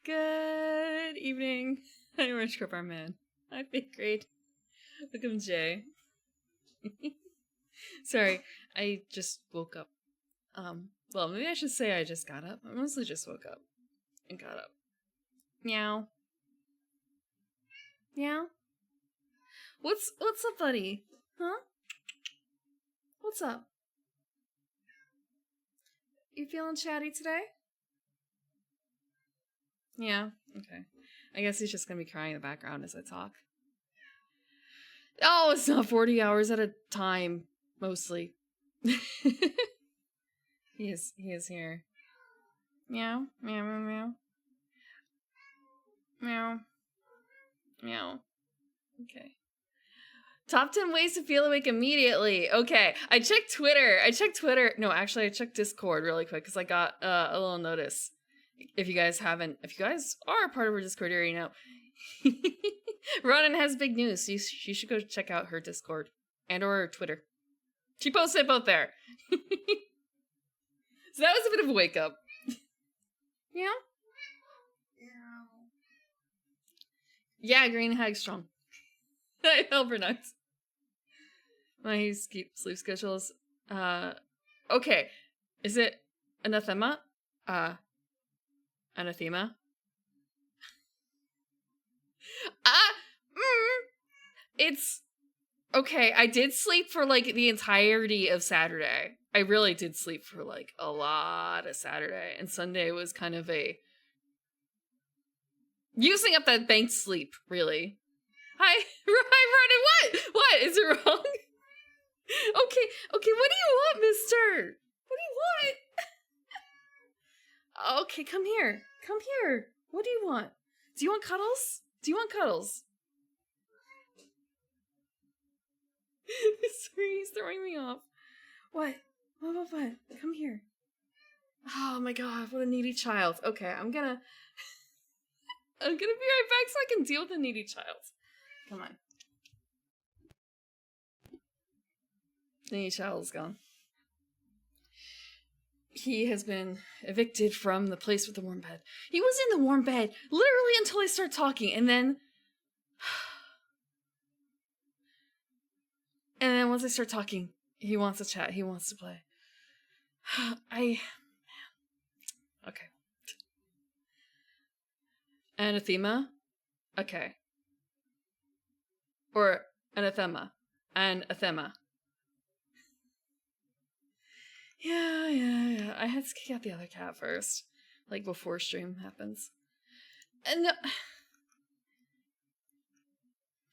Good evening. I'm Orange Crop Our Man. Hi, 5th grade. Welcome, Jay. Sorry, I just woke up. Well, maybe I should say I just got up. I mostly just woke up and got up. Meow. Meow. What's up, buddy? Huh? What's up? You feeling chatty today? Yeah, okay. I guess he's just gonna be crying in the background as I talk. Oh, it's not 40 hours at a time, mostly. He is here. Meow, meow, meow, meow. Meow. Meow. Okay. Top 10 ways to feel awake immediately. Okay, I checked Twitter. No, actually, I checked Discord really quick because I got a little notice. If you guys are a part of our Discord area, you know. Ronan has big news, so you should go check out her Discord and or her Twitter. She posted it both there. So that was a bit of a wake up. Yeah? Yeah, Green Hag strong. I know, nice. My sleep schedules. Okay. Is it anathema? Anathema? It's okay. I did sleep for like the entirety of Saturday. I really did sleep for like a lot of Saturday, and Sunday was kind of a using up that banked sleep, really. Hi, Ronan, what? Is it wrong? Okay, what do you want, mister? What do you want? Okay, come here. What do you want? Do you want cuddles? Sorry, he's throwing me off. What? Come here. Oh my god, what a needy child. Okay, I'm gonna be right back so I can deal with the needy child. Come on. The needy child is gone. He has been evicted from the place with the warm bed. He was in the warm bed literally until I start talking, and then once I start talking, he wants to chat. He wants to play. Okay. Anathema? Okay. Or anathema. Anathema. Yeah. I had to kick out the other cat first. Like before stream happens. And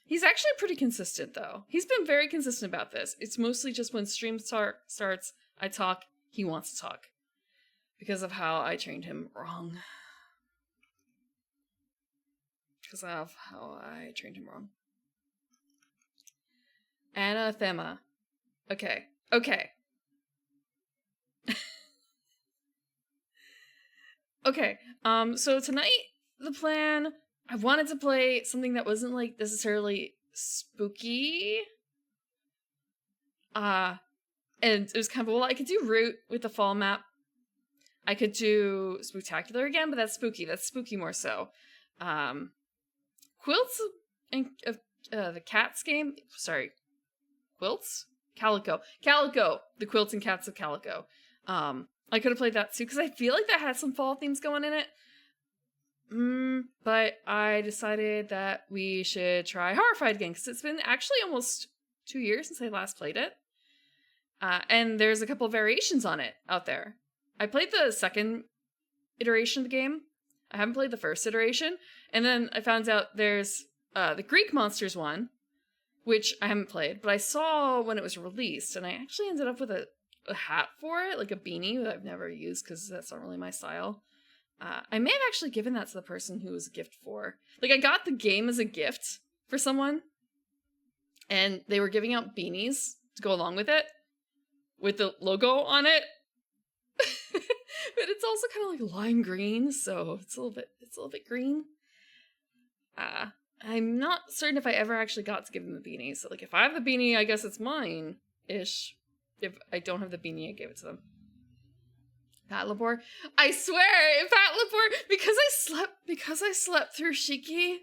he's actually pretty consistent though. He's been very consistent about this. It's mostly just when stream starts, I talk, he wants to talk. Because of how I trained him wrong. Anathema. Okay. Okay, so tonight, the plan, I wanted to play something that wasn't, like, necessarily spooky. And it was kind of, well, I could do Root with the fall map. I could do Spooktacular again, but that's spooky more so. Quilts and the Cats game, sorry, Quilts? Calico, the Quilts and Cats of Calico. I could have played that too, because I feel like that had some fall themes going in it. But I decided that we should try Horrified again, because it's been actually almost 2 years since I last played it. And there's a couple of variations on it out there. I played the second iteration of the game. I haven't played the first iteration. And then I found out there's the Greek Monsters one, which I haven't played, but I saw when it was released, and I actually ended up with a hat for it, like a beanie that I've never used because that's not really my style. I may have actually given that to the person who was a gift for. Like, I got the game as a gift for someone, and they were giving out beanies to go along with it, with the logo on it. But it's also kind of like lime green, so it's a little bit green. I'm not certain if I ever actually got to give them the beanie, so like if I have the beanie, I guess it's mine-ish. If I don't have the beanie, I gave it to them. Patlabor. I swear, Patlabor, because I slept through Shiki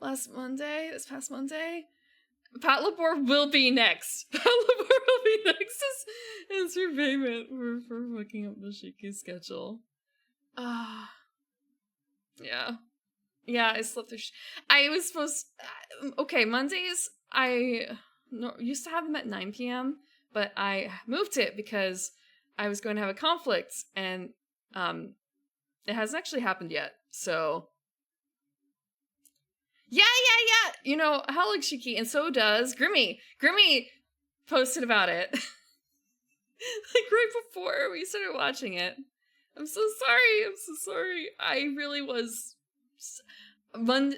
this past Monday, Patlabor will be next. Patlabor will be next as your payment for fucking up the Shiki schedule. Yeah. Yeah, I slept through I was supposed okay, Mondays used to have them at 9 p.m., but I moved it because I was going to have a conflict, and it hasn't actually happened yet. So yeah. You know, how like Shiki, and so does Grimmy. Grimmy posted about it like right before we started watching it. I'm so sorry. I really was.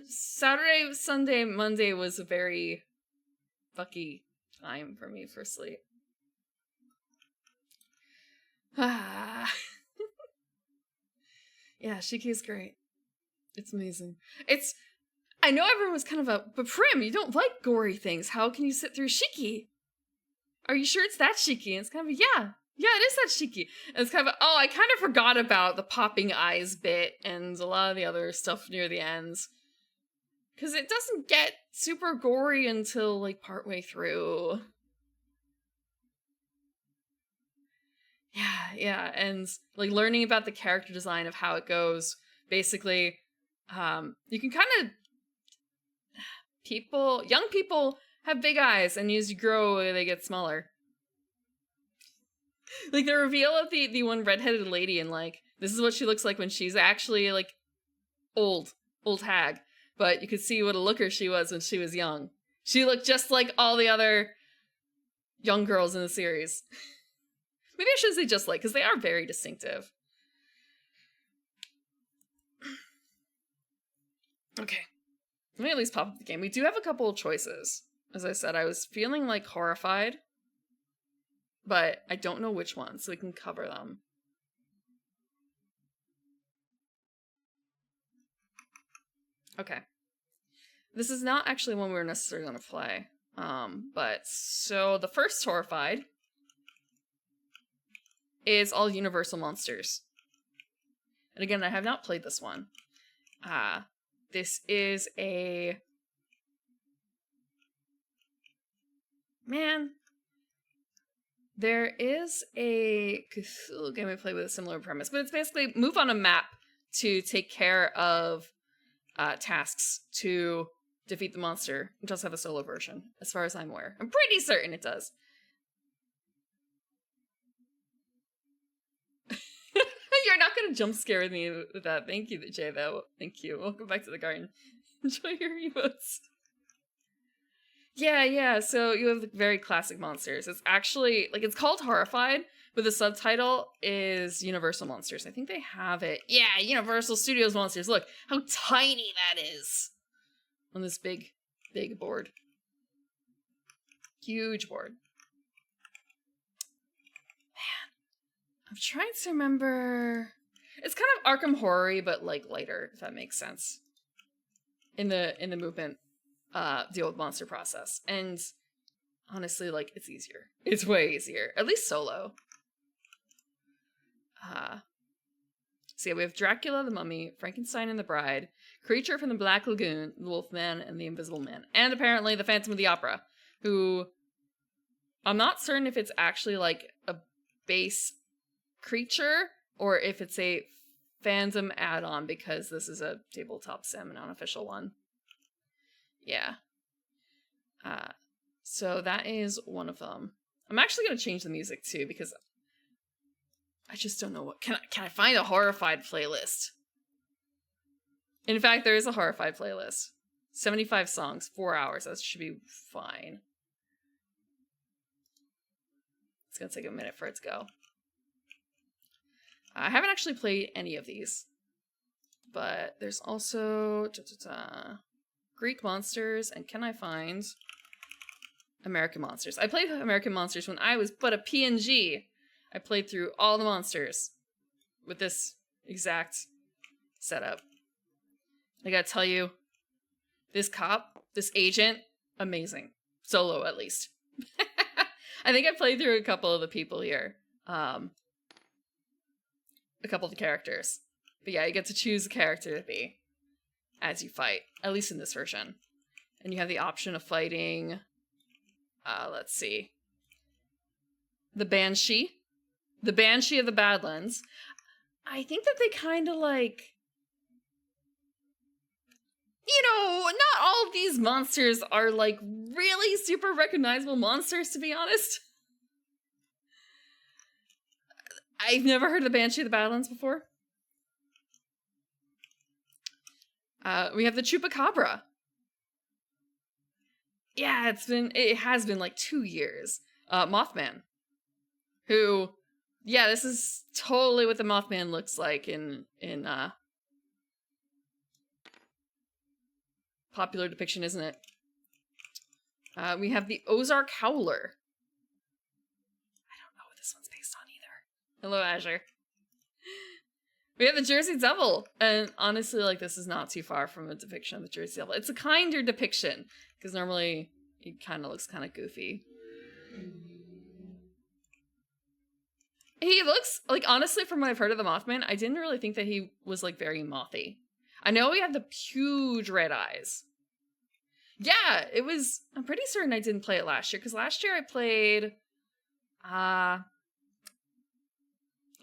Saturday, Sunday, Monday was a very fucky time for me for sleep. Yeah, Shiki's great. It's amazing. I know everyone was kind of but Prim, you don't like gory things. How can you sit through Shiki? Are you sure it's that Shiki? And it's kind of yeah, it is that Shiki. And it's kind of I kind of forgot about the popping eyes bit and a lot of the other stuff near the ends. Because it doesn't get super gory until, like, partway through. Yeah, and, like, learning about the character design of how it goes, basically, you can kind of... young people have big eyes, and as you grow, they get smaller. Like, the reveal of the one redheaded lady, and, like, this is what she looks like when she's actually, like, old hag. But you could see what a looker she was when she was young. She looked just like all the other young girls in the series. Maybe I shouldn't say just like, because they are very distinctive. Okay. Let me at least pop up the game. We do have a couple of choices. As I said, I was feeling like Horrified, but I don't know which one, so we can cover them. Okay. This is not actually one we're necessarily going to play. But so the first Horrified is all Universal monsters. And again, I have not played this one. This is a... Man. There is a Cthulhu game I play with a similar premise, but it's basically move on a map to take care of tasks to defeat the monster. It does have a solo version, as far as I'm aware. I'm pretty certain it does. You're not going to jump scare with me with that. Thank you, Jay, though. Thank you. Welcome back to the garden. Enjoy your emotes. Yeah, so you have the very classic monsters. It's actually, like, it's called Horrified, but the subtitle is Universal Monsters. I think they have it. Yeah, Universal Studios Monsters. Look how tiny that is on this big board. Huge board. Man, I'm trying to remember. It's kind of Arkham Horror-y, but, like, lighter, if that makes sense. In the movement. Deal with monster process. And honestly, like, it's easier. It's way easier. At least solo. So yeah, we have Dracula the Mummy, Frankenstein and the Bride, Creature from the Black Lagoon, the Wolfman, and the Invisible Man. And apparently the Phantom of the Opera, who I'm not certain if it's actually like a base creature or if it's a fandom add-on, because this is a tabletop sim, an unofficial one. Yeah. So that is one of them. I'm actually going to change the music too, because I just don't know what... Can I find a Horrified playlist? In fact, there is a Horrified playlist. 75 songs, 4 hours. That should be fine. It's going to take a minute for it to go. I haven't actually played any of these. But there's also... Greek monsters, and can I find American monsters? I played American monsters when I was but a PNG. I played through all the monsters with this exact setup. I gotta tell you, this cop, this agent, amazing. Solo, at least. I think I played through a couple of the people here. a couple of the characters. But yeah, you get to choose a character to be as you fight, at least in this version. And you have the option of fighting, let's see, the Banshee of the Badlands. I think that they kind of like, you know, not all of these monsters are like really super recognizable monsters, to be honest. I've never heard of the Banshee of the Badlands before. We have the Chupacabra. Yeah, it has been like 2 years. Mothman. Who, yeah, this is totally what the Mothman looks like in popular depiction, isn't it? We have the Ozark Howler. I don't know what this one's based on either. Hello, Azure. We have the Jersey Devil, and honestly, like, this is not too far from a depiction of the Jersey Devil. It's a kinder depiction, because normally it kind of looks kind of goofy. He looks, like, honestly, from what I've heard of the Mothman, I didn't really think that he was, like, very mothy. I know he had the huge red eyes. Yeah, it was, I'm pretty certain I didn't play it last year, because last year I played, a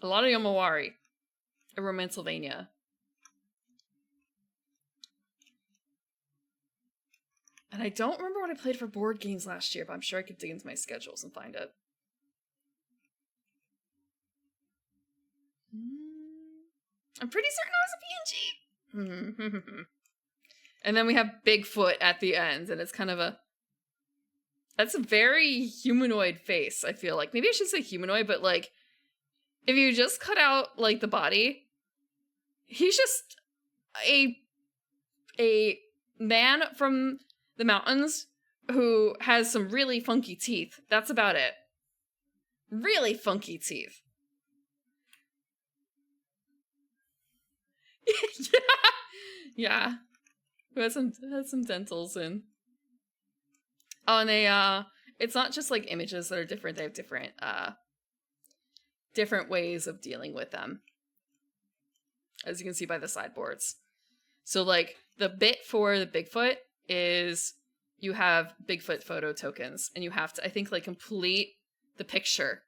lot of Yomawari. Romansylvania. And I don't remember what I played for board games last year, but I'm sure I could dig into my schedules and find it. I'm pretty certain I was a PNG. And then we have Bigfoot at the end, and it's kind of that's a very humanoid face, I feel like. Maybe I should say humanoid, but like, if you just cut out, like, the body, he's just a man from the mountains who has some really funky teeth. That's about it. Really funky teeth. Yeah. Who has some dentals in. Oh, and they it's not just like images that are different, they have different ways of dealing with them, as you can see by the sideboards. So, like, the bit for the Bigfoot is you have Bigfoot photo tokens, and you have to, I think, like, complete the picture.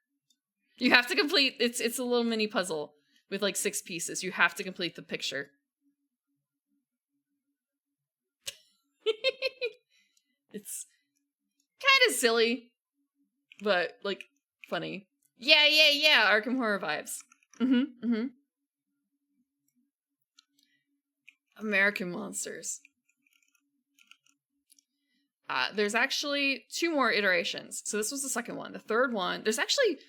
You have to complete, it's a little mini puzzle with, like, 6 pieces. You have to complete the picture. It's kind of silly, but, like, funny. Yeah, Arkham Horror vibes. American Monsters. There's actually 2 more iterations. So this was the second one. The third one, there's actually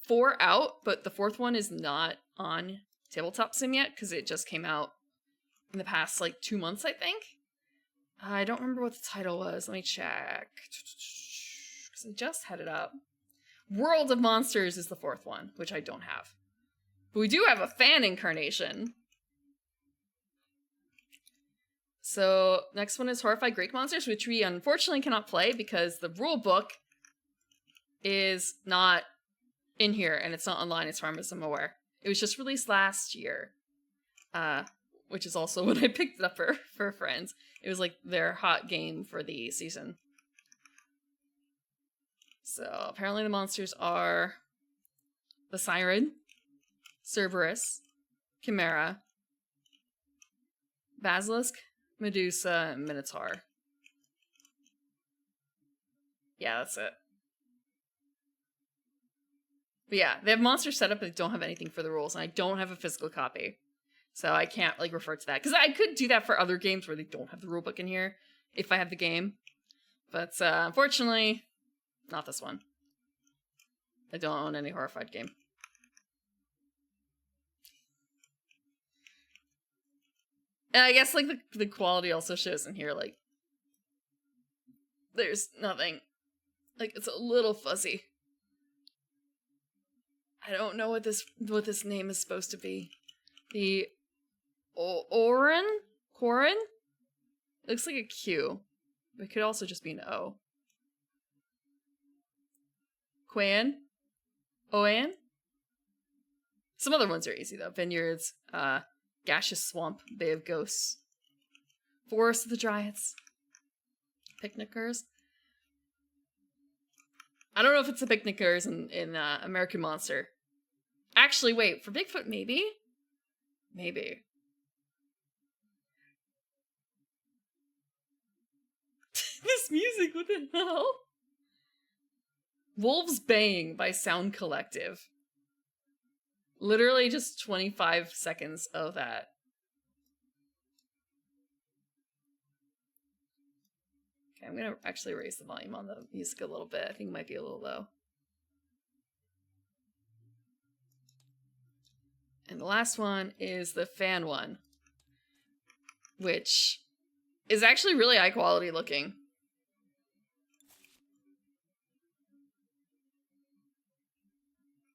4 out, but the 4th one is not on Tabletop Sim yet, because it just came out in the past, like, 2 months, I think. I don't remember what the title was. Let me check. Because I just had it up. World of Monsters is the 4th one, which I don't have. But we do have a fan incarnation. So, next one is Horrified Greek Monsters, which we unfortunately cannot play because the rule book is not in here, and it's not online as far as I'm aware. It was just released last year, which is also when I picked it up for friends. It was like their hot game for the season. So, apparently the monsters are the Siren, Cerberus, Chimera, Basilisk, Medusa, and Minotaur. Yeah, that's it. But yeah, they have monsters set up, but they don't have anything for the rules, and I don't have a physical copy. So I can't, like, refer to that. Because I could do that for other games where they don't have the rulebook in here, if I have the game. But, unfortunately, not this one. I don't own any Horrified game. And I guess, like, the quality also shows in here, like, there's nothing. Like, it's a little fuzzy. I don't know what this name is supposed to be. The Orin? Corin? It looks like a Q. But it could also just be an O. Quan? Oan? Some other ones are easy though. Vineyards, Gaseous Swamp, Bay of Ghosts, Forest of the Dryads, Picnickers. I don't know if it's the Picnickers in American Monster. Actually, wait, for Bigfoot, maybe? Maybe. This music, what the hell? Wolves Baying by Sound Collective. Literally just 25 seconds of that. Okay, I'm gonna actually raise the volume on the music a little bit. I think it might be a little low. And the last one is the fan one, which is actually really high quality looking.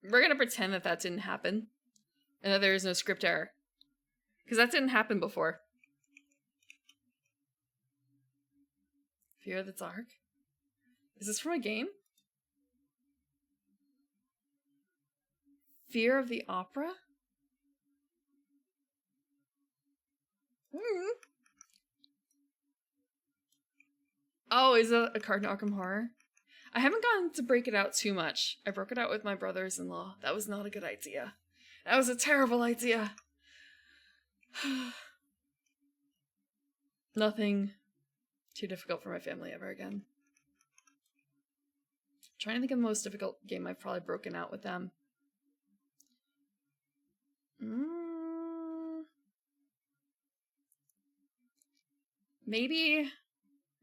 We're gonna pretend that that didn't happen and that there is no script error, because that didn't happen before. Fear of the Dark? Is this from a game? Fear of the Opera? Oh, is it a card in Arkham Horror? I haven't gotten to break it out too much. I broke it out with my brothers-in-law. That was not a good idea. That was a terrible idea. Nothing too difficult for my family ever again. I'm trying to think of the most difficult game I've probably broken out with them. Maybe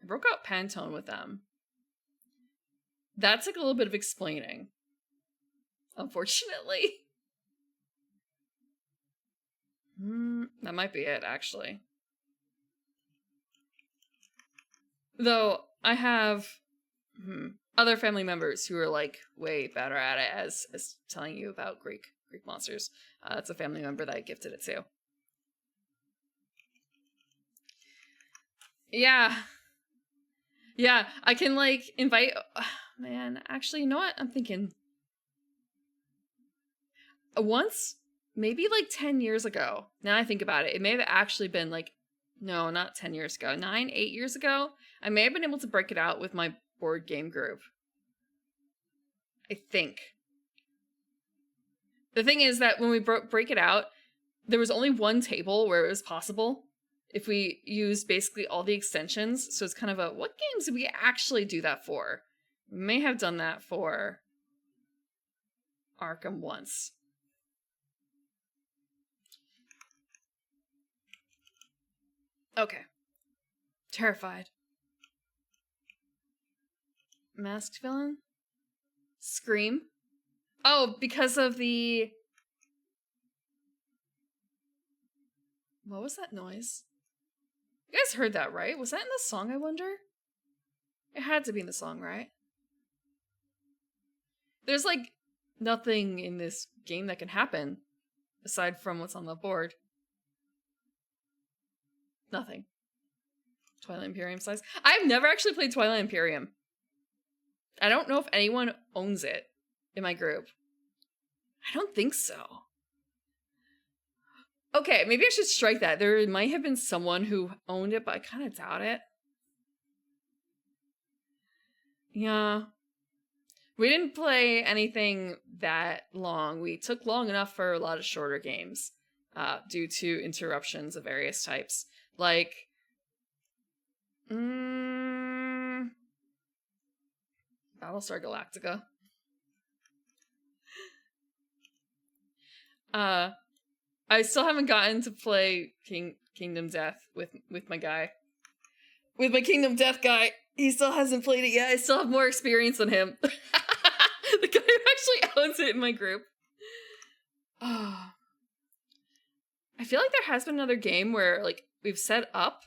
I broke out Pantone with them. That's like a little bit of explaining, unfortunately. That might be it, actually. Though I have other family members who are like way better at it, as telling you about Greek monsters. That's a family member that I gifted it to. Yeah, I can like invite. Man, actually, you know what? I'm thinking. Once, maybe like 10 years ago. Now I think about it, it may have actually been like, no, not 10 years ago, 8 years ago. I may have been able to break it out with my board game group. I think. The thing is that when we break it out, there was only one table where it was possible. If we used basically all the extensions, so it's kind of a, what games did we actually do that for? We may have done that for Arkham once. Okay. Terrified. Masked Villain? Scream? Oh, because of the... What was that noise? You guys heard that, right? Was that in the song, I wonder? It had to be in the song, right? There's, like, nothing in this game that can happen aside from what's on the board. Nothing. Twilight Imperium size. I've never actually played Twilight Imperium. I don't know if anyone owns it in my group. I don't think so. Okay, maybe I should strike that. There might have been someone who owned it, but I kind of doubt it. Yeah. We didn't play anything that long. We took long enough for a lot of shorter games due to interruptions of various types. Like, Battlestar Galactica. I still haven't gotten to play Kingdom Death with my guy. With my Kingdom Death guy. He still hasn't played it yet. I still have more experience than him. The guy who actually owns it in my group. Oh. I feel like there has been another game where, like, we've set up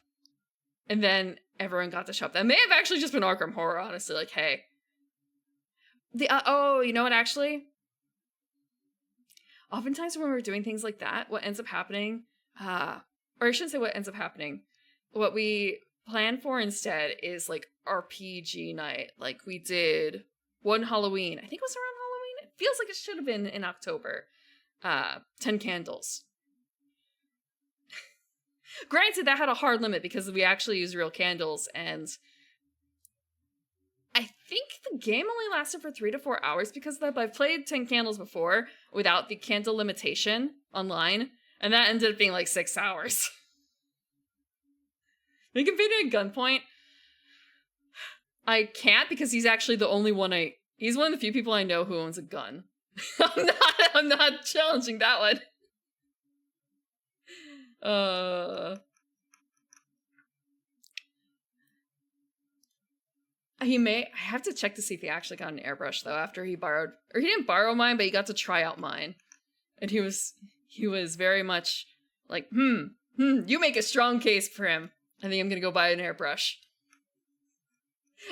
and then everyone got to show up. That may have actually just been Arkham Horror, honestly. Like, hey. Oh, you know what, actually? Oftentimes when we're doing things like that, what ends up happening, or I shouldn't say what ends up happening, what we plan for instead is like RPG night. Like we did one Halloween. I think it was around Halloween. It feels like it should have been in October. 10 candles. Granted, that had a hard limit because we actually use real candles, and I think the game only lasted for 3 to 4 hours because of that, but I've played 10 candles before without the candle limitation online, and that ended up being like 6 hours. We can beat it at gunpoint. I can't because he's actually the only one he's one of the few people I know who owns a gun. I'm not challenging that one. I have to check to see if he actually got an airbrush though after he didn't borrow mine, but he got to try out mine. And he was very much like, you make a strong case for him. I think I'm gonna go buy an airbrush.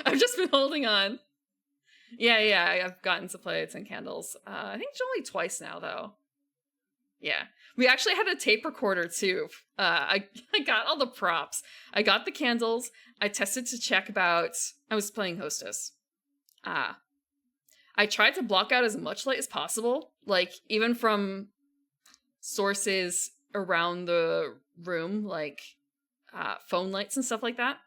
I've just been holding on. Yeah, I've gotten to play 10 candles. I think it's only twice now though. Yeah. We actually had a tape recorder too. I got all the props. I got the candles. I tested to check I was playing Hostess. I tried to block out as much light as possible, like even from sources around the room, like phone lights and stuff like that.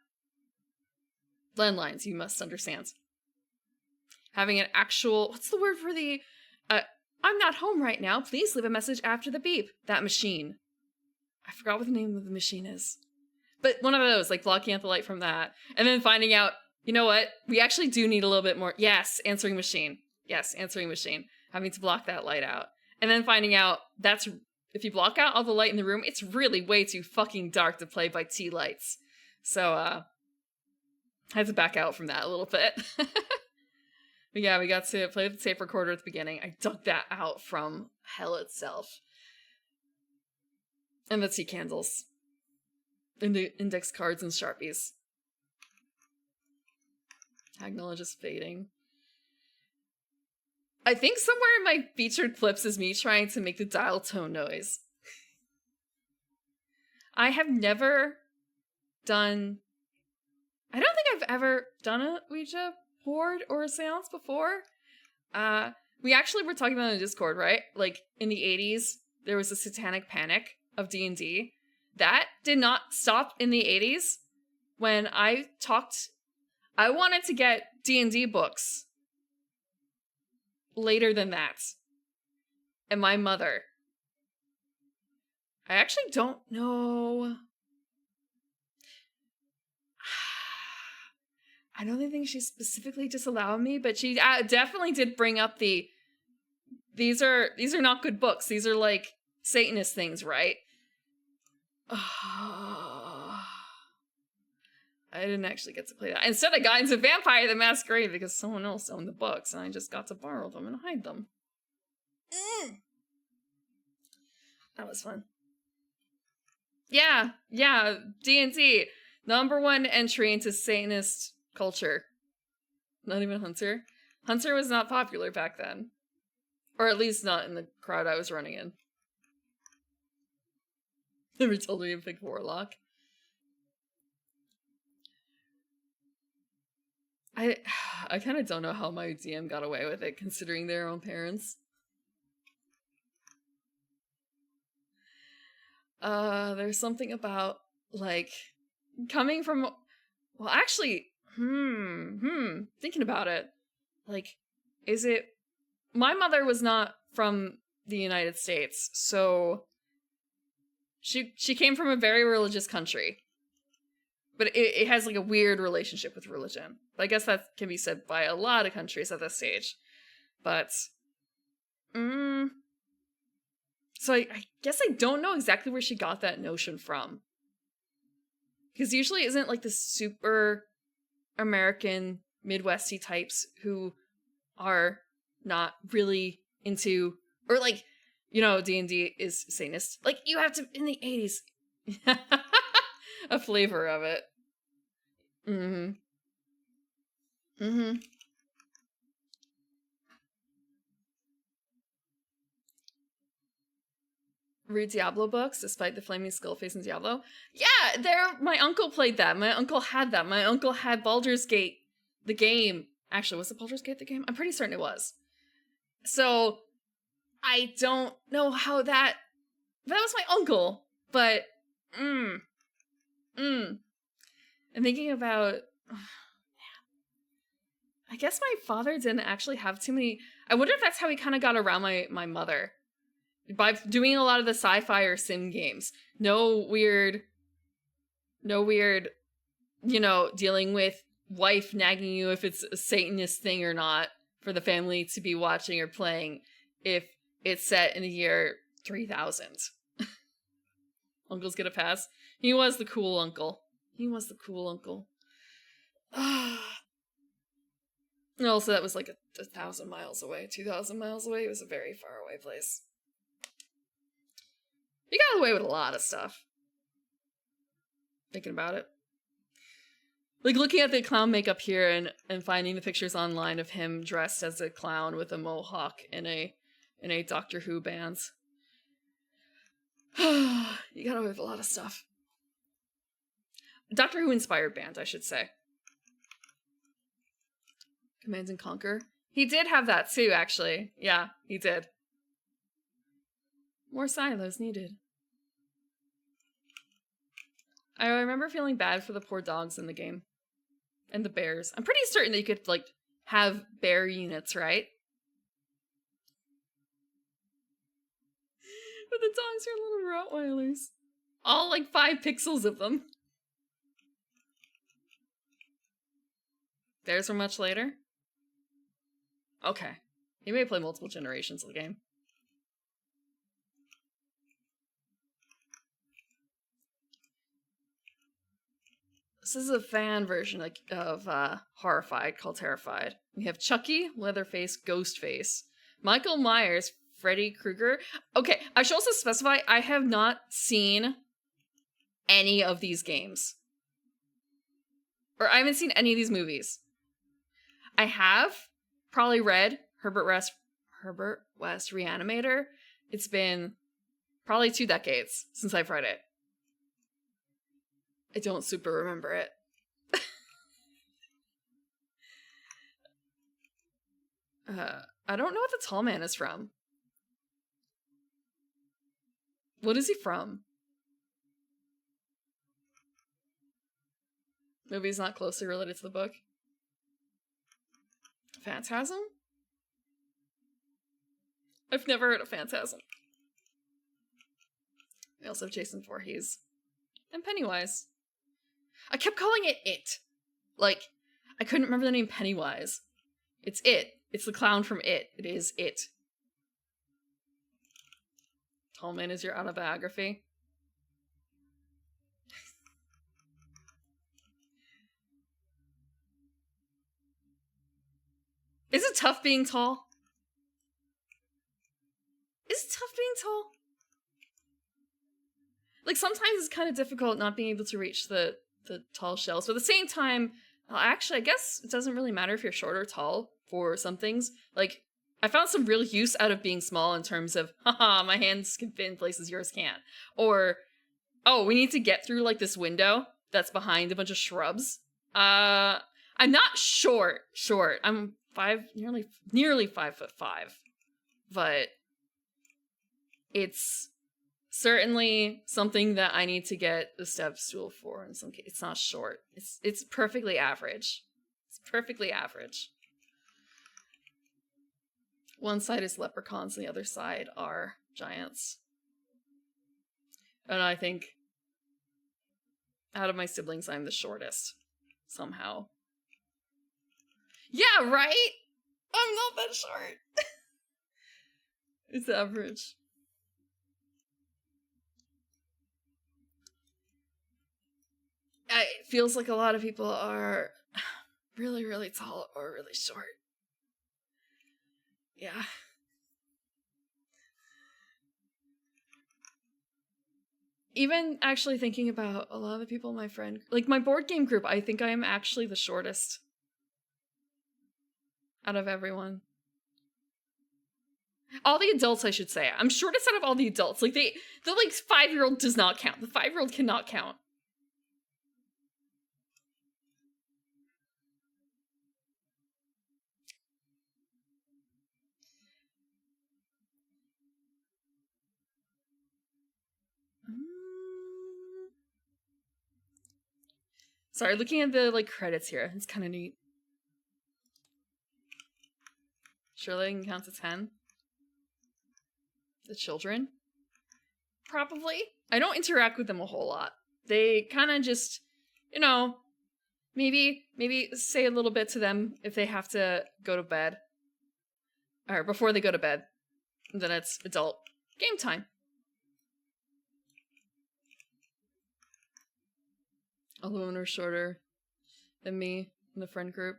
Landlines, you must understand. Having an actual, what's the word for the, I'm not home right now. Please leave a message after the beep. That machine. I forgot what the name of the machine is. But one of those, like blocking out the light from that. And then finding out, you know what? We actually do need a little bit more. Yes, answering machine. Yes, answering machine. Having to block that light out. And then finding out if you block out all the light in the room, it's really way too fucking dark to play by tea lights. So, I had to back out from that a little bit. But yeah, we got to play with the tape recorder at the beginning. I dug that out from hell itself. And the tea candles. And the index cards and Sharpies. Acknowledge is fading. I think somewhere in my featured clips is me trying to make the dial tone noise. I have never done... I don't think I've ever done a Ouija board or a seance before. We actually were talking about it in Discord, right? Like, in the 80s, there was a satanic panic of D&D. That did not stop in the 80s when I wanted to get D&D books later than that. And my mother, I actually don't know. I don't think she specifically disallowed me, but she definitely did bring up these are not good books. These are like Satanist things, right? I didn't actually get to play that. Instead, I got into Vampire the Masquerade because someone else owned the books, and I just got to borrow them and hide them. That was fun. Yeah, D&D. Number one entry into Satanist culture. Not even Hunter. Hunter was not popular back then. Or at least not in the crowd I was running in. Never told me to pick Warlock. I kind of don't know how my DM got away with it, considering their own parents. There's something about, like, coming from... Well, actually... Thinking about it. Like, is it... My mother was not from the United States, so... She came from a very religious country. But it has, like, a weird relationship with religion. I guess that can be said by a lot of countries at this stage. But... So I guess I don't know exactly where she got that notion from. Because usually it isn't, like, the super American Midwesty types who are not really into... Or, like, you know, D&D is Satanist. Like, you have to... In the 80s... a flavor of it. Read Diablo books, despite the flaming skull face in Diablo. Yeah, my uncle played that. My uncle had that. My uncle had Baldur's Gate, the game. Actually, was it Baldur's Gate the game? I'm pretty certain it was. So, I don't know how that was my uncle, but I'm thinking about I guess my father didn't actually have too many. I wonder if that's how he kind of got around my mother. By doing a lot of the sci-fi or sim games. No weird, dealing with wife nagging you if it's a Satanist thing or not for the family to be watching or playing if it's set in the year 3000. Uncle's gonna pass. He was the cool uncle. And also, that was like 1,000 miles away, 2,000 miles away. It was a very far away place. He got away with a lot of stuff. Thinking about it. Like, looking at the clown makeup here and finding the pictures online of him dressed as a clown with a mohawk in a Doctor Who band. He got away with a lot of stuff. Doctor Who inspired band, I should say. Command and Conquer. He did have that too, actually. Yeah, he did. More silos needed. I remember feeling bad for the poor dogs in the game. And the bears. I'm pretty certain that you could, like, have bear units, right? But the dogs are little Rottweilers. All, like, 5 pixels of them. Bears were much later? Okay. You may play multiple generations of the game. This is a fan version of Horrified called Terrified. We have Chucky, Leatherface, Ghostface, Michael Myers, Freddy Krueger. Okay, I should also specify I have not seen any of these games. Or I haven't seen any of these movies. I have probably read Herbert West Reanimator. It's been probably 2 decades since I've read it. I don't super remember it. I don't know what the tall man is from. What is he from? Movie's not closely related to the book. Phantasm? I've never heard of Phantasm. We also have Jason Voorhees. And Pennywise. I kept calling it It. Like, I couldn't remember the name Pennywise. It's It. It's the clown from It. It is It. Tall Man is your autobiography. Is it tough being tall? Is it tough being tall? Like, sometimes it's kind of difficult not being able to reach the tall shelves, but at the same time, actually, I guess it doesn't really matter if you're short or tall for some things. Like, I found some real use out of being small in terms of, haha, my hands can fit in places yours can't. Or, oh, we need to get through, like, this window that's behind a bunch of shrubs. I'm not short. I'm nearly 5'5", but it's certainly something that I need to get the step stool for. In some case, it's not short. It's perfectly average. It's perfectly average. One side is leprechauns, and the other side are giants. And I think out of my siblings, I'm the shortest somehow. Yeah, right? I'm not that short. It's average. It feels like a lot of people are really, really tall or really short. Yeah. Even actually thinking about a lot of the people in my friend, like my board game group, I think I am actually the shortest out of everyone. All the adults, I should say. I'm shortest out of all the adults. Like, the 5-year-old does not count. The 5-year-old cannot count. Sorry, looking at the, like, credits here. It's kind of neat. Surely I can count to 10. The children? Probably. I don't interact with them a whole lot. They kind of just, you know, maybe say a little bit to them if they have to go to bed. Or before they go to bed. And then it's adult game time. All the women were shorter than me in the friend group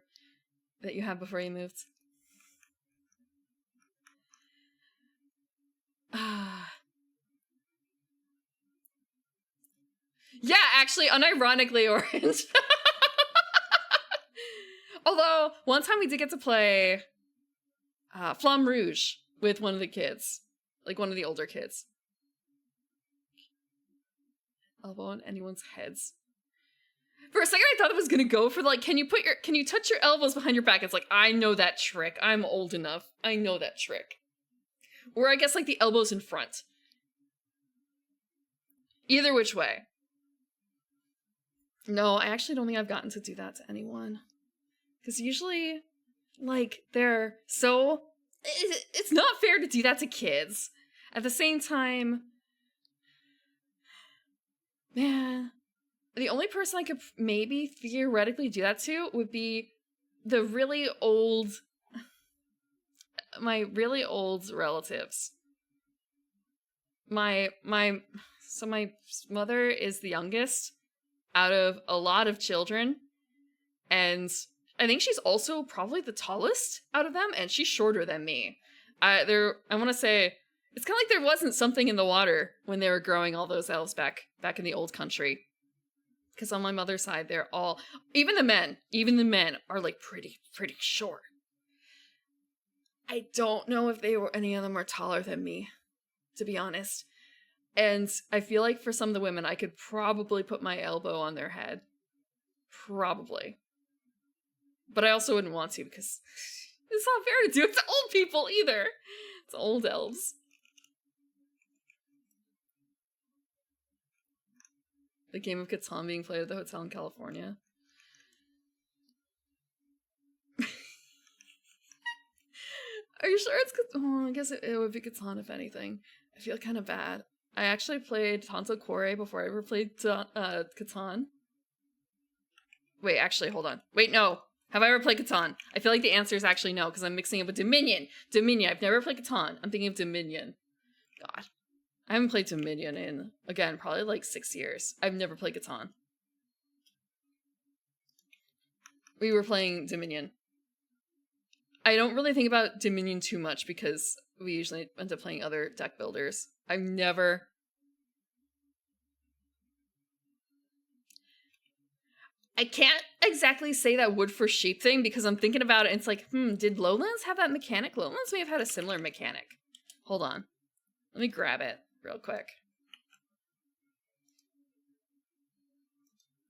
that you had before you moved. Yeah, actually, unironically orange. Although, one time we did get to play Flamme Rouge with one of the kids. Like, one of the older kids. Elbow on anyone's heads. For a second, I thought it was gonna go for, like, can you touch your elbows behind your back? It's like, I know that trick. I'm old enough. I know that trick. Or I guess, like, the elbows in front. Either which way. No, I actually don't think I've gotten to do that to anyone. Because usually, like, they're so... It's not fair to do that to kids. At the same time... Man... The only person I could maybe theoretically do that to would be the really old... My really old relatives. So my mother is the youngest out of a lot of children, and I think she's also probably the tallest out of them, and she's shorter than me. I want to say it's kind of like there wasn't something in the water when they were growing all those elves back in the old country. Because on my mother's side, they're all even the men are like pretty short. I don't know if any of them are taller than me, to be honest. And I feel like for some of the women, I could probably put my elbow on their head. Probably. But I also wouldn't want to because it's not fair to do it to old people either. It's old elves. The game of Catan being played at the hotel in California. Are you sure it's Catan? Oh, I guess it would be Catan if anything. I feel kind of bad. I actually played Tanto Cuore before I ever played Catan. Wait, actually, hold on. Wait, no. Have I ever played Catan? I feel like the answer is actually no, because I'm mixing it with Dominion. Dominion. I've never played Catan. I'm thinking of Dominion. God. I haven't played Dominion in, again, probably like 6 years. I've never played Catan. We were playing Dominion. I don't really think about Dominion too much because we usually end up playing other deck builders. I've never... I can't exactly say that wood for sheep thing because I'm thinking about it and it's like, did Lowlands have that mechanic? Lowlands may have had a similar mechanic. Hold on. Let me grab it real quick.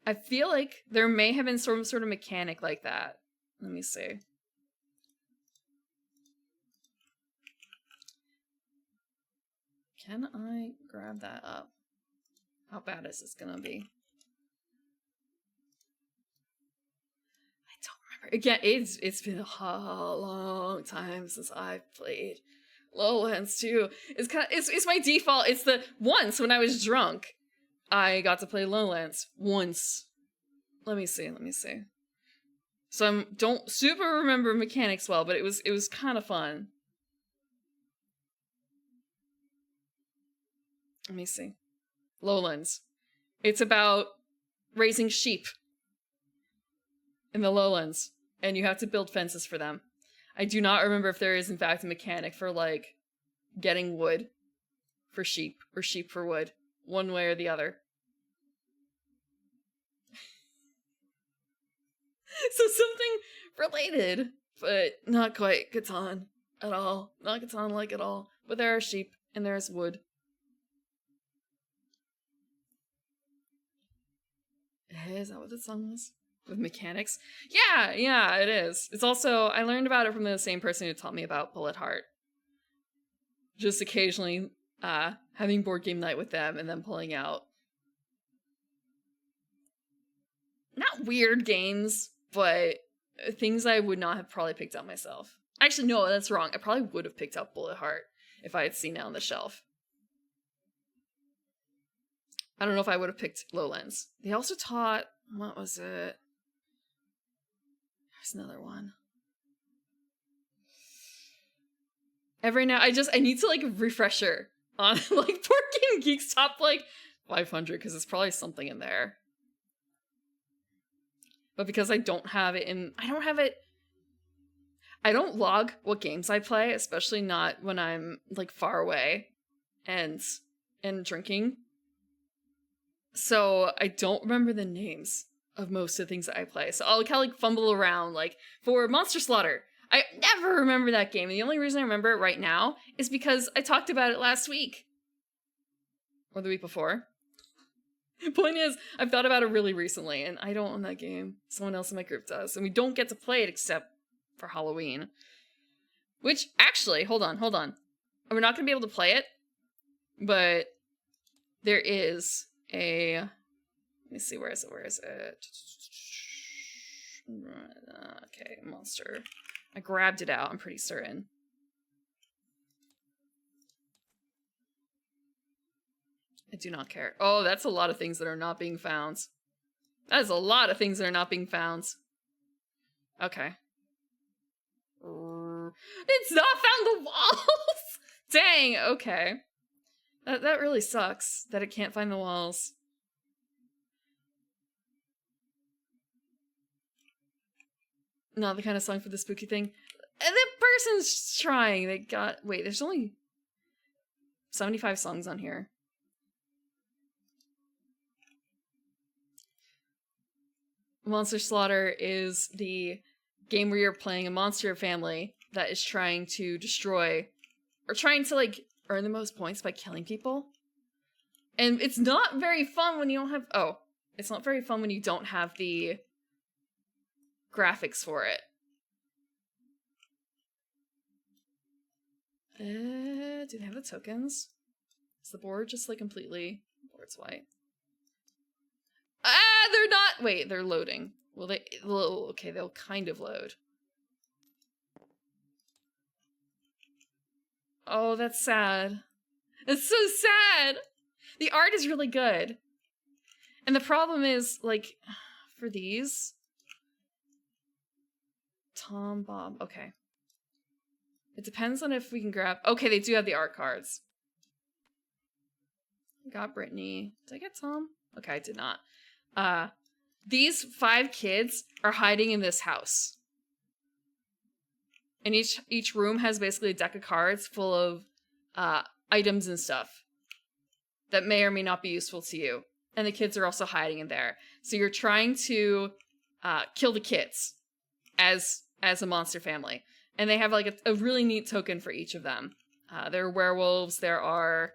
I feel like there may have been some sort of mechanic like that. Let me see. Can I grab that up? How bad is this gonna be? I don't remember. Again, it's been a long time since I've played Lowlands too. It's my default. It's the once when I was drunk, I got to play Lowlands once. Let me see. So I don't super remember mechanics well, but it was kind of fun. Let me see. Lowlands. It's about raising sheep in the Lowlands, and you have to build fences for them. I do not remember if there is, in fact, a mechanic for, like, getting wood for sheep, or sheep for wood, one way or the other. So something related, but not quite Catan at all. Not Catan-like at all. But there are sheep, and there's wood. Is that what the song was? With mechanics? Yeah, it is. It's also, I learned about it from the same person who taught me about Bullet Heart. Just occasionally having board game night with them and then pulling out. Not not weird games, but things I would not have probably picked up myself. Actually, no, that's wrong. I probably would have picked up Bullet Heart if I had seen it on the shelf. I don't know if I would have picked Lowlands. They also taught, what was it? There's another one. Every now, I need to like a refresher on like Board Game Geek's top like 500 because it's probably something in there. But because I don't have it, I don't log what games I play, especially not when I'm like far away and drinking. So I don't remember the names of most of the things that I play. So I'll kind of like fumble around. Like for Monster Slaughter, I never remember that game. And the only reason I remember it right now is because I talked about it last week. Or the week before. Point is, I've thought about it really recently, and I don't own that game. Someone else in my group does. And we don't get to play it except for Halloween. Which, actually, hold on. We're not going to be able to play it, but there is a... Let me see, where is it? Okay, Monster. I grabbed it out, I'm pretty certain. I do not care. Oh, that's a lot of things that are not being found. That is a lot of things that are not being found. Okay. It's not found the walls! Dang, okay. That really sucks, that it can't find the walls. Not the kind of song for the spooky thing. The person's trying. They got... Wait, there's only 75 songs on here. Monster Slaughter is the game where you're playing a monster family that is trying to destroy, or trying to, like, earn the most points by killing people. And it's not very fun when you don't have... Oh. It's not very fun when you don't have the graphics for it. Do they have the tokens? Is the board just, like, completely... Board's white. Ah, they're not... Wait, they're loading. Will they... Okay, they'll kind of load. Oh, that's sad. It's so sad! The art is really good. And the problem is, like, for these... Tom, Bob, okay. It depends on if we can grab... Okay, they do have the art cards. Got Brittany. Did I get Tom? Okay, I did not. These 5 kids are hiding in this house. And each room has basically a deck of cards full of items and stuff that may or may not be useful to you. And the kids are also hiding in there. So you're trying to kill the kids as a monster family. And they have like a really neat token for each of them. There are werewolves, there are...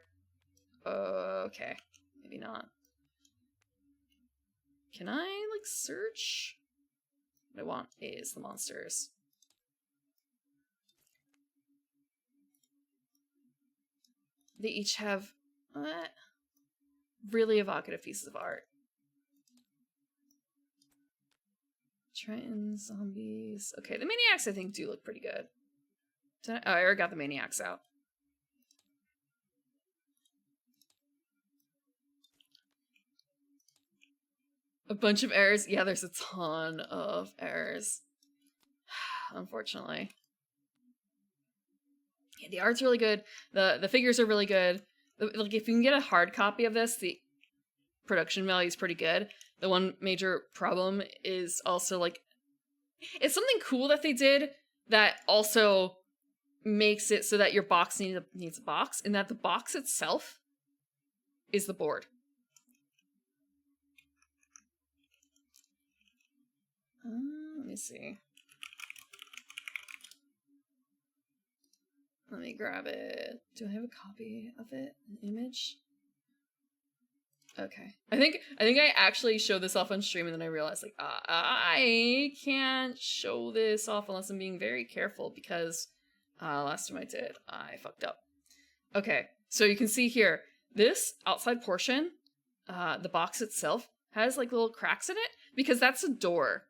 okay, maybe not. Can I, like, search? What I want is the monsters. They each have really evocative pieces of art. Tritons, zombies. Okay, the maniacs I think do look pretty good. I already got the maniacs out. A bunch of errors. Yeah, there's a ton of errors. Unfortunately. Yeah, the art's really good. The figures are really good. Like, if you can get a hard copy of this, the production value is pretty good. The one major problem is also, like, it's something cool that they did that also makes it so that your box needs a box, and that the box itself is the board. Let me see. Let me grab it. Do I have a copy of it? An image? Okay. I think I actually showed this off on stream, and then I realized, like, I can't show this off unless I'm being very careful, because last time I did, I fucked up. Okay, so you can see here, this outside portion, the box itself, has, like, little cracks in it. because that's a door.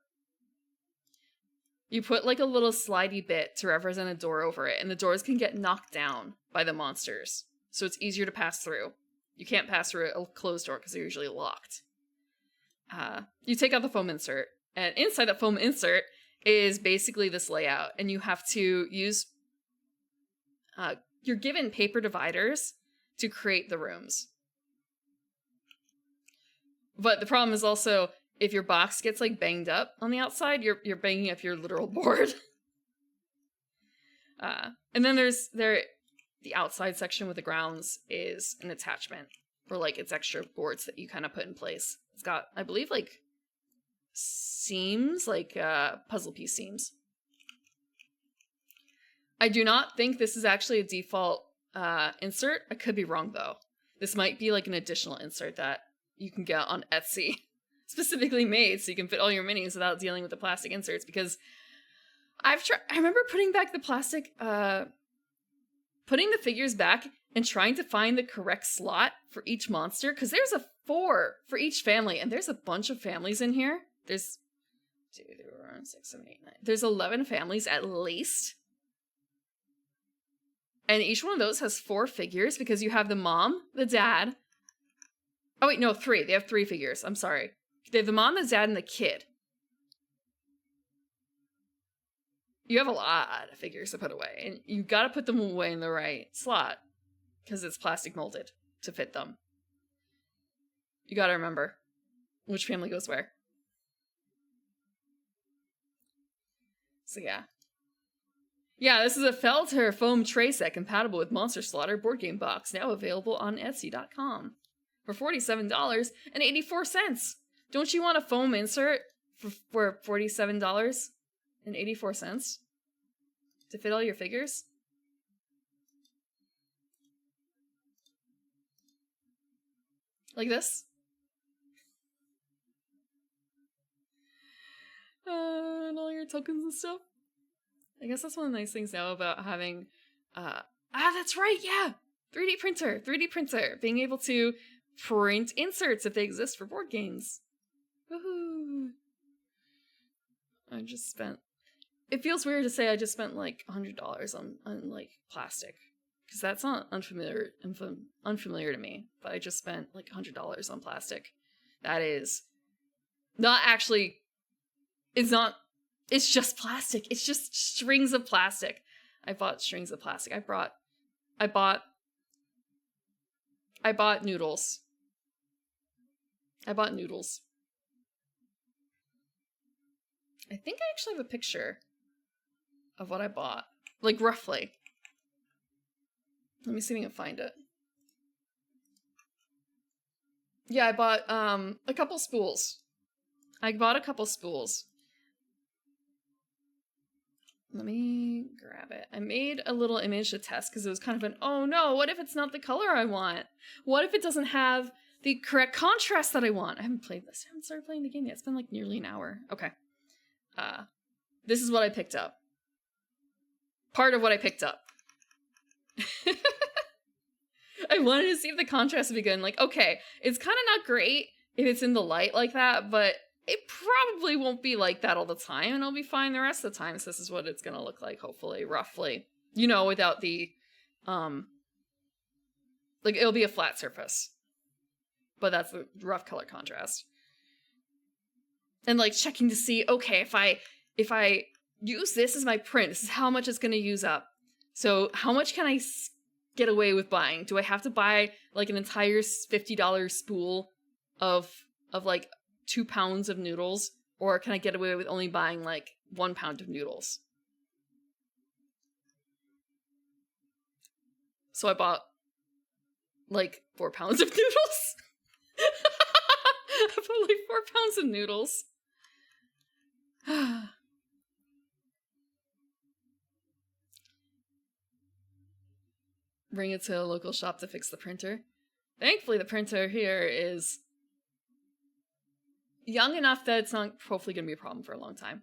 You put like a little slidey bit to represent a door over it, and the doors can get knocked down by the monsters, so it's easier to pass through. You can't pass through a closed door because they're usually locked. You take out the foam insert, and inside that foam insert is basically this layout, and you have to use... you're given paper dividers to create the rooms. But the problem is also, if your box gets like banged up on the outside, you're banging up your literal board. And then there's the outside section with the grounds is an attachment, or like it's extra boards that you kind of put in place. It's got, I believe, like seams, like puzzle piece seams. I do not think this is actually a default insert. I could be wrong though. This might be like an additional insert that you can get on Etsy, specifically made so you can fit all your minis without dealing with the plastic inserts, because I remember putting back the plastic, putting the figures back and trying to find the correct slot for each monster, because there's a 4 for each family, and there's a bunch of families in here. There's 2, 3, 4, 5, 6, 7, 8, 9. There's 11 families at least. And each one of those has 4 figures, because you have the mom, the dad. Oh wait, no, 3. They have 3 figures. I'm sorry. They have the mom, the dad, and the kid. You have a lot of figures to put away, and you gotta put them away in the right slot, because it's plastic molded to fit them. You gotta remember which family goes where. So yeah. Yeah, this is a Felter foam tray set compatible with Monster Slaughter board game box, now available on Etsy.com for $47.84. Don't you want a foam insert for $47.84 to fit all your figures? Like this? And all your tokens and stuff. I guess that's one of the nice things now about having, that's right, yeah! 3D printer! Being able to print inserts if they exist for board games. Woohoo! I just spent... It feels weird to say I just spent like $100 on like plastic, because that's not unfamiliar to me, but I just spent like $100 on plastic. That is not actually... It's just plastic. It's just strings of plastic. I bought strings of plastic. I bought noodles. I think I actually have a picture of what I bought. Like, roughly. Let me see if I can find it. Yeah, I bought a couple spools. Let me grab it. I made a little image to test because it was kind of an, oh no, what if it's not the color I want? What if it doesn't have the correct contrast that I want? I haven't started playing the game yet. It's been like nearly an hour. Okay. This is what I picked up. Part of what I picked up. I wanted to see if the contrast would be good. And like, okay, it's kind of not great if it's in the light like that, but it probably won't be like that all the time, and it'll be fine the rest of the time. So this is what it's gonna look like, hopefully, roughly. You know, without the, like, it'll be a flat surface. But that's the rough color contrast. And, like, checking to see, okay, if I use this as my print, this is how much it's gonna use up. So how much can I get away with buying? Do I have to buy, like, an entire $50 spool of like, 2 pounds of noodles, or can I get away with only buying like 1 pound of noodles? So I bought like 4 pounds of noodles. I bought like 4 pounds of noodles. Bring it to a local shop to fix the printer. Thankfully, the printer here is young enough that it's not hopefully going to be a problem for a long time.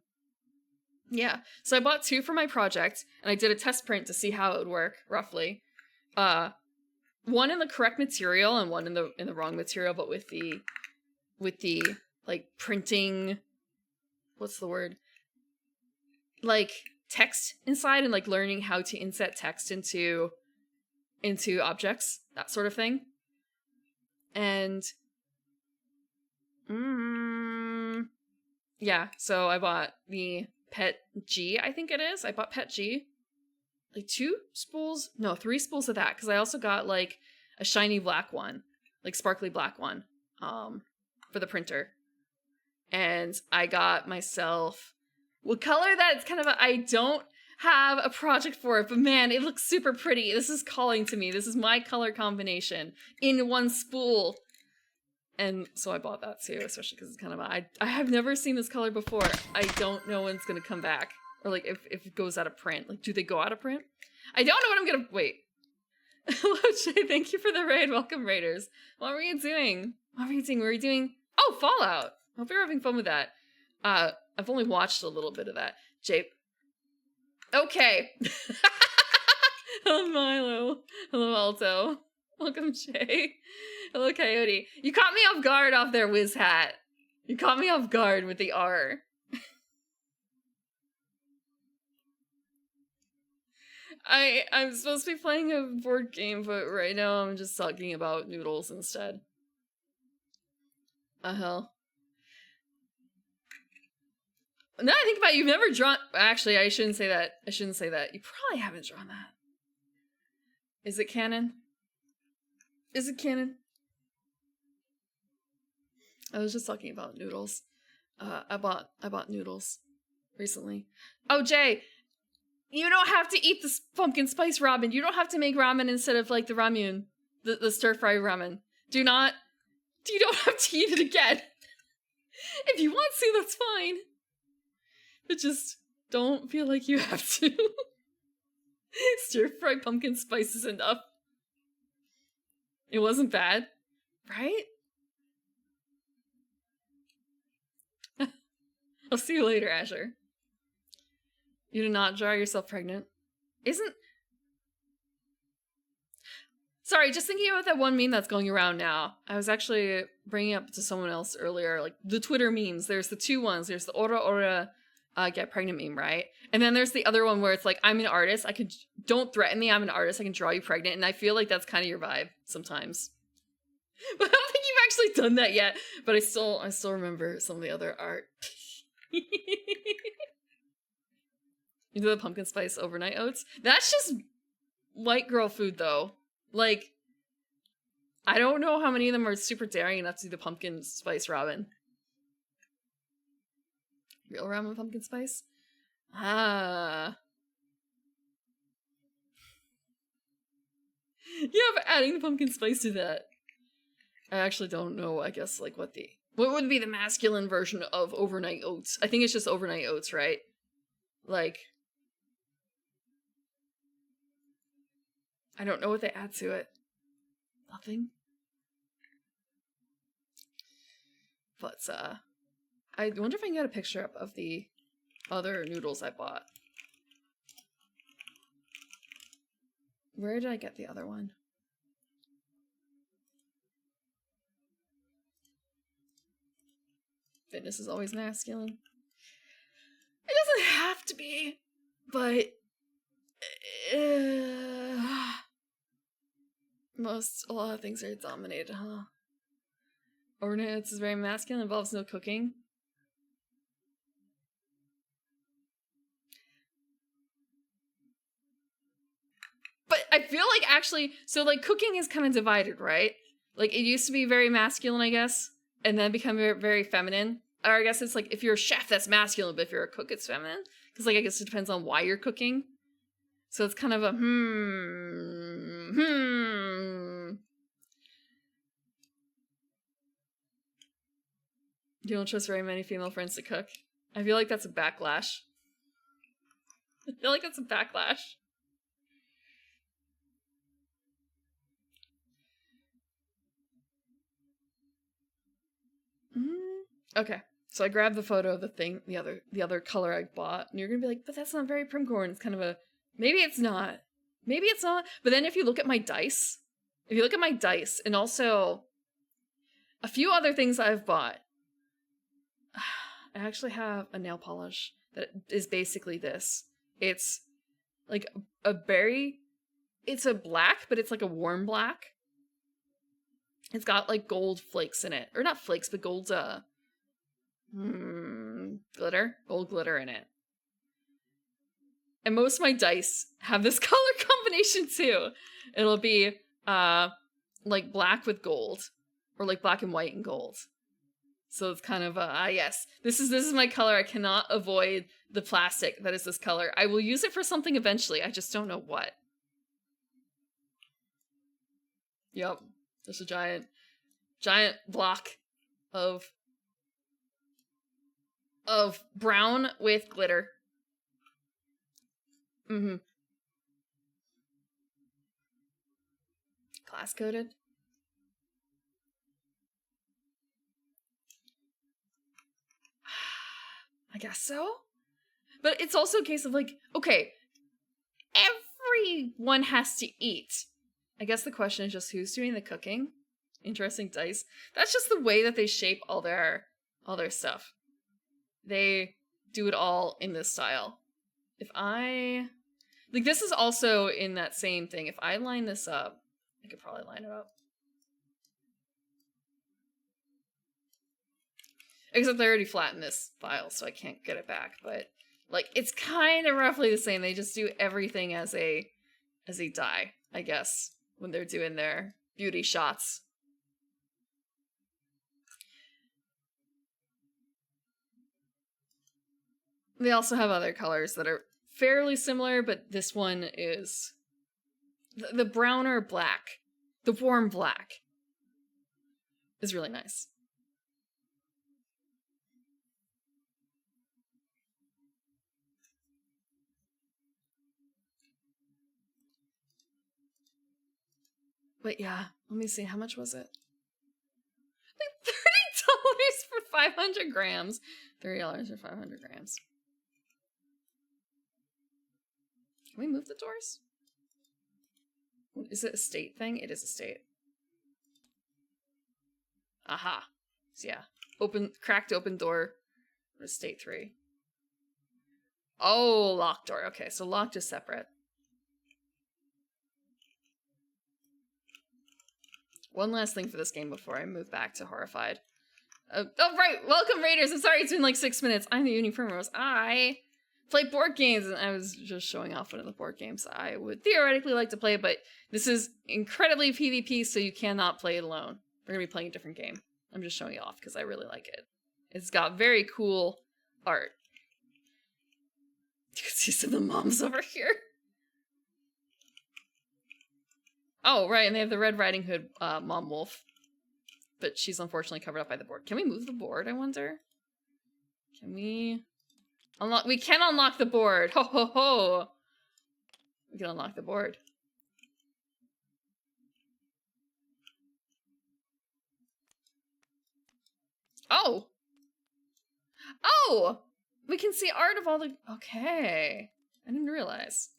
Yeah, so I bought 2 for my project, and I did a test print to see how it would work, roughly. One in the correct material and one in the wrong material, but with the like printing, what's the word? Like text inside and like learning how to inset text into objects, that sort of thing. And yeah, so I bought the Pet G, I think it is. I bought Pet G. Like 3 spools of that, because I also got like a shiny black one, like sparkly black one, for the printer. And I got myself what color that it's kind of I don't have a project for it, but man, it looks super pretty. This is calling to me. This is my color combination in one spool. And so I bought that too, especially because it's kind of I have never seen this color before. I don't know when it's gonna come back. Or like if it goes out of print. Like, do they go out of print? I don't know what I'm gonna wait. Hello, Shay, thank you for the raid. Welcome, Raiders. What were you doing? What were you doing? Were you doing Fallout? Hope you're having fun with that. I've only watched a little bit of that. Jape. Okay. Hello, Milo. Hello, Alto. Welcome, Jay. Hello, Coyote. You caught me off guard off there, Wiz Hat. You caught me off guard with the R. I'm supposed to be playing a board game, but right now I'm just talking about noodles instead. Hell. Now I think about it, you've never drawn... Actually, I shouldn't say that. You probably haven't drawn that. Is it canon? Is it canon? I was just talking about noodles. I bought noodles recently. Oh, Jay, you don't have to eat the pumpkin spice ramen. You don't have to make ramen instead of like the ramyun, the stir fry ramen. You don't have to eat it again. If you want to, that's fine. But just don't feel like you have to. Stir fry pumpkin spice is enough. It wasn't bad, right? I'll see you later, Asher. You did not draw yourself pregnant. Sorry, just thinking about that one meme that's going around now. I was actually bringing up to someone else earlier, like the Twitter memes. There's the 2 ones. There's the Ora get pregnant meme, right? And then there's the other one where it's like, I'm an artist. Don't threaten me. I'm an artist. I can draw you pregnant. And I feel like that's kind of your vibe sometimes. But I don't think you've actually done that yet. But I still remember some of the other art. You do the pumpkin spice overnight oats? That's just white girl food, though. Like, I don't know how many of them are super daring enough to do the pumpkin spice ramen. Real ramen pumpkin spice? Ah. Yeah, but adding the pumpkin spice to that. I actually don't know, I guess, like, what would be the masculine version of overnight oats? I think it's just overnight oats, right? Like, I don't know what they add to it. Nothing. But, I wonder if I can get a picture up of the other noodles I bought. Where did I get the other one? Fitness is always masculine. It doesn't have to be, but a lot of things are dominated, huh? Overnight oats is very masculine, involves no cooking. But I feel like actually, so like cooking is kind of divided, right? Like it used to be very masculine, I guess, and then become very, very feminine. Or I guess it's like if you're a chef, that's masculine, but if you're a cook, it's feminine. Because like I guess it depends on why you're cooking. So it's kind of a You don't trust very many female friends to cook. I feel like that's a backlash. I feel like that's a backlash. Okay, so I grabbed the photo of the thing, the other color I bought, and you're gonna be like, but that's not very primcorn. It's kind of a, maybe it's not. Maybe it's not. But then if you look at my dice, and also a few other things I've bought, I actually have a nail polish that is basically this. It's like a berry. It's a black, but it's like a warm black. It's got like gold flakes in it. Or not flakes, but gold, glitter. Gold glitter in it. And most of my dice have this color combination too. It'll be, like black with gold. Or like black and white and gold. So it's kind of, yes. This is my color. I cannot avoid the plastic that is this color. I will use it for something eventually. I just don't know what. Yep. There's a giant block of brown with glitter. Mm-hmm. Glass coated. I guess so. But it's also a case of like, okay, everyone has to eat. I guess the question is just who's doing the cooking. Interesting dice. That's just the way that they shape all their stuff. They do it all in this style. If I like, this is also in that same thing. If I line this up, I could probably line it up. Except they're already flat in this file, so I can't get it back. But like, it's kind of roughly the same. They just do everything as a die, I guess, when they're doing their beauty shots. They also have other colors that are fairly similar, but this one is the browner black, the warm black is really nice. But yeah, let me see, how much was it? Like $30 for 500 grams. $30 for 500 grams. Can we move the doors? Is it a state thing? It is a state. Aha. So yeah. Cracked open door. State 3. Oh, locked door. Okay, so locked is separate. One last thing for this game before I move back to Horrified. Oh, right! Welcome, Raiders! I'm sorry it's been like 6 minutes. I'm the Uni Primrose. I play board games, and I was just showing off one of the board games I would theoretically like to play, but this is incredibly PvP, so you cannot play it alone. We're gonna be playing a different game. I'm just showing it off because I really like it. It's got very cool art. You can see some of the moms over here. Oh, right, and they have the Red Riding Hood mom wolf. But she's unfortunately covered up by the board. Can we move the board, I wonder? Can we unlock? We can unlock the board. Ho ho ho. We can unlock the board. Oh. Oh! We can see art of all the... Okay. I didn't realize.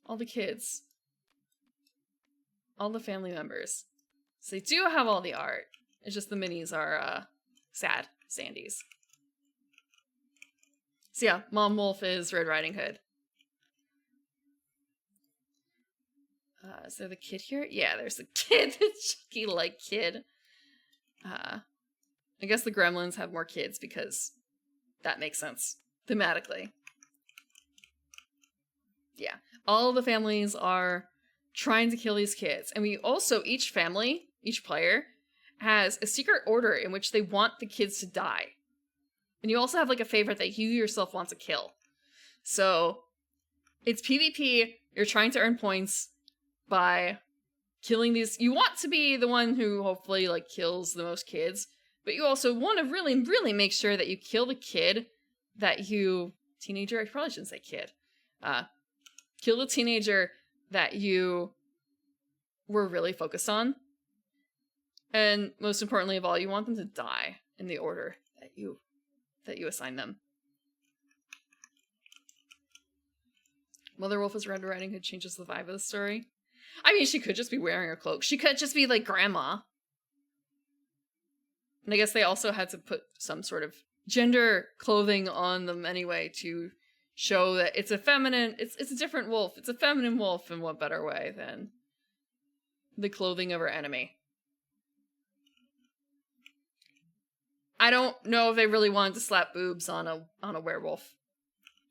All the kids. All the family members. So they do have all the art. It's just the minis are, sad Sandies. So yeah, Mom Wolf is Red Riding Hood. Is there the kid here? Yeah, there's the kid. The Chucky-like kid. I guess the Gremlins have more kids because that makes sense thematically. Yeah, all the families are trying to kill these kids. And we also, each family, each player, has a secret order in which they want the kids to die. And you also have like a favorite that you yourself want to kill. So it's PvP. You're trying to earn points by killing these. You want to be the one who hopefully like kills the most kids, but you also want to really, really make sure that you kill the kid that you... Teenager? I probably shouldn't say kid. Kill the teenager that you were really focused on. And most importantly of all, you want them to die in the order that you assign them. Mother Wolf is Red Riding Hood changes the vibe of the story. I mean, she could just be wearing a cloak. She could just be like grandma. And I guess they also had to put some sort of gender clothing on them anyway to show that it's a feminine, it's a different wolf. It's a feminine wolf, and what better way than the clothing of our enemy. I don't know if they really wanted to slap boobs on a werewolf.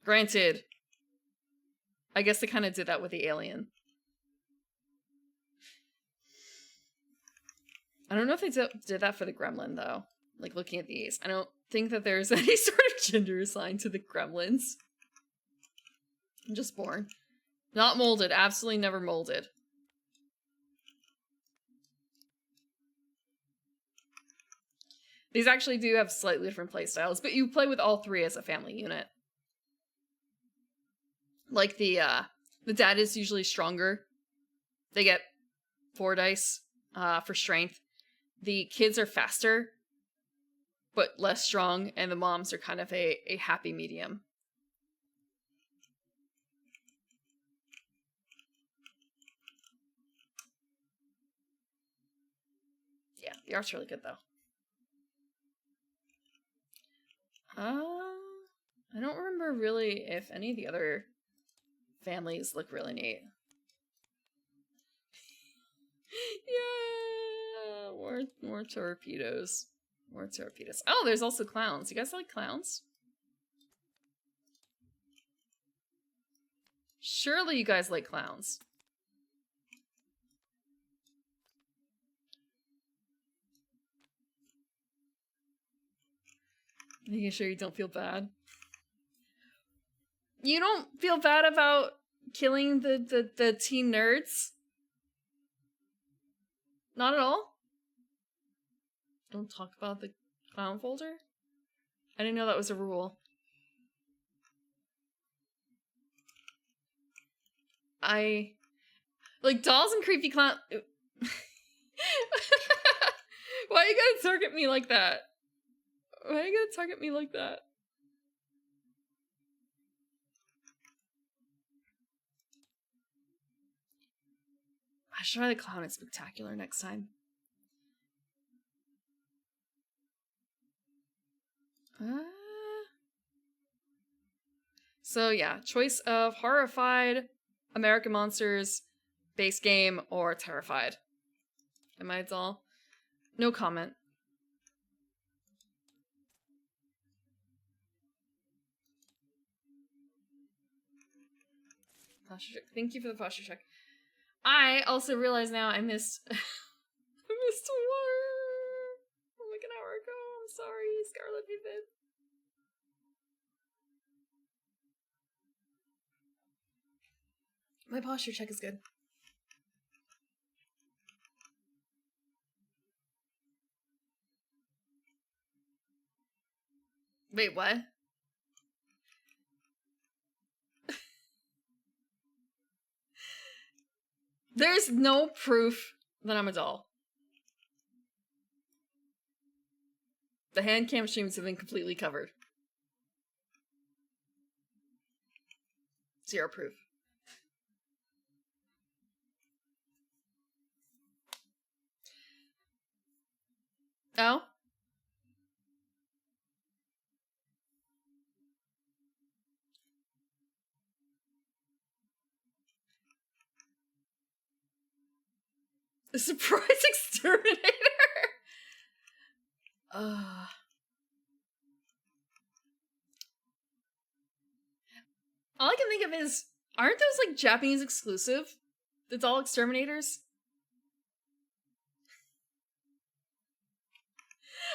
Granted, I guess they kind of did that with the alien. I don't know if they did that for the gremlin, though. Like, looking at these. I don't think that there's any sort of gender assigned to the gremlins. Just born. Not molded. Absolutely never molded. These actually do have slightly different playstyles, but you play with all three as a family unit. Like, the dad is usually stronger. They get 4 dice for strength. The kids are faster, but less strong, and the moms are kind of a happy medium. Yeah, the art's really good, though. I don't remember really if any of the other families look really neat. Yeah, more torpedoes. More torpedoes. Oh, there's also clowns. You guys like clowns? Surely you guys like clowns. Making sure you don't feel bad. You don't feel bad about killing the teen nerds? Not at all? Don't talk about the clown folder? I didn't know that was a rule. Like, dolls and creepy clown... Why you gotta target me like that? Why you gotta target me like that? I should try the clown at Spectacular next time. So yeah, choice of Horrified, American Monsters, base game, or Terrified. Am I a doll? No comment. Posture check. Thank you for the posture check. I also realize now I missed... I missed war like an hour ago. I'm sorry, Scarlet Vivid. My posture check is good. Wait, what? There's no proof that I'm a doll. The hand cam streams have been completely covered. Zero proof. Oh? The surprise exterminator? All I can think of is, aren't those like Japanese exclusive? The doll exterminators?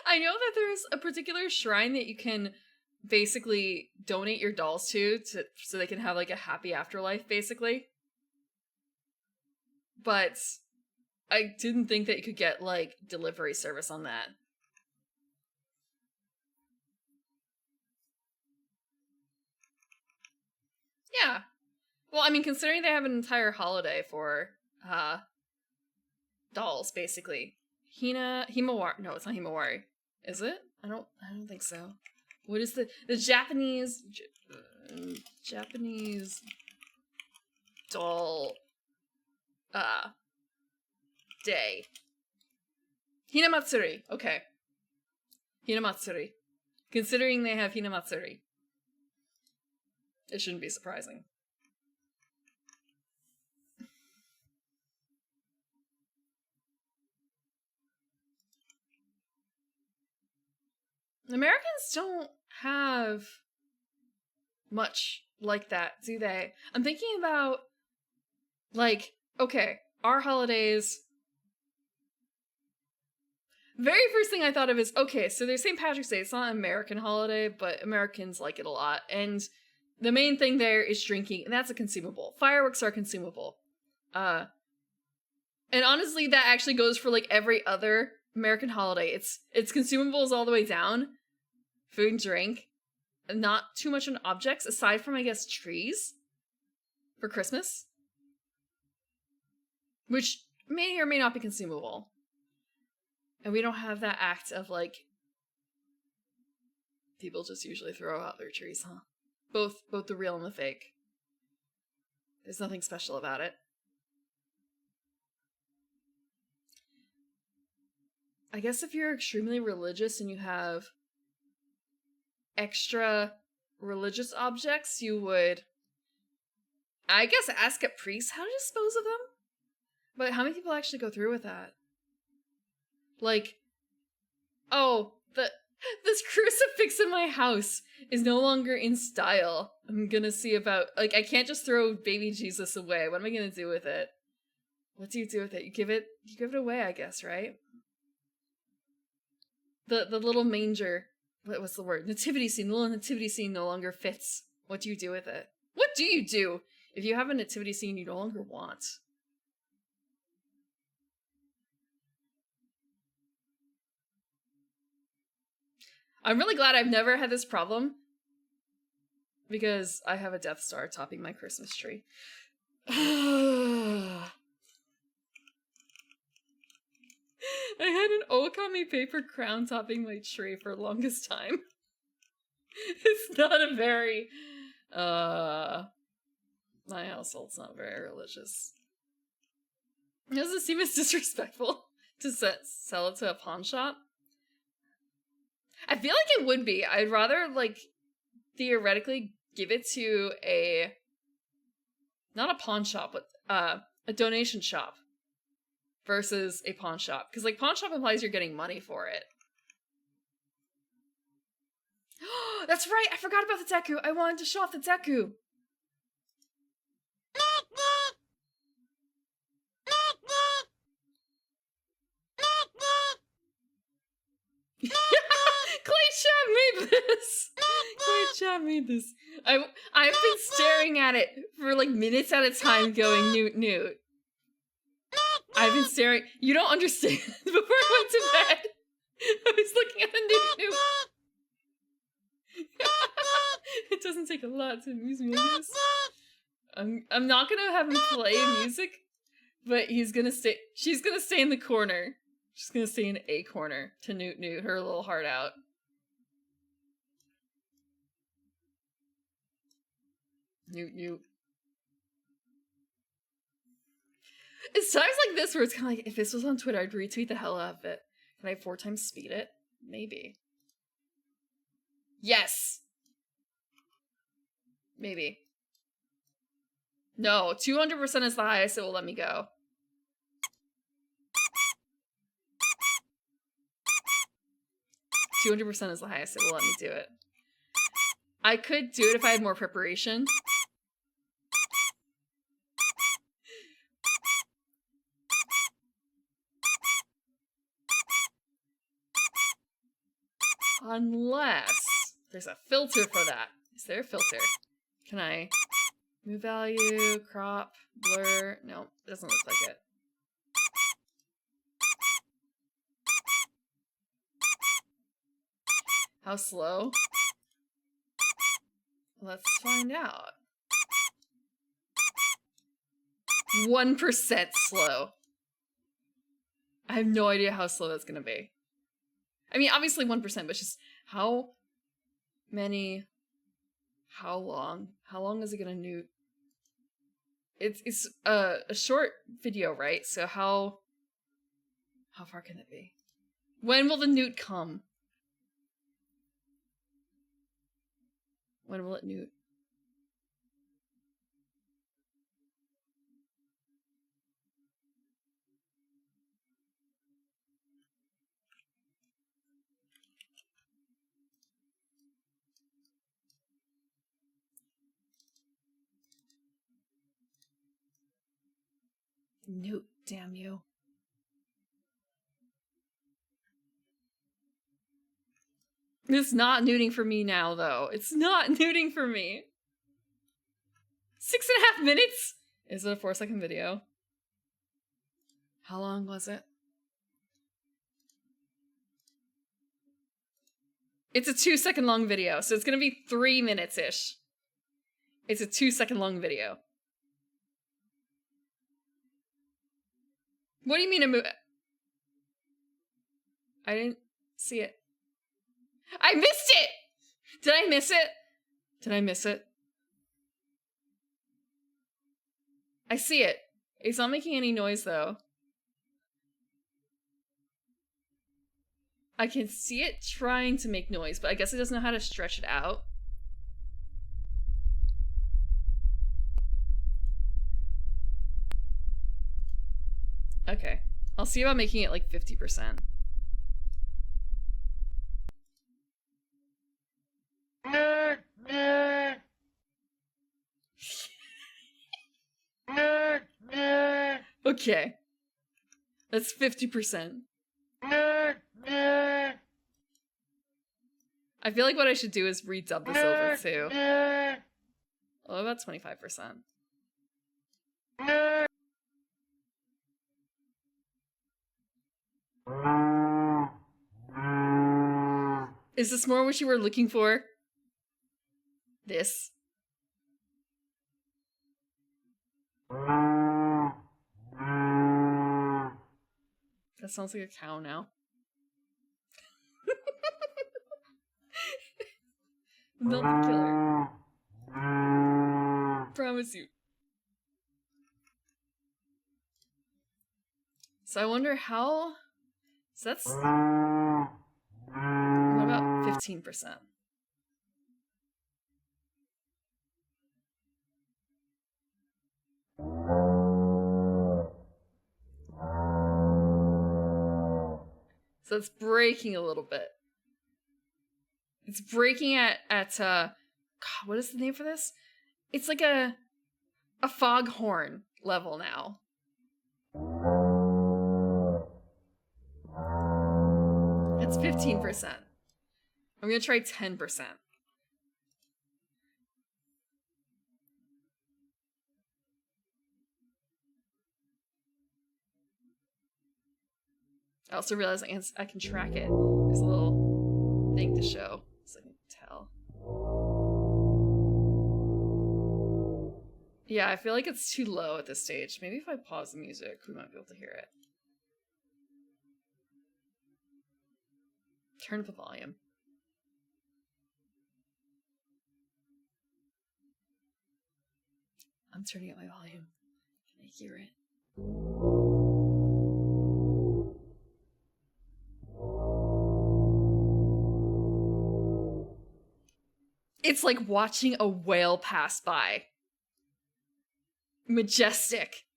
I know that there's a particular shrine that you can basically donate your dolls to so they can have like a happy afterlife, basically. But I didn't think that you could get like delivery service on that. Yeah. Well, I mean, considering they have an entire holiday for dolls, basically. Himawari. No, it's not Himawari. Is it? I don't think so. What is the Japanese doll day? Hinamatsuri. Okay. Hinamatsuri. Considering they have Hinamatsuri. It shouldn't be surprising. Americans don't have much like that, do they? I'm thinking about, like, okay, our holidays. Very first thing I thought of is, okay, so there's St. Patrick's Day. It's not an American holiday, but Americans like it a lot. And the main thing there is drinking, and that's a consumable. Fireworks are consumable. And honestly, that actually goes for, like, every other American holiday. It's consumables all the way down. Food and drink. Not too much on objects, aside from, I guess, trees. For Christmas. Which may or may not be consumable. And we don't have that act of, like, people just usually throw out their trees, huh? Both the real and the fake. There's nothing special about it. I guess if you're extremely religious and you have extra religious objects, you would, I guess, ask a priest how to dispose of them? But how many people actually go through with that? Like, oh, this crucifix in my house is no longer in style. I'm gonna see about, like, I can't just throw baby Jesus away. What am I gonna do with it? What do you do with it? You give it away, I guess, right? The little manger, what's the word? Nativity scene, the little nativity scene no longer fits. What do you do with it? What do you do if you have a nativity scene you no longer want? I'm really glad I've never had this problem, because I have a Death Star topping my Christmas tree. I had an Okami paper crown topping my tree for the longest time. It's not a very, my household's not very religious. Does it seem as disrespectful to sell it to a pawn shop? I feel like it would be. I'd rather, like, theoretically give it to not a pawn shop, but a donation shop versus a pawn shop. Because, like, pawn shop implies you're getting money for it. That's right! I forgot about the Deku! I wanted to show off the Deku! Clay Chat made this! Clay Chat made this. I've been staring at it for, like, minutes at a time going, Newt, Newt. I've been staring. You don't understand. Before I went to bed, I was looking at the Newt, Newt. It doesn't take a lot to amuse me, I guess. I'm not gonna have him play music, but she's gonna stay in the corner. She's gonna stay in a corner to Newt Newt her little heart out. Newt Newt. It's times like this where it's kind of like, if this was on Twitter, I'd retweet the hell out of it. Can I 4 times speed it? Maybe. Yes! Maybe. No, 200% is the highest it will let me go. $200% is the highest it will let me do it. I could do it if I had more preparation. Unless there's a filter for that. Is there a filter? Can I move value, crop, blur? No, it doesn't look like it. How slow? Let's find out. 1% slow. I have no idea how slow that's gonna be. I mean, obviously 1%, but just how long? How long is it gonna newt? It's a short video, right? So how far can it be? When will the newt come? When will it newt? Newt, damn you. It's not newting for me now, though. It's not newting for me. 6.5 minutes? Is it a 4-second video? How long was it? It's a 2-second long video, so it's gonna be 3 minutes-ish. It's a 2-second long video. What do you mean I didn't see it. I missed it! Did I miss it? Did I miss it? I see it. It's not making any noise, though. I can see it trying to make noise, but I guess it doesn't know how to stretch it out. Okay. I'll see about making it like 50%. Okay. That's 50%. I feel like what I should do is redub this over too. Oh, about 25%. Is this more what you were looking for? This? That sounds like a cow now. Not the killer. Promise you. So I wonder how... So that's... What about 15%? So it's breaking a little bit. It's breaking at God, what is the name for this? It's like a foghorn level now. It's 15%. I'm gonna try 10%. I also realized I can track it. There's a little thing to show, so I can tell. Yeah, I feel like it's too low at this stage. Maybe if I pause the music, we might be able to hear it. Turn up the volume. I'm turning up my volume. Can I hear it? It's like watching a whale pass by. Majestic.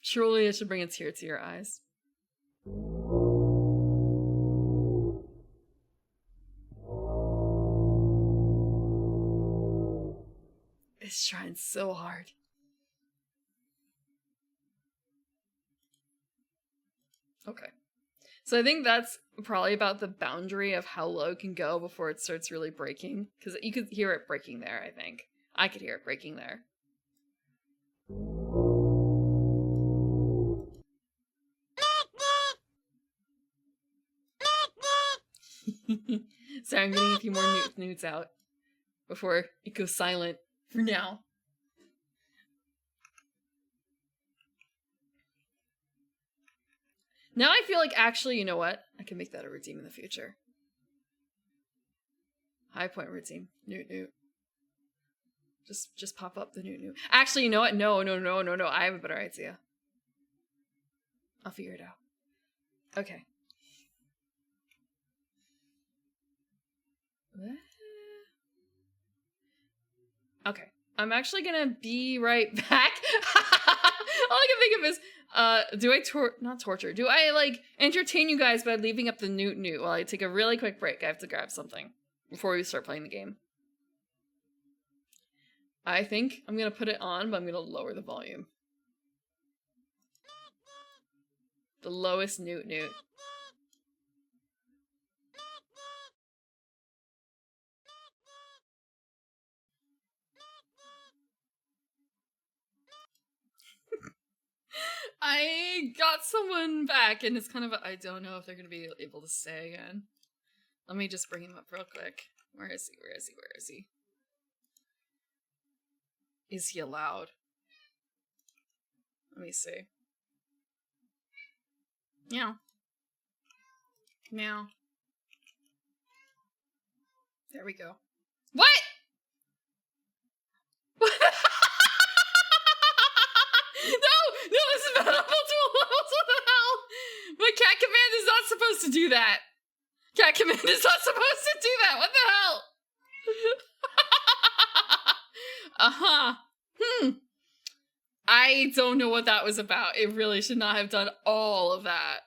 Surely it should bring a tear to your eyes. It's trying so hard. Okay. So I think that's probably about the boundary of how low it can go before it starts really breaking. Because you could hear it breaking there, I think. I could hear it breaking there. So I'm getting a few more newts out before it goes silent for now. Now I feel like, actually, you know what? I can make that a routine in the future. High point routine. Newt. Just pop up the newt. Actually, you know what? No. I have a better idea. I'll figure it out. Okay. Okay. I'm actually gonna be right back. All I can think of is, do I not torture? Do I, like, entertain you guys by leaving up the newt while I take a really quick break? I have to grab something before we start playing the game. I think I'm gonna put it on, but I'm gonna lower the volume. The lowest newt. I got someone back, and it's kind of I don't know if they're gonna be able to stay again. Let me just bring him up real quick. Where is he? Is he allowed? Let me see. Meow. Meow. There we go. What? No, this is about multiple levels. What the hell? My cat command is not supposed to do that. Cat command is not supposed to do that. What the hell? I don't know what that was about. It really should not have done all of that.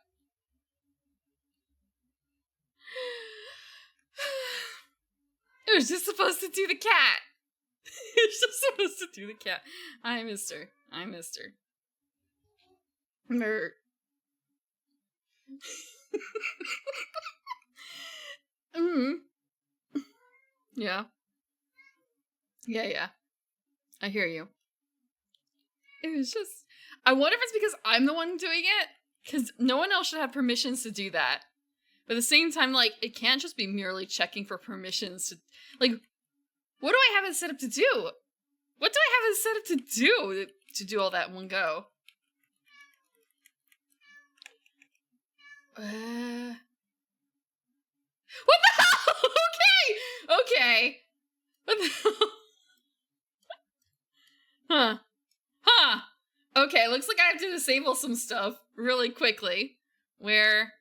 It was just supposed to do the cat. It was just supposed to do the cat. I missed her. Mer. Yeah. Yeah. I hear you. It was just... I wonder if it's because I'm the one doing it? Because no one else should have permissions to do that. But at the same time, like, it can't just be merely checking for permissions to... Like, what do I have it set up to do? What do I have it set up to do all that in one go? What the hell? Okay. What the hell? Huh. Okay, looks like I have to disable some stuff really quickly. Where?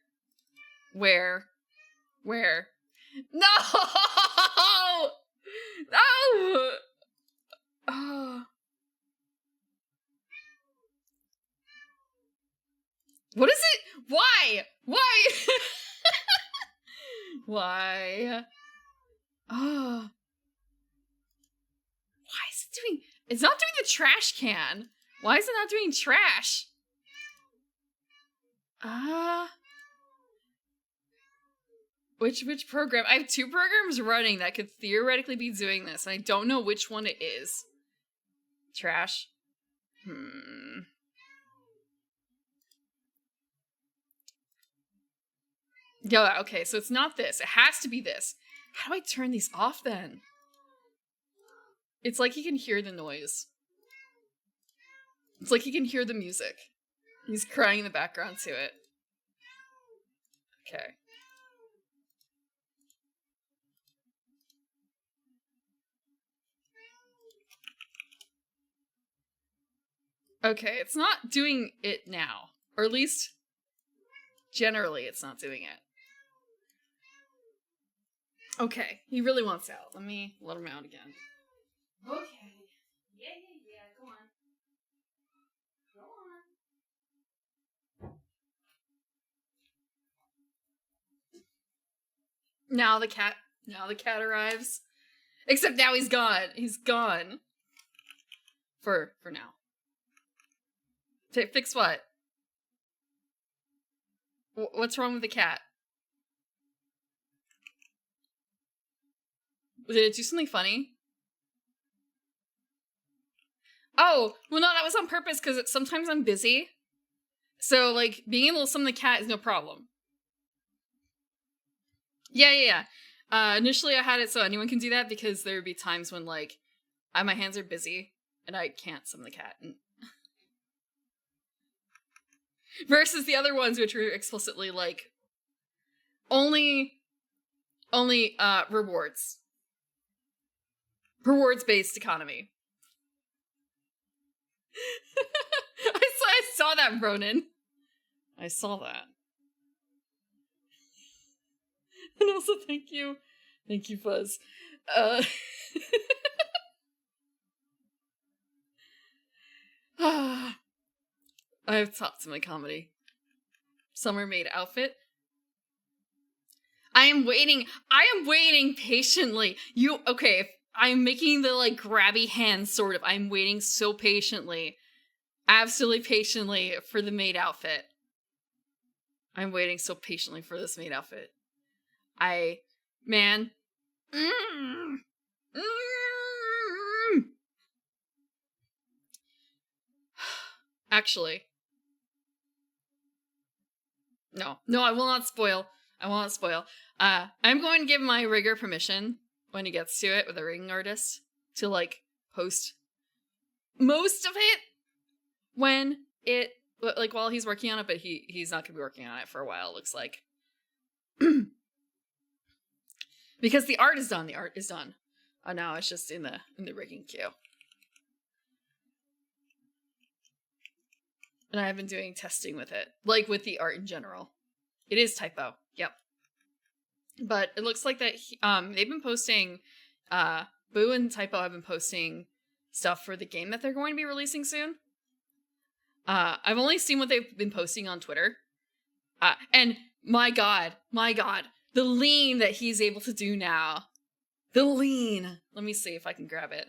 No! No! Oh. What is it? Why? Why? Oh. Why is it doing... It's not doing the trash can. Why is it not doing trash? Which program? I have two programs running that could theoretically be doing this, and I don't know which one it is. Trash. Yeah, okay, so it's not this. It has to be this. How do I turn these off then? It's like he can hear the noise. It's like he can hear the music. He's crying in the background to it. Okay. Okay, it's not doing it now. Or at least, generally, it's not doing it. Okay, he really wants out. Let me let him out again. Okay. Yeah, go on. Now the cat arrives. Except now he's gone. He's gone. For now. Fix what? What's wrong with the cat? Did it do something funny? Oh, well no, that was on purpose because sometimes I'm busy. So, like, being able to summon the cat is no problem. Yeah. Initially I had it so anyone can do that because there would be times when, like, my hands are busy and I can't summon the cat. Versus the other ones which were explicitly, like, only rewards. Rewards-based economy. I saw that, Ronan. I saw that. And also, thank you, Fuzz. I have thoughts in my comedy. Summer maid outfit. I am waiting patiently. Okay, I'm making the, like, grabby hand, sort of. I'm waiting so patiently. Absolutely patiently for the maid outfit. I'm waiting so patiently for this maid outfit. Man. Actually. No, I will not spoil. I'm going to give my rigger permission when he gets to it with a rigging artist to, like, post most of it when it, like, while he's working on it, but he's not going to be working on it for a while, it looks like. Because the art is done. Now it's just in the rigging queue. And I have been doing testing with it, like with the art in general. It is typo. Yep. But it looks like that they've been posting, Boo and Typo have been posting stuff for the game that they're going to be releasing soon. I've only seen what they've been posting on Twitter. And my god, the lean that he's able to do now. The lean. Let me see if I can grab it.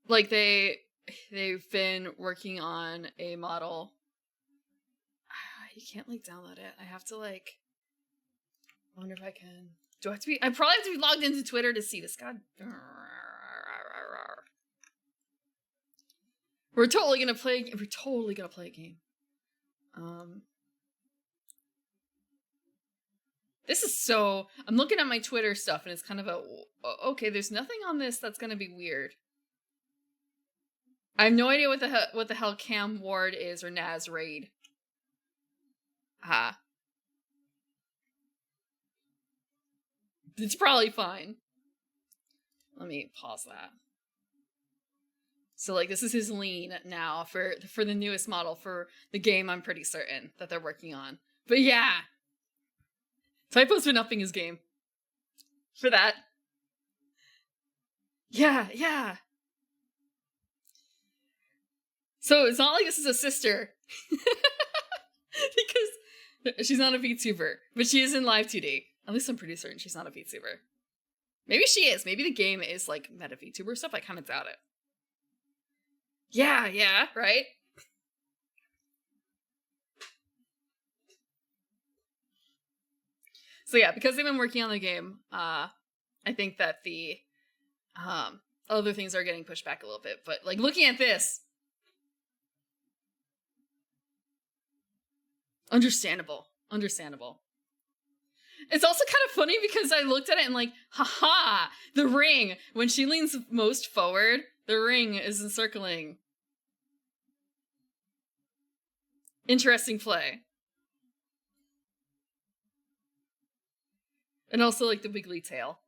Like, they've been working on a model. You can't, like, download it. I have to, like, I wonder if I can. I probably have to be logged into Twitter to see this. God. We're totally gonna play a game. This is so, I'm looking at my Twitter stuff and it's kind of okay, there's nothing on this that's gonna be weird. I have no idea what the hell Cam Ward is or Naz Raid. It's probably fine. Let me pause that. So, like, this is his lean now for the newest model for the game. I'm pretty certain that they're working on. But yeah, Typo's been upping his game for that. Yeah. So it's not like this is a sister. Because she's not a VTuber, but she is in Live 2D. At least I'm pretty certain she's not a VTuber. Maybe she is. Maybe the game is, like, meta VTuber stuff. I kind of doubt it. Yeah, right? So yeah, because they've been working on the game, I think that the other things are getting pushed back a little bit. But, like, looking at this, understandable. It's also kind of funny because I looked at it and, like, haha, the ring. When she leans most forward, the ring is encircling. Interesting play. And also, like, the wiggly tail.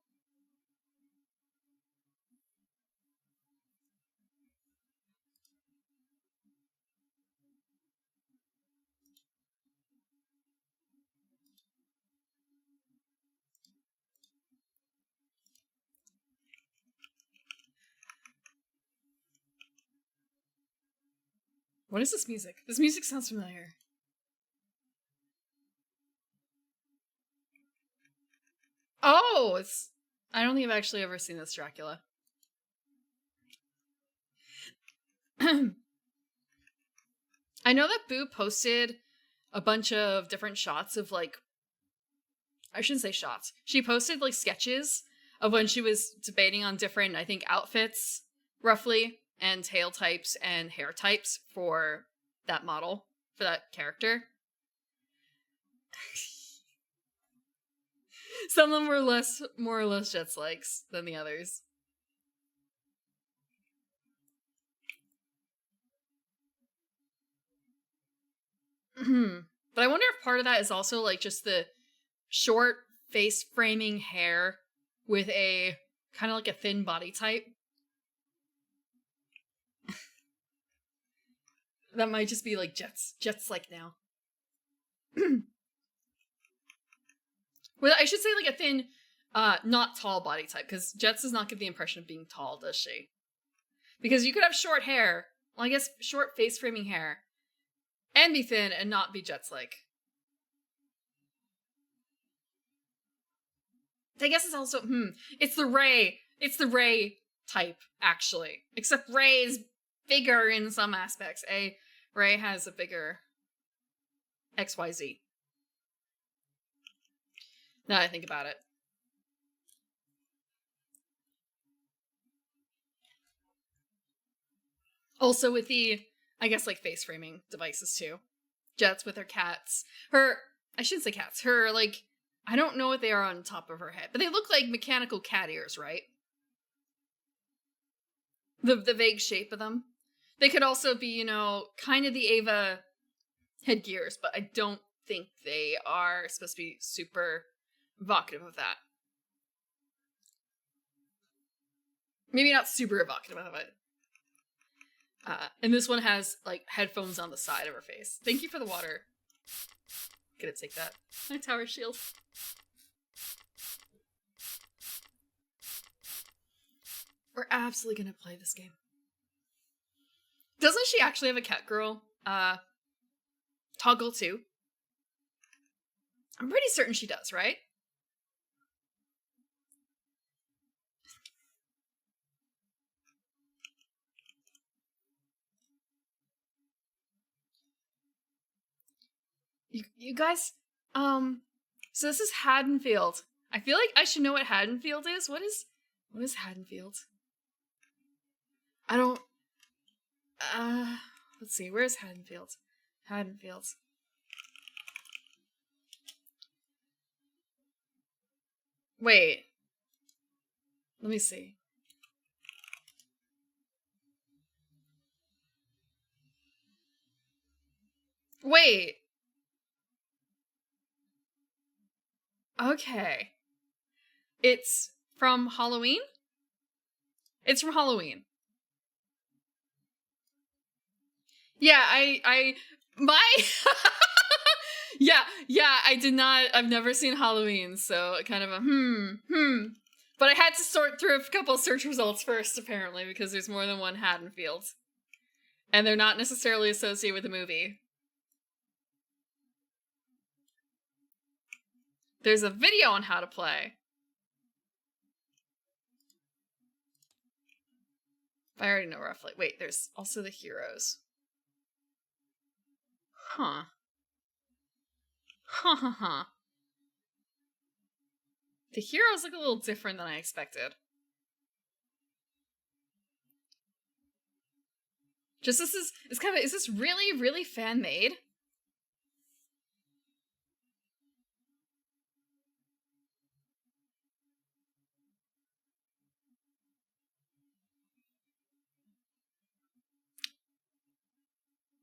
What is this music? This music sounds familiar. Oh, I don't think I've actually ever seen this Dracula. I know that Boo posted a bunch of different shots of, like, I shouldn't say shots. She posted, like, sketches of when she was debating on different, I think, outfits, roughly, and tail types and hair types for that model, for that character. Some of them were more or less Jets likes than the others. But I wonder if part of that is also, like, just the short face framing hair with a kind of like a thin body type. That might just be like Jets-like now. Well, I should say like a thin, not tall body type, because Jets does not give the impression of being tall, does she? Because you could have short hair, well, I guess short face framing hair, and be thin and not be Jets-like. I guess it's also, it's the Ray type, actually. Except Ray is bigger in some aspects. Ray has a bigger XYZ. Now that I think about it. Also with the, I guess, like, face framing devices too. Jets with her cats. I shouldn't say cats. Her, like, I don't know what they are on top of her head, but they look like mechanical cat ears, right? The vague shape of them. They could also be, kind of the Ava headgears, but I don't think they are supposed to be super evocative of that. Maybe not super evocative of it. And this one has, like, headphones on the side of her face. Thank you for the water. Gonna take that. My tower shield. We're absolutely gonna play this game. Doesn't she actually have a cat girl? Toggle too? I'm pretty certain she does, right? You guys, so this is Haddonfield. I feel like I should know what Haddonfield is. What is Haddonfield? I don't, let's see, where's Haddonfield? Haddonfield. Wait. Let me see. Wait. Okay. It's from Halloween? It's from Halloween. Yeah, I did not, I've never seen Halloween, so kind of a But I had to sort through a couple search results first, apparently, because there's more than one Haddonfield. And they're not necessarily associated with the movie. There's a video on how to play. I already know roughly. Wait, there's also the heroes. Huh. Huh. The heroes look a little different than I expected. Just is this really, really fan-made?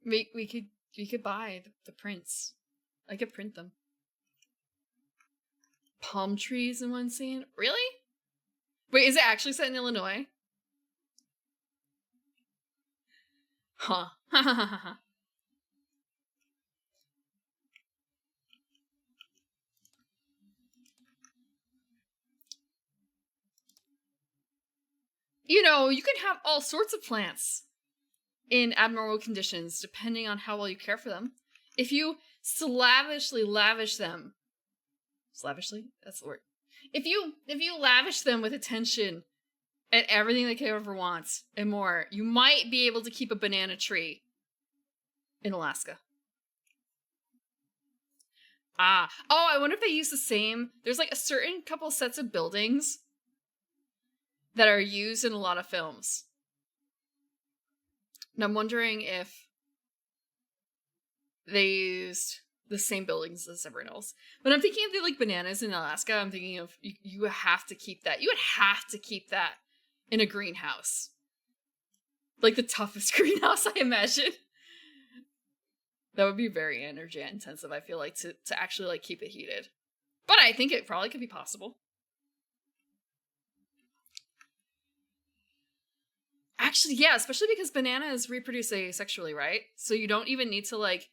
We could buy the prints. I could print them. Palm trees in one scene? Really? Wait, is it actually set in Illinois? Huh. You can have all sorts of plants in abnormal conditions, depending on how well you care for them. If you slavishly lavish them, slavishly? That's the word. If you lavish them with attention and everything they could ever want and more, you might be able to keep a banana tree in Alaska. I wonder if they use the same. There's like a certain couple sets of buildings that are used in a lot of films. And I'm wondering if they used the same buildings as everyone else. When I'm thinking of the like bananas in Alaska, I'm thinking of you have to keep that. You would have to keep that in a greenhouse. Like the toughest greenhouse, I imagine. That would be very energy intensive, I feel like, to actually like keep it heated. But I think it probably could be possible. Actually, yeah, especially because bananas reproduce asexually, right? So you don't even need to, like,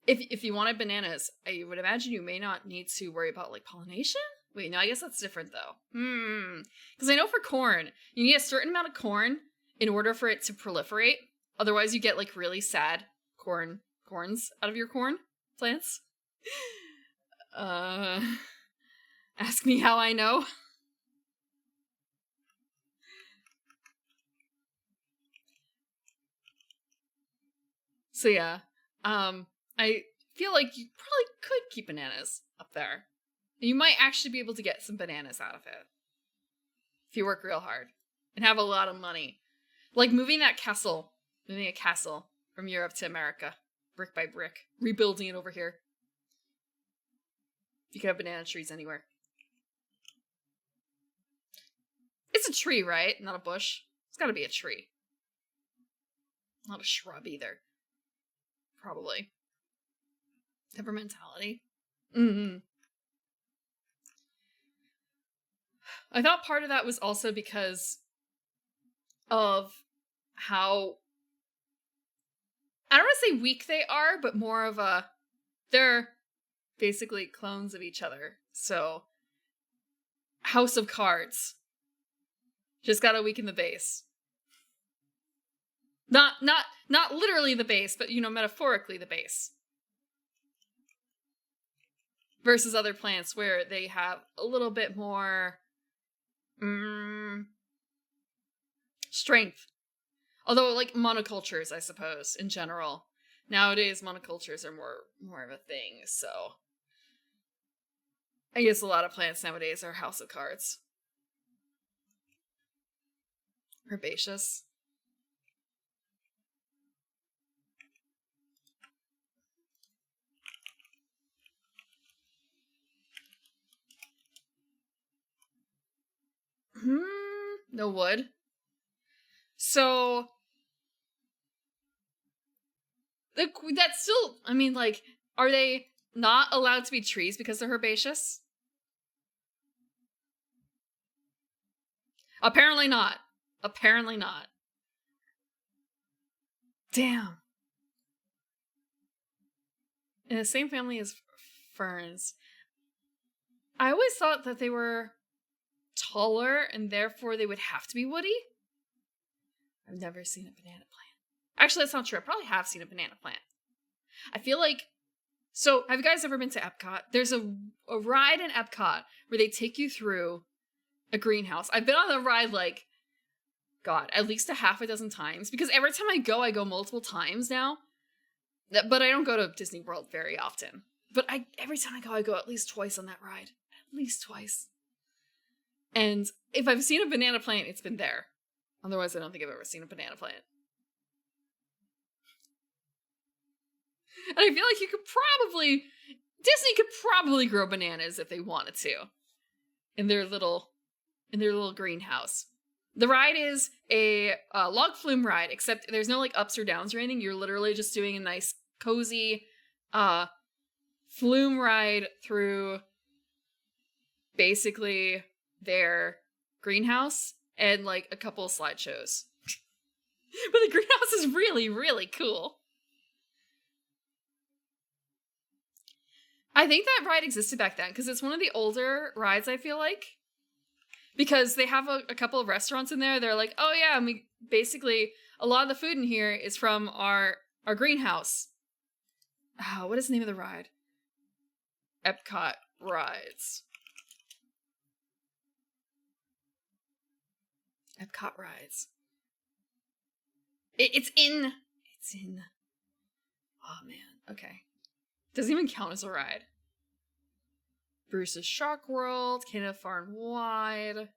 if you wanted bananas, I would imagine you may not need to worry about, like, pollination? Wait, no, I guess that's different, though. Because I know for corn, you need a certain amount of corn in order for it to proliferate. Otherwise, you get, like, really sad corns out of your corn plants. Ask me how I know. So yeah, I feel like you probably could keep bananas up there. You might actually be able to get some bananas out of it if you work real hard and have a lot of money. Like moving a castle from Europe to America, brick by brick, rebuilding it over here. You could have banana trees anywhere. It's a tree, right? Not a bush. It's gotta be a tree. Not a shrub either. Probably. Temperamentality. I thought part of that was also because of how, I don't want to say weak they are, but more of they're basically clones of each other. So, House of Cards. Just gotta weaken the base. Not literally the base, but, metaphorically the base. Versus other plants where they have a little bit more strength. Although, like, monocultures, I suppose, in general. Nowadays, monocultures are more of a thing, so I guess a lot of plants nowadays are House of Cards. Herbaceous. No wood. So that's still, I mean, like, are they not allowed to be trees because they're herbaceous? Apparently not. Apparently not. Damn. In the same family as ferns. I always thought that they were taller and therefore they would have to be woody. I've never seen a banana plant. Actually, that's not true. I probably have seen a banana plant. I feel like, so have you guys ever been to Epcot? There's a ride in Epcot where they take you through a greenhouse. I've been on the ride like, God, at least a half a dozen times, because every time I go multiple times now. But I don't go to Disney World very often. But every time I go at least twice on that ride. At least twice. And if I've seen a banana plant, it's been there. Otherwise, I don't think I've ever seen a banana plant. And I feel like Disney could probably grow bananas if they wanted to. In their little greenhouse. The ride is a log flume ride, except there's no like ups or downs or anything. You're literally just doing a nice, cozy flume ride through basically their greenhouse and like a couple of slideshows. But the greenhouse is really, really cool. I think that ride existed back then because it's one of the older rides, I feel like. Because they have a couple of restaurants in there. They're like, oh yeah, and we basically, a lot of the food in here is from our greenhouse. Oh, what is the name of the ride? Epcot rides. Epcot rides. It's in. Oh man, okay. Doesn't even count as a ride. Bruce's Shark World, Canada Far and Wide,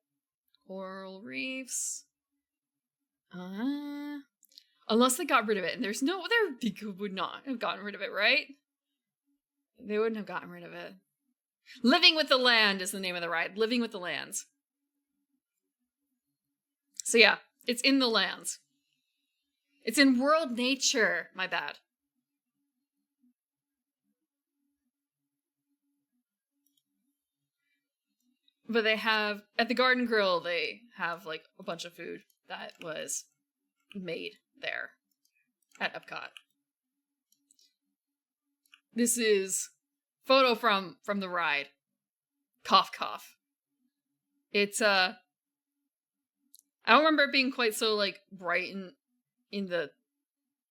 Coral Reefs. Unless they got rid of it, and they would not have gotten rid of it, right? They wouldn't have gotten rid of it. Living with the Land is the name of the ride. Living with the Lands. So yeah, it's in the lands. It's in World Nature. My bad. But they have, at the Garden Grill, they have like a bunch of food that was made there at Epcot. This is photo from the ride. Cough, cough. It's I don't remember it being quite so like bright in the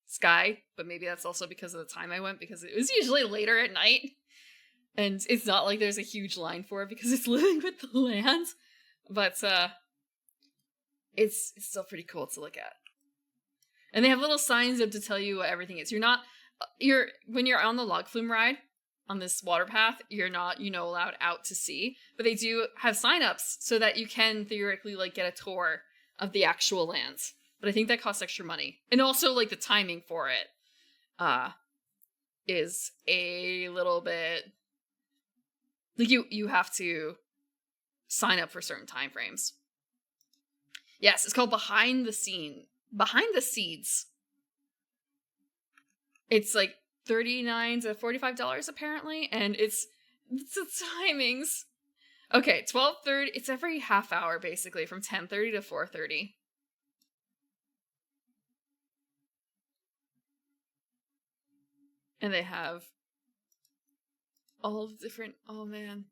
sky, but maybe that's also because of the time I went, because it was usually later at night, and it's not like there's a huge line for it because it's living with the land. But it's still pretty cool to look at. And they have little signs up to tell you what everything is. When you're on the log flume ride on this water path, you're not, allowed out to sea, but they do have sign-ups so that you can theoretically like get a tour of the actual lands. But I think that costs extra money. And also like the timing for it is a little bit like you have to sign up for certain time frames. Yes, it's called Behind the Seeds. It's like $39 to $45 apparently, and it's the timings. Okay, 12:30. It's every half hour basically, from 10:30 to 4:30. And they have all of different. Oh man.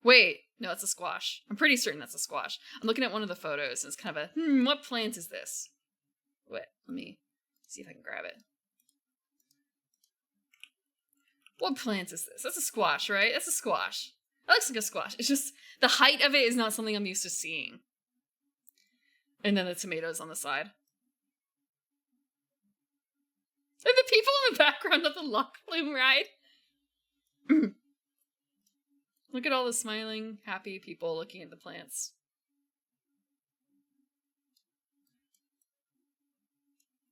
Wait, no, it's a squash. I'm pretty certain that's a squash. I'm looking at one of the photos, and it's kind of a what plant is this? Wait, let me see if I can grab it. What plant is this? That's a squash, right? That's a squash. That looks like a squash. It's just the height of it is not something I'm used to seeing. And then the tomatoes on the side. And the people in the background of the log flume ride. Look at all the smiling, happy people looking at the plants.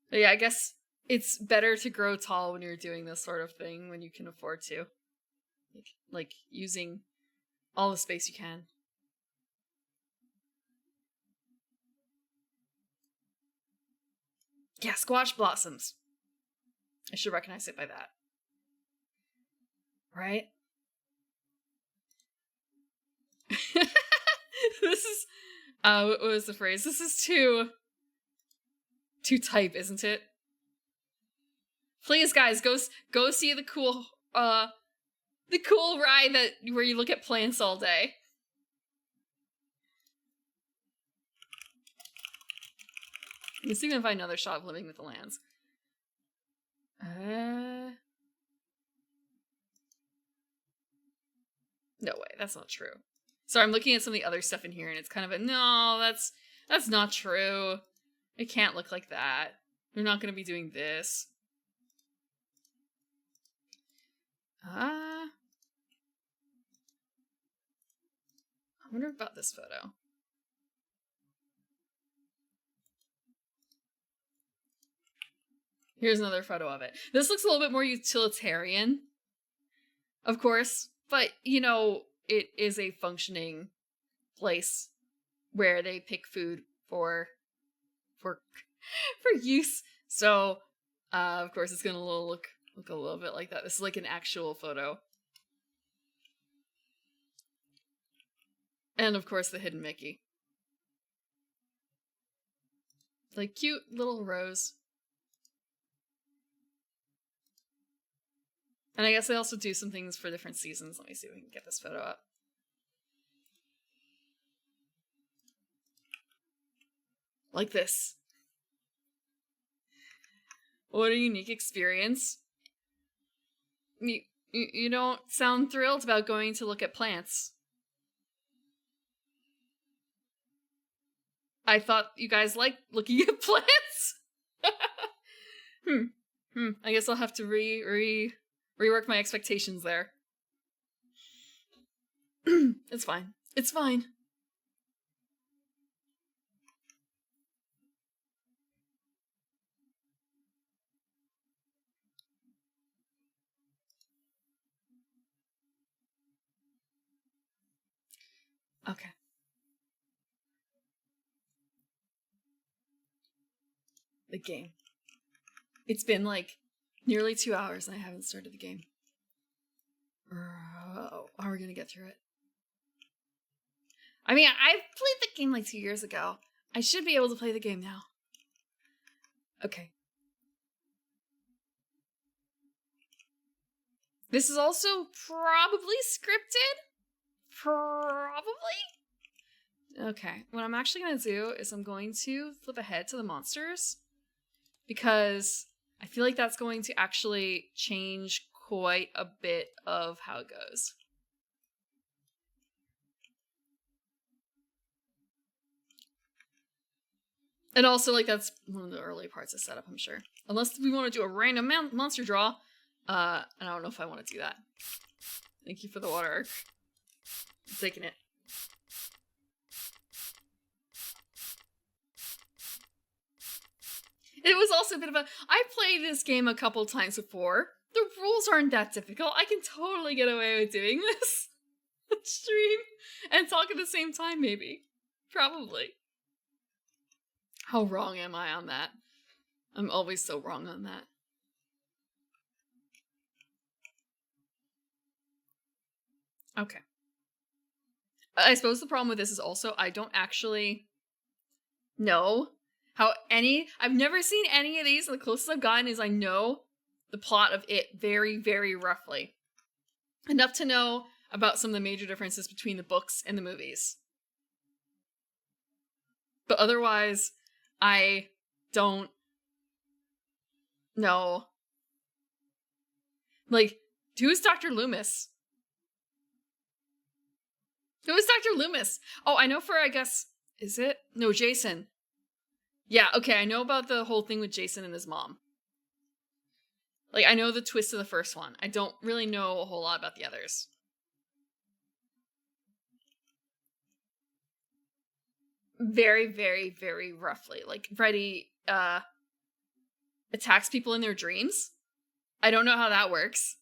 But yeah, I guess it's better to grow tall when you're doing this sort of thing, when you can afford to. Like using all the space you can. Yeah, squash blossoms. I should recognize it by that. Right? This is, what was the phrase? This is too type, isn't it? Please, guys, go see the cool ride where you look at plants all day. Let's see if I can find another shot of Living with the Lands. No way, that's not true. So I'm looking at some of the other stuff in here, and it's kind of a, no, that's not true. It can't look like that. They're not going to be doing this. I wonder about this photo. Here's another photo of it. This looks a little bit more utilitarian, of course, but, it is a functioning place where they pick food for use. So, of course, it's gonna look a little bit like that. This is like an actual photo. And of course, the hidden Mickey. Like cute little rose. And I guess they also do some things for different seasons. Let me see if we can get this photo up. Like this. What a unique experience. You don't sound thrilled about going to look at plants. I thought you guys liked looking at plants. I guess I'll have to rework my expectations there. It's fine. It's fine. Okay. The game. It's been like nearly 2 hours and I haven't started the game. How are we gonna get through it? I mean, I played the game like 2 years ago, I should be able to play the game now. Okay. This is also probably scripted. Probably. Okay. What I'm actually going to do is I'm going to flip ahead to the monsters, because I feel like that's going to actually change quite a bit of how it goes. And also, like, that's one of the early parts of setup, I'm sure. Unless we want to do a random monster draw. And I don't know if I want to do that. Thank you for the water. I'm taking it. It was also a bit of a... I played this game a couple times before. The rules aren't that difficult. I can totally get away with doing this. Stream and talk at the same time, maybe. Probably. How wrong am I on that? I'm always so wrong on that. Okay. I suppose the problem with this is also I don't actually know how I've never seen any of these, and the closest I've gotten is I know the plot of it very, very roughly. Enough to know about some of the major differences between the books and the movies. But otherwise, I don't know. Like, who's Dr. Loomis? Who is Dr. Loomis? Oh, I know for, I guess, is it? No, Jason. Yeah, okay, I know about the whole thing with Jason and his mom. Like, I know the twist of the first one. I don't really know a whole lot about the others. Very, very, very roughly. Like, Freddy attacks people in their dreams. I don't know how that works.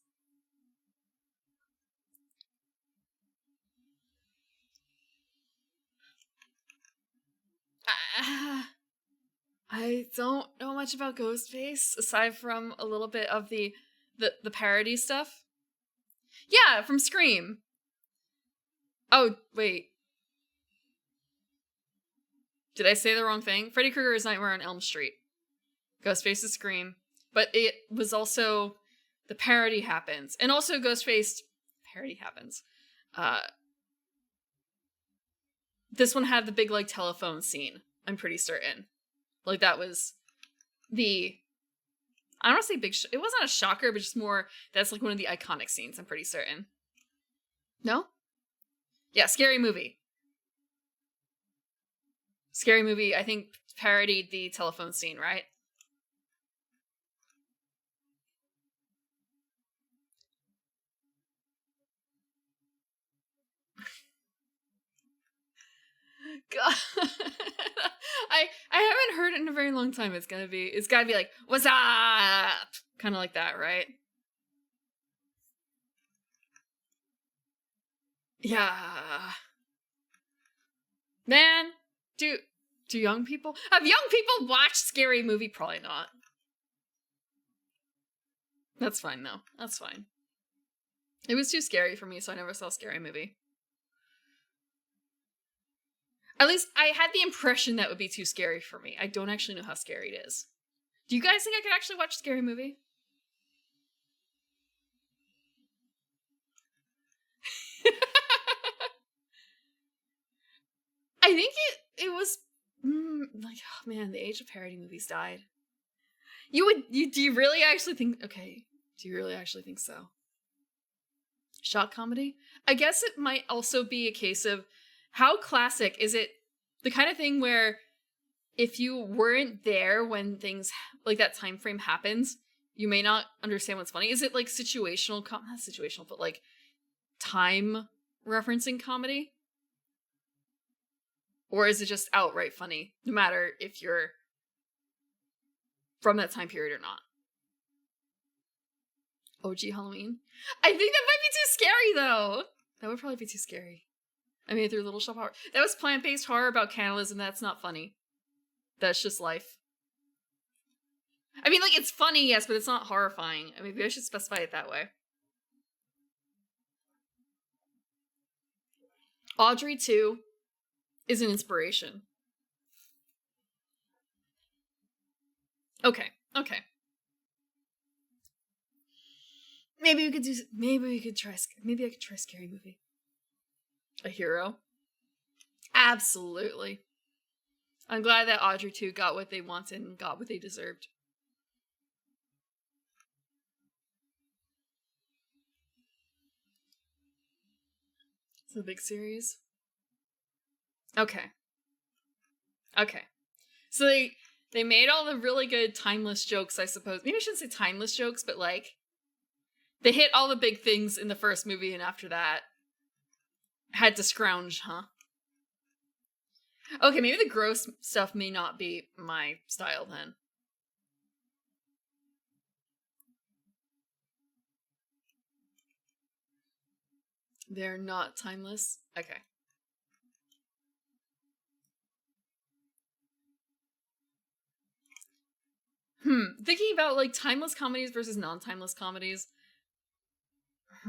I don't know much about Ghostface, aside from a little bit of the parody stuff. Yeah, from Scream. Oh, wait. Did I say the wrong thing? Freddy Krueger is Nightmare on Elm Street. Ghostface is Scream. But it was also... The parody happens. And also Ghostface... Parody happens. This one had the big, like, telephone scene. I'm pretty certain. Like, that was the... I don't want to say big... it wasn't a shocker, but just more... That's, like, one of the iconic scenes, I'm pretty certain. No? Yeah, Scary Movie. Scary Movie, I think, parodied the telephone scene, right? God. I haven't heard it in a very long time. It's gotta be like, what's up? Kind of like that, right? Yeah. Man, do young people... Have young people watched Scary Movie? Probably not. That's fine, though. That's fine. It was too scary for me, so I never saw Scary Movie. At least I had the impression that would be too scary for me. I don't actually know how scary it is. Do you guys think I could actually watch Scary Movie? I think it was like, oh man, the age of parody movies died. Do you really actually think? Okay, do you really actually think so? Shock comedy? I guess it might also be a case of how classic is it? The kind of thing where if you weren't there when things like that time frame happens, you may not understand what's funny. Is it like situational? Not situational, but like time referencing comedy? Or is it just outright funny, no matter if you're from that time period or not? OG Halloween? I think that might be too scary, though. That would probably be too scary. I mean, through Little Shop Horror. That was plant-based horror about cannibalism. That's not funny. That's just life. I mean, like, it's funny, yes, but it's not horrifying. I mean, maybe I should specify it that way. Audrey 2 is an inspiration. Okay. Maybe I could try scary movie. A hero. Absolutely. I'm glad that Audrey 2 got what they wanted and got what they deserved. It's a big series. Okay. So they made all the really good timeless jokes, I suppose. Maybe I shouldn't say timeless jokes, but like they hit all the big things in the first movie, and after that had to scrounge, huh? Okay, maybe the gross stuff may not be my style then. They're not timeless? Okay. Thinking about like timeless comedies versus non-timeless comedies.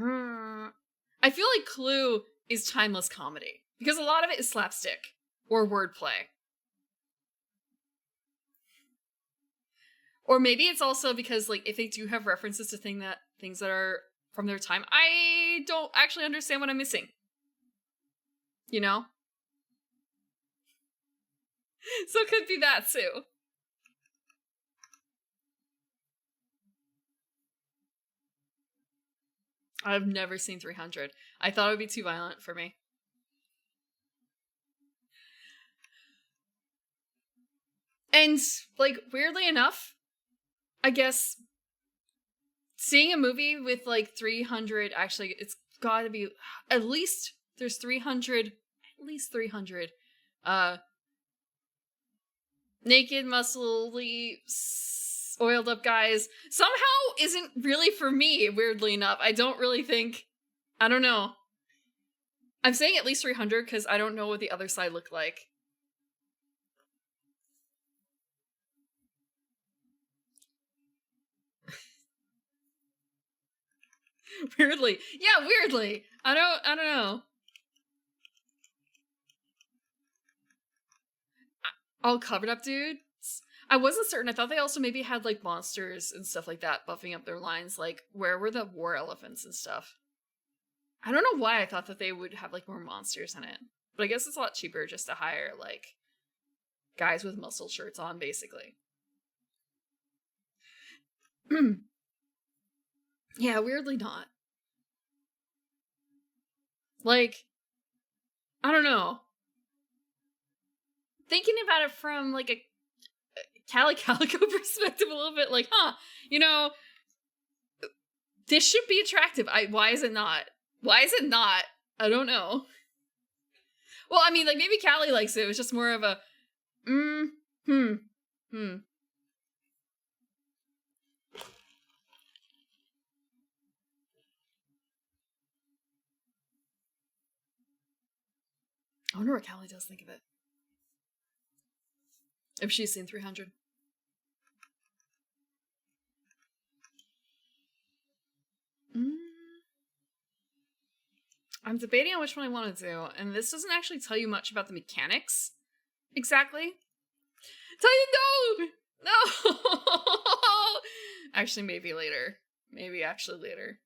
I feel like Clue is timeless comedy because a lot of it is slapstick or wordplay. Or maybe it's also because like if they do have references to things that are from their time, I don't actually understand what I'm missing. You know? So it could be that too. I've never seen 300. I thought it would be too violent for me. And, like, weirdly enough, I guess seeing a movie with, like, 300, actually, it's gotta be, at least 300, naked, muscly, oiled up guys somehow isn't really for me, weirdly enough. I don't know. I'm saying at least 300 because I don't know what the other side looked like. Weirdly. Yeah, weirdly. I don't know. All covered up dudes. I wasn't certain. I thought they also maybe had like monsters and stuff like that buffing up their lines. Like, where were the war elephants and stuff? I don't know why I thought that they would have like more monsters in it. But I guess it's a lot cheaper just to hire like guys with muscle shirts on, basically. Yeah, weirdly not. Like, I don't know. Thinking about it from like a Calico perspective a little bit, like, you know, this should be attractive. Why is it not? Why is it not? I don't know. Well, I mean, like, maybe Callie likes it. It was just more of a, I wonder what Callie does think of it. If she's seen 300. I'm debating on which one I want to do, and this doesn't actually tell you much about the mechanics exactly. Tell you no! Actually, maybe later. Maybe actually later.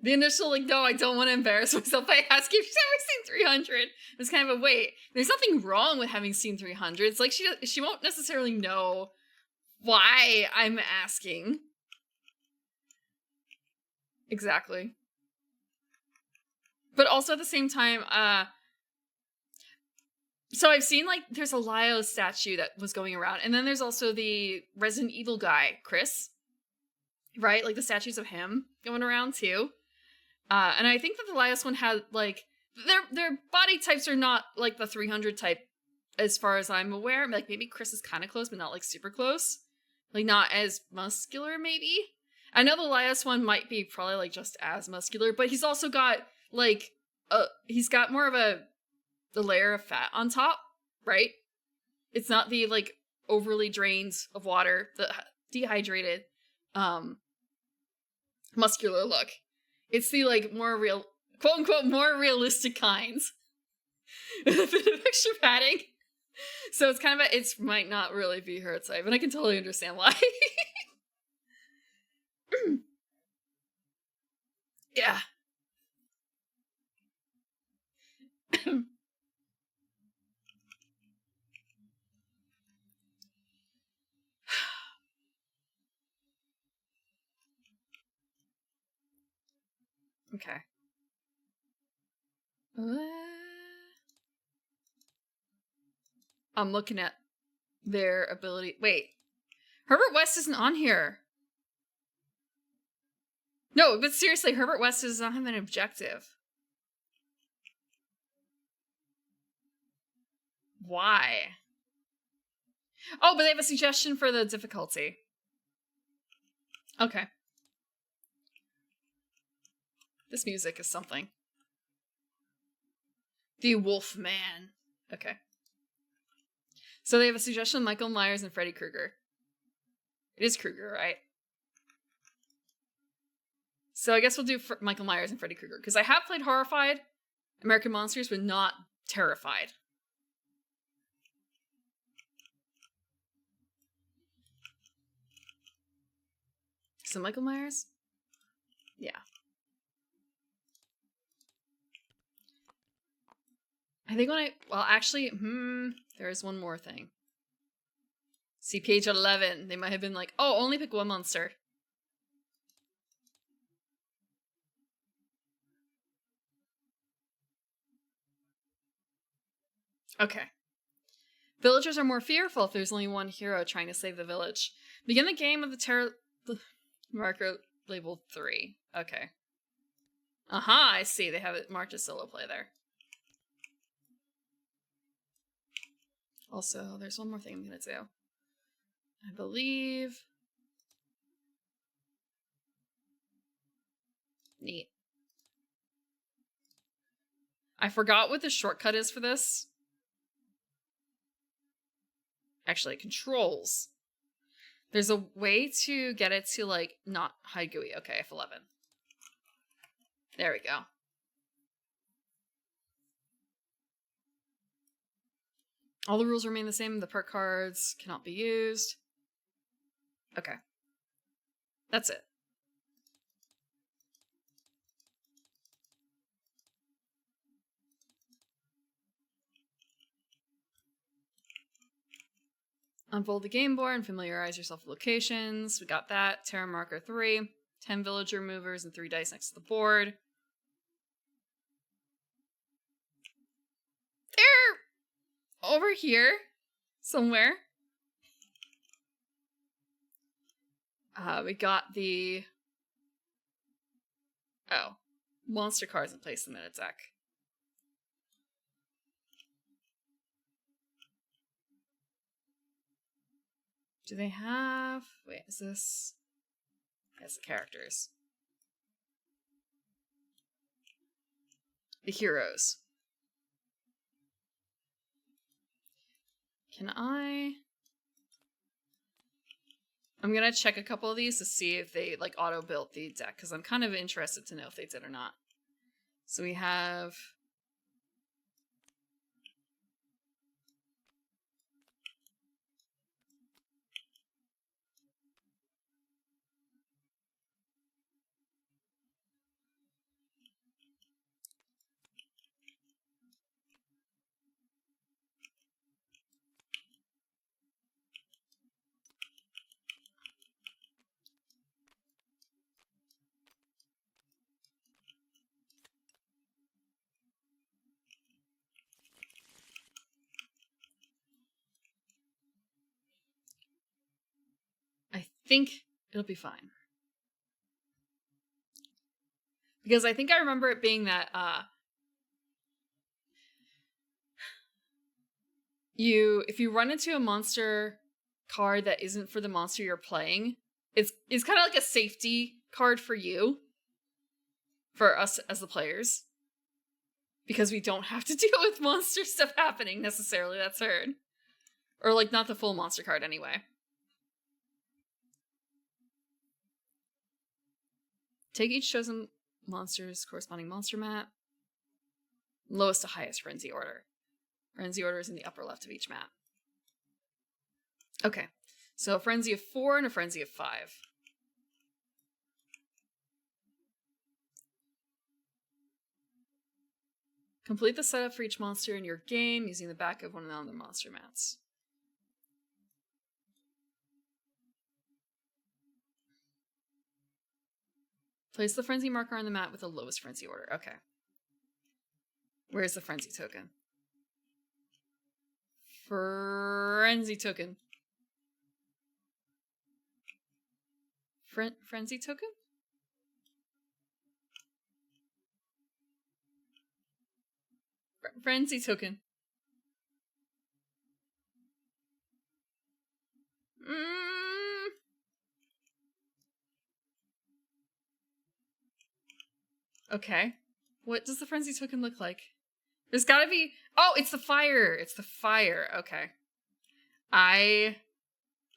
The initial, like, no, I don't want to embarrass myself by asking if she's ever seen 300. It's kind of a wait. There's nothing wrong with having seen 300. It's like she won't necessarily know why I'm asking. Exactly. But also at the same time, so I've seen, like, there's a Lyle statue that was going around, and then there's also the Resident Evil guy, Chris. Right? Like, the statues of him going around, too. And I think that the last one had, like, their body types are not, like, the 300 type, as far as I'm aware. Like, maybe Chris is kind of close, but not, like, super close. Like, not as muscular, maybe? I know the last one might be probably, like, just as muscular, but he's also got, like, he's got more of the layer of fat on top, right? It's not the, like, overly drained of water, the dehydrated, muscular look. It's the, like, more real, quote unquote, more realistic kinds. with a bit of extra padding. So it's kind of it might not really be her type, and I can totally understand why. Yeah. Okay. I'm looking at their ability. Wait. Herbert West isn't on here. No, but seriously, Herbert West does not have an objective. Why? Oh, but they have a suggestion for the difficulty. Okay. This music is something. The Wolf Man. Okay. So they have a suggestion: Michael Myers and Freddy Krueger. It is Krueger, right? So I guess we'll do Michael Myers and Freddy Krueger, because I have played Horrified, American Monsters, but not Terrified. So Michael Myers? Yeah. I think actually, there is one more thing. See, page 11. They might have been like, oh, only pick one monster. Okay. Villagers are more fearful if there's only one hero trying to save the village. Begin the game with the terror marker labeled 3. Okay. I see. They have it marked as solo play there. Also, there's one more thing I'm going to do. I believe... Neat. I forgot what the shortcut is for this. Actually, controls. There's a way to get it to, like, not hide GUI. Okay, F11. There we go. All the rules remain the same. The perk cards cannot be used. Okay. That's it. Unfold the game board and familiarize yourself with locations. We got that. Terra marker 3. 10 villager movers and 3 dice next to the board. They're over here somewhere. We got the... monster cards and place them in a deck. Do they have... Wait, is this... Yes, the characters. The heroes. Can I... I'm gonna check a couple of these to see if they, like, auto-built the deck, because I'm kind of interested to know if they did or not. So we have... I think it'll be fine. Because I think I remember it being that, if you run into a monster card that isn't for the monster you're playing, it's kind of like a safety card for you. For us as the players. Because we don't have to deal with monster stuff happening necessarily, that's heard. Or, like, not the full monster card anyway. Take each chosen monster's corresponding monster map. Lowest to highest frenzy order. Frenzy order is in the upper left of each map. Okay, so a frenzy of 4 and a frenzy of 5. Complete the setup for each monster in your game using the back of one of the other monster mats. Place the frenzy marker on the mat with the lowest frenzy order. Okay. Where's the frenzy token? Frenzy token. Frenzy token? Frenzy token. Okay. What does the frenzy token look like? There's gotta be... Oh, it's the fire! It's the fire. Okay. I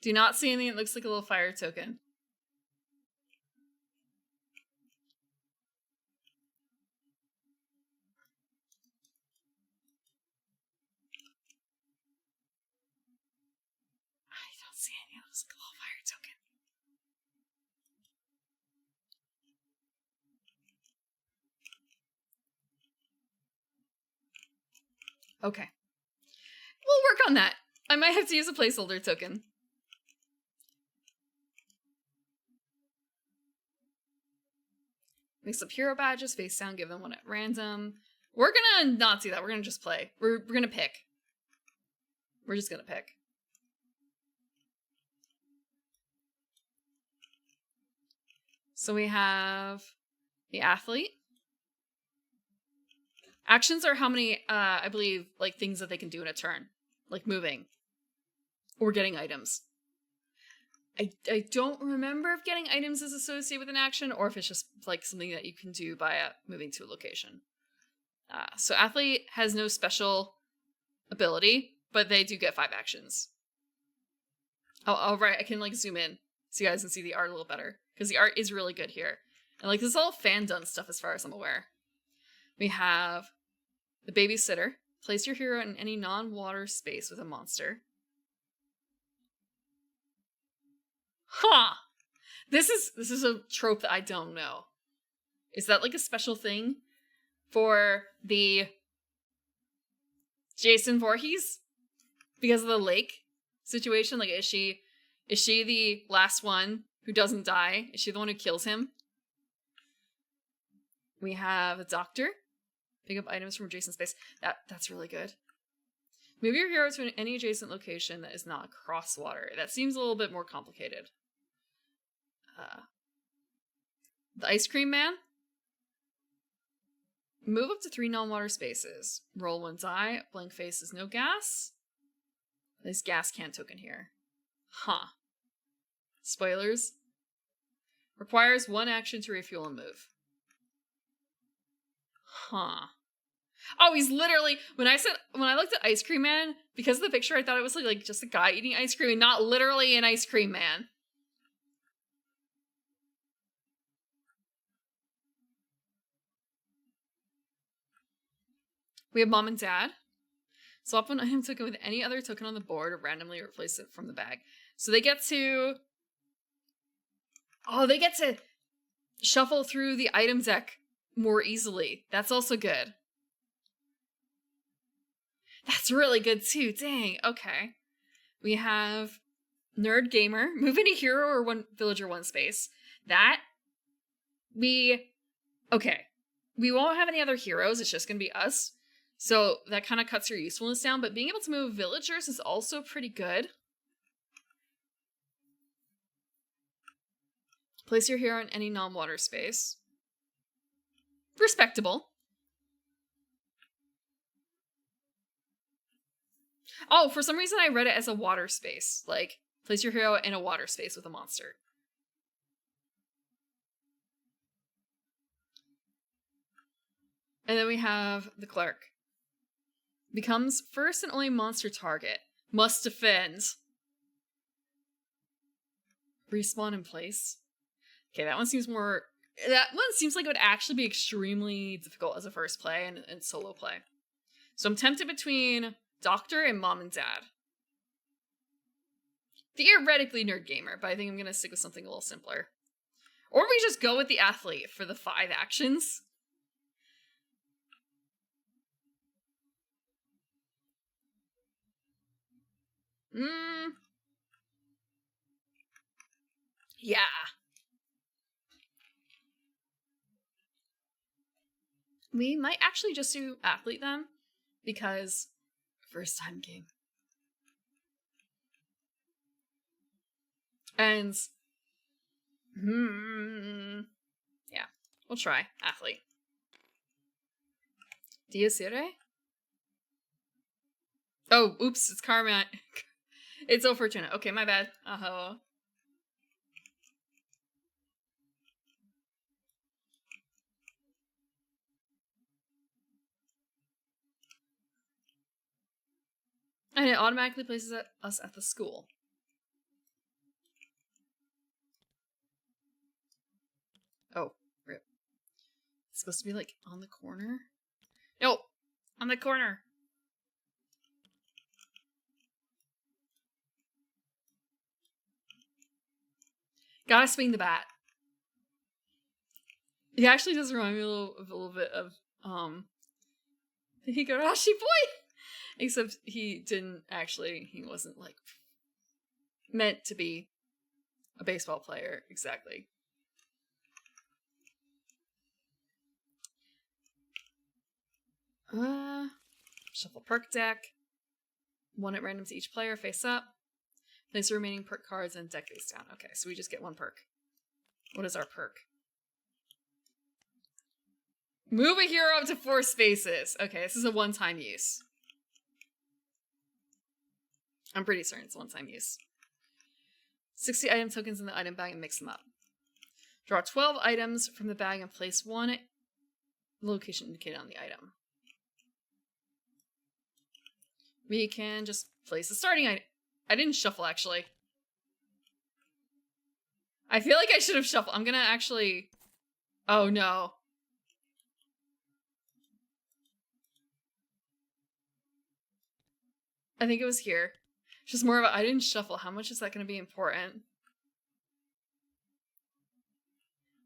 do not see anything that looks like a little fire token. I don't see anything that looks like a little fire token. Okay. We'll work on that. I might have to use a placeholder token. Mix up hero badges, face down, give them one at random. We're gonna not do that. We're gonna just play. We're gonna pick. We're just gonna pick. So we have the athlete. Actions are how many, I believe, like things that they can do in a turn. Like moving. Or getting items. I don't remember if getting items is associated with an action or if it's just like something that you can do by moving to a location. So athlete has no special ability, but they do get 5 actions. Oh, right, I can like zoom in so you guys can see the art a little better because the art is really good here. And like this is all fan done stuff as far as I'm aware. We have the babysitter. Place your hero in any non-water space with a monster. Huh! This is a trope that I don't know. Is that like a special thing for the Jason Voorhees? Because of the lake situation? Like, is she the last one who doesn't die? Is she the one who kills him? We have a doctor. Pick up items from adjacent space. That's really good. Move your hero to any adjacent location that is not across water. That seems a little bit more complicated. The ice cream man. Move up to 3 non-water spaces. Roll 1 die. Blank face is no gas. There's gas can token here. Huh. Spoilers. Requires 1 action to refuel and move. Huh. Oh, he's literally, when I looked at Ice Cream Man, because of the picture, I thought it was like just a guy eating ice cream and not literally an ice cream man. We have mom and dad. Swap an item token with any other token on the board or randomly replace it from the bag. So they get to shuffle through the item deck more easily. That's also good. That's really good too. Dang. Okay. We have Nerd Gamer. Move any hero or 1 villager 1 space. Okay. We won't have any other heroes. It's just going to be us. So that kind of cuts your usefulness down. But being able to move villagers is also pretty good. Place your hero in any non-water space. Respectable. Oh, for some reason I read it as a water space. Like, place your hero in a water space with a monster. And then we have the clerk. Becomes first and only monster target. Must defend. Respawn in place. Okay, that one seems more that one seems like it would actually be extremely difficult as a first play and solo play. So I'm tempted between Doctor and Mom and Dad. Theoretically Nerd Gamer, but I think I'm going to stick with something a little simpler. Or we just go with the Athlete for the 5 actions. Yeah. We might actually just do Athlete then, because first time game. And yeah, we'll try Athlete. Diosire? Oh, oops, it's Karma. It's so fortunate. Okay, my bad. And it automatically places us at the school. Oh, rip. It's supposed to be like on the corner? No, on the corner. Gotta swing the bat. He actually does remind me a little bit of the Higurashi boy. Except he wasn't like meant to be a baseball player exactly. Shuffle perk deck. 1 at random to each player, face up. Place the remaining perk cards and deck face down. Okay, so we just get 1 perk. What is our perk? Move a hero up to 4 spaces. Okay, this is a one-time use. I'm pretty certain it's one-time use. 60 item tokens in the item bag and mix them up. Draw 12 items from the bag and place 1 location indicated on the item. We can just place the starting item. I didn't shuffle, actually. I feel like I should have shuffled. I'm gonna actually... Oh, no. I think it was here. It's just more of a, I didn't shuffle. How much is that gonna be important?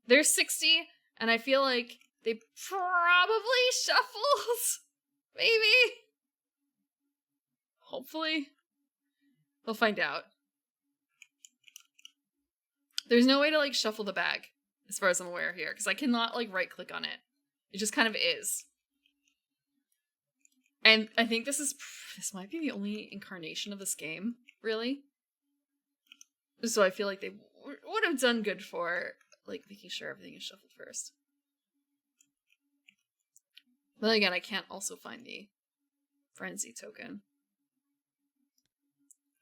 There's 60, and I feel like they probably shuffled. Maybe. Hopefully. We'll find out. There's no way to, like, shuffle the bag, as far as I'm aware here, because I cannot, like, right-click on it. It just kind of is. And I think this might be the only incarnation of this game, really. So I feel like they would have done good for, like, making sure everything is shuffled first. But then again, I can't also find the Frenzy token.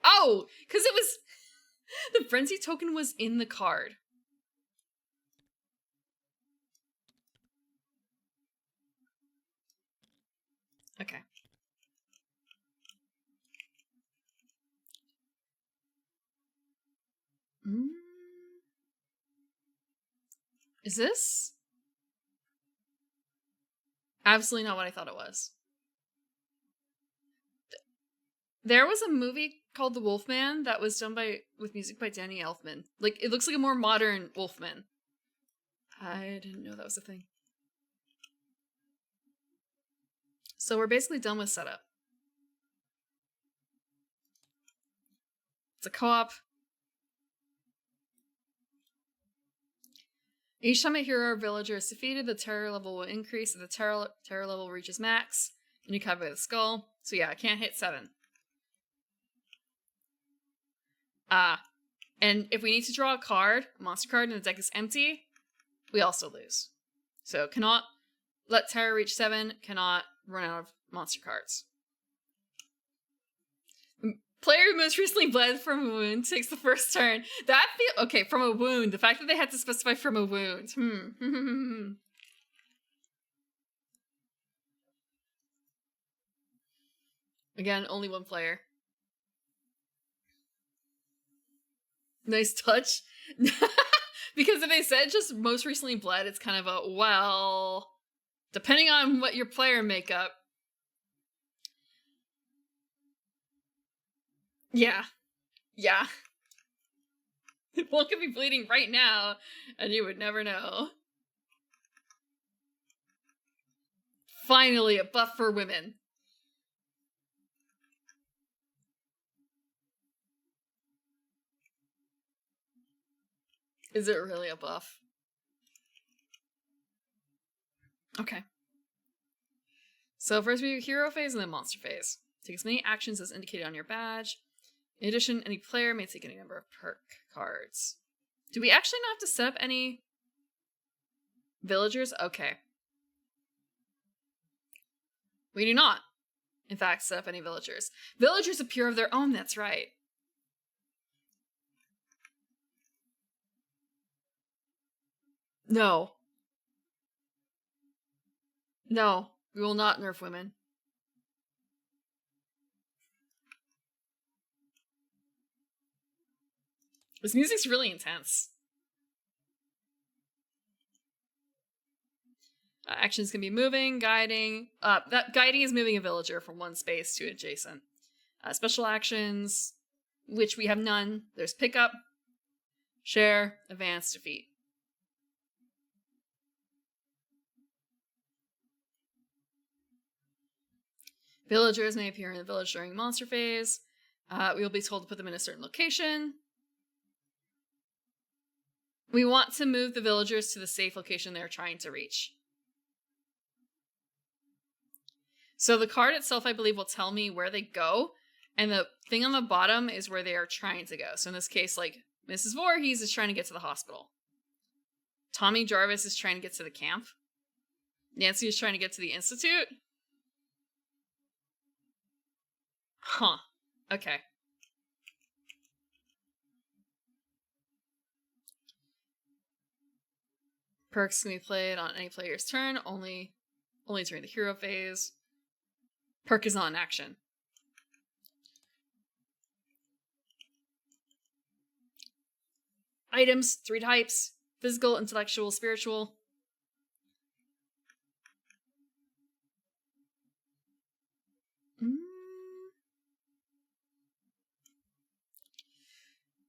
Oh! Because it was... The Frenzy token was in the card. Okay. Is this? Absolutely not what I thought it was. There was a movie called The Wolfman that was done with music by Danny Elfman. Like, it looks like a more modern Wolfman. I didn't know that was a thing. So we're basically done with setup. It's a co-op. Each time a hero or villager is defeated, the terror level will increase if the terror level reaches max. And you cover the skull. So yeah, I can't hit 7. And if we need to draw a card, a monster card, and the deck is empty, we also lose. So cannot let terror reach 7, cannot run out of monster cards. Player who most recently bled from a wound takes the first turn. Okay, from a wound. The fact that they had to specify from a wound. Again, only 1 player. Nice touch. Because if they said just most recently bled, it's kind of a, well, depending on what your player makeup. Yeah. Yeah. One could be bleeding right now, and you would never know. Finally, a buff for women. Is it really a buff? Okay. So first we do hero phase and then monster phase. Take as many actions as indicated on your badge. In addition, any player may take any number of perk cards. Do we actually not have to set up any villagers? Okay. We do not, in fact, set up any villagers. Villagers appear of their own, that's right. No. No, we will not nerf women. This music's really intense. Actions can be moving, guiding. That guiding is moving a villager from one space to adjacent. Special actions, which we have none. There's pick up, share, advance, defeat. Villagers may appear in the village during monster phase. We will be told to put them in a certain location. We want to move the villagers to the safe location they're trying to reach. So the card itself, I believe, will tell me where they go, and the thing on the bottom is where they are trying to go. So in this case, like, Mrs. Voorhees is trying to get to the hospital. Tommy Jarvis is trying to get to the camp. Nancy is trying to get to the institute. Huh. Okay. Perks can be played on any player's turn, only during the hero phase. Perk is not in action. Items, 3 types. Physical, intellectual, spiritual.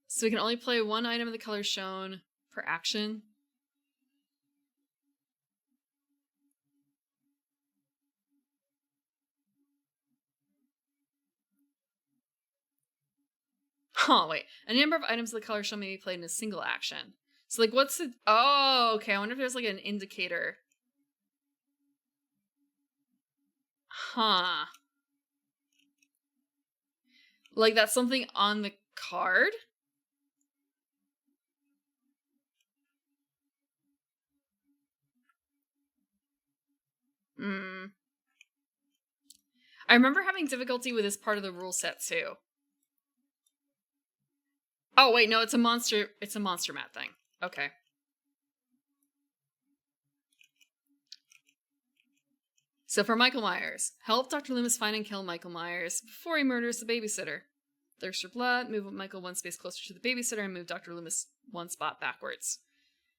So we can only play 1 item of the color shown per action. Huh, wait. A number of items of the color shown may be played in a single action. So, like, what's the... Oh, okay. I wonder if there's, like, an indicator. Huh. Like, that's something on the card? I remember having difficulty with this part of the rule set, too. Oh, wait, no, it's a monster mat thing. Okay. So for Michael Myers, help Dr. Loomis find and kill Michael Myers before he murders the babysitter. Thirst for blood, move Michael 1 space closer to the babysitter and move Dr. Loomis 1 spot backwards.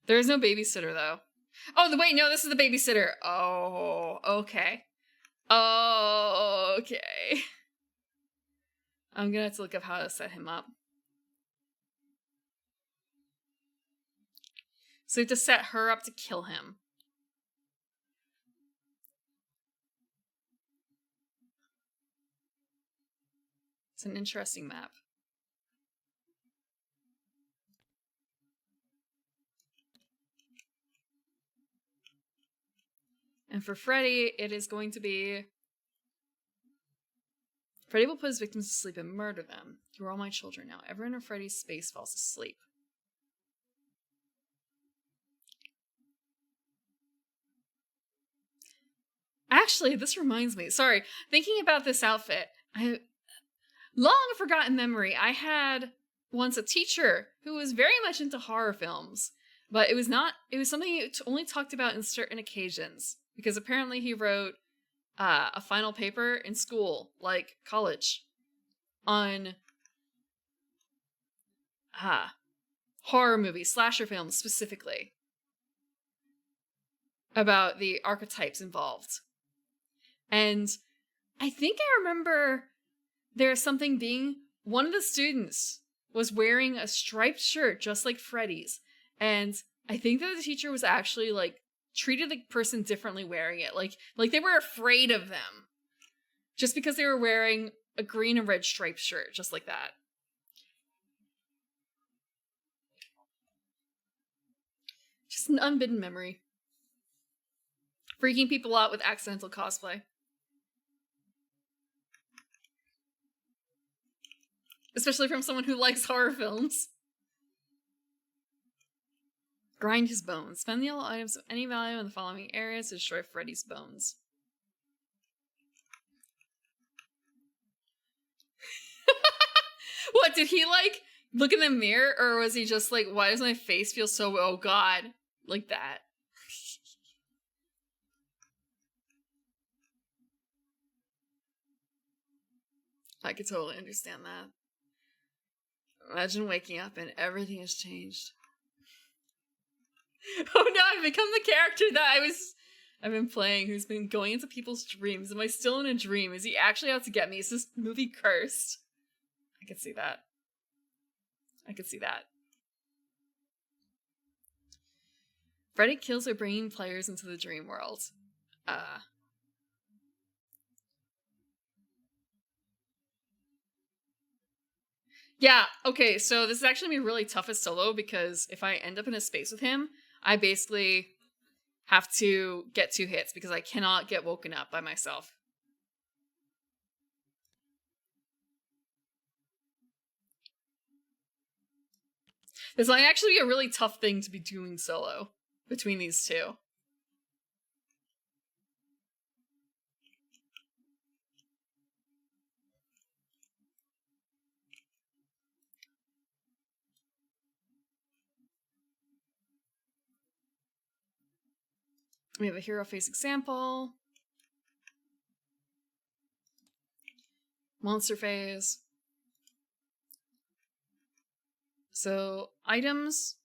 There is no babysitter, though. Oh, wait, no, this is the babysitter. Oh, okay. Oh, okay. I'm gonna have to look up how to set him up. So we have to set her up to kill him. It's an interesting map. And for Freddy, it is going to be... Freddy will put his victims to sleep and murder them. You are all my children now. Everyone in Freddy's space falls asleep. Actually, this reminds me. Sorry. Thinking about this outfit, long forgotten memory. I had once a teacher who was very much into horror films, but it was something he only talked about in certain occasions, because apparently he wrote a final paper in school, like college, on horror movies, slasher films specifically, about the archetypes involved. And I think I remember there's something being, one of the students was wearing a striped shirt just like Freddy's. And I think that the teacher was actually like treated the person differently wearing it. Like they were afraid of them just because they were wearing a green and red striped shirt, just like that. Just an unbidden memory. Freaking people out with accidental cosplay. Especially from someone who likes horror films. Grind his bones. Spend the yellow items of any value in the following areas to destroy Freddy's bones. What, did he like look in the mirror, or was he just like, why does my face feel so, oh god, like that? I could totally understand that. Imagine waking up and everything has changed. Oh no, I've become the character that I've been playing, who's been going into people's dreams. Am I still in a dream? Is he actually out to get me? Is this movie cursed? I could see that. I could see that. Freddy kills by bringing players into the dream world. Yeah, okay, so this is actually going to be really tough as solo, because if I end up in a space with him, I basically have to get 2 hits because I cannot get woken up by myself. This might actually be a really tough thing to be doing solo between these two. We have a hero face example. Monster phase. So, items,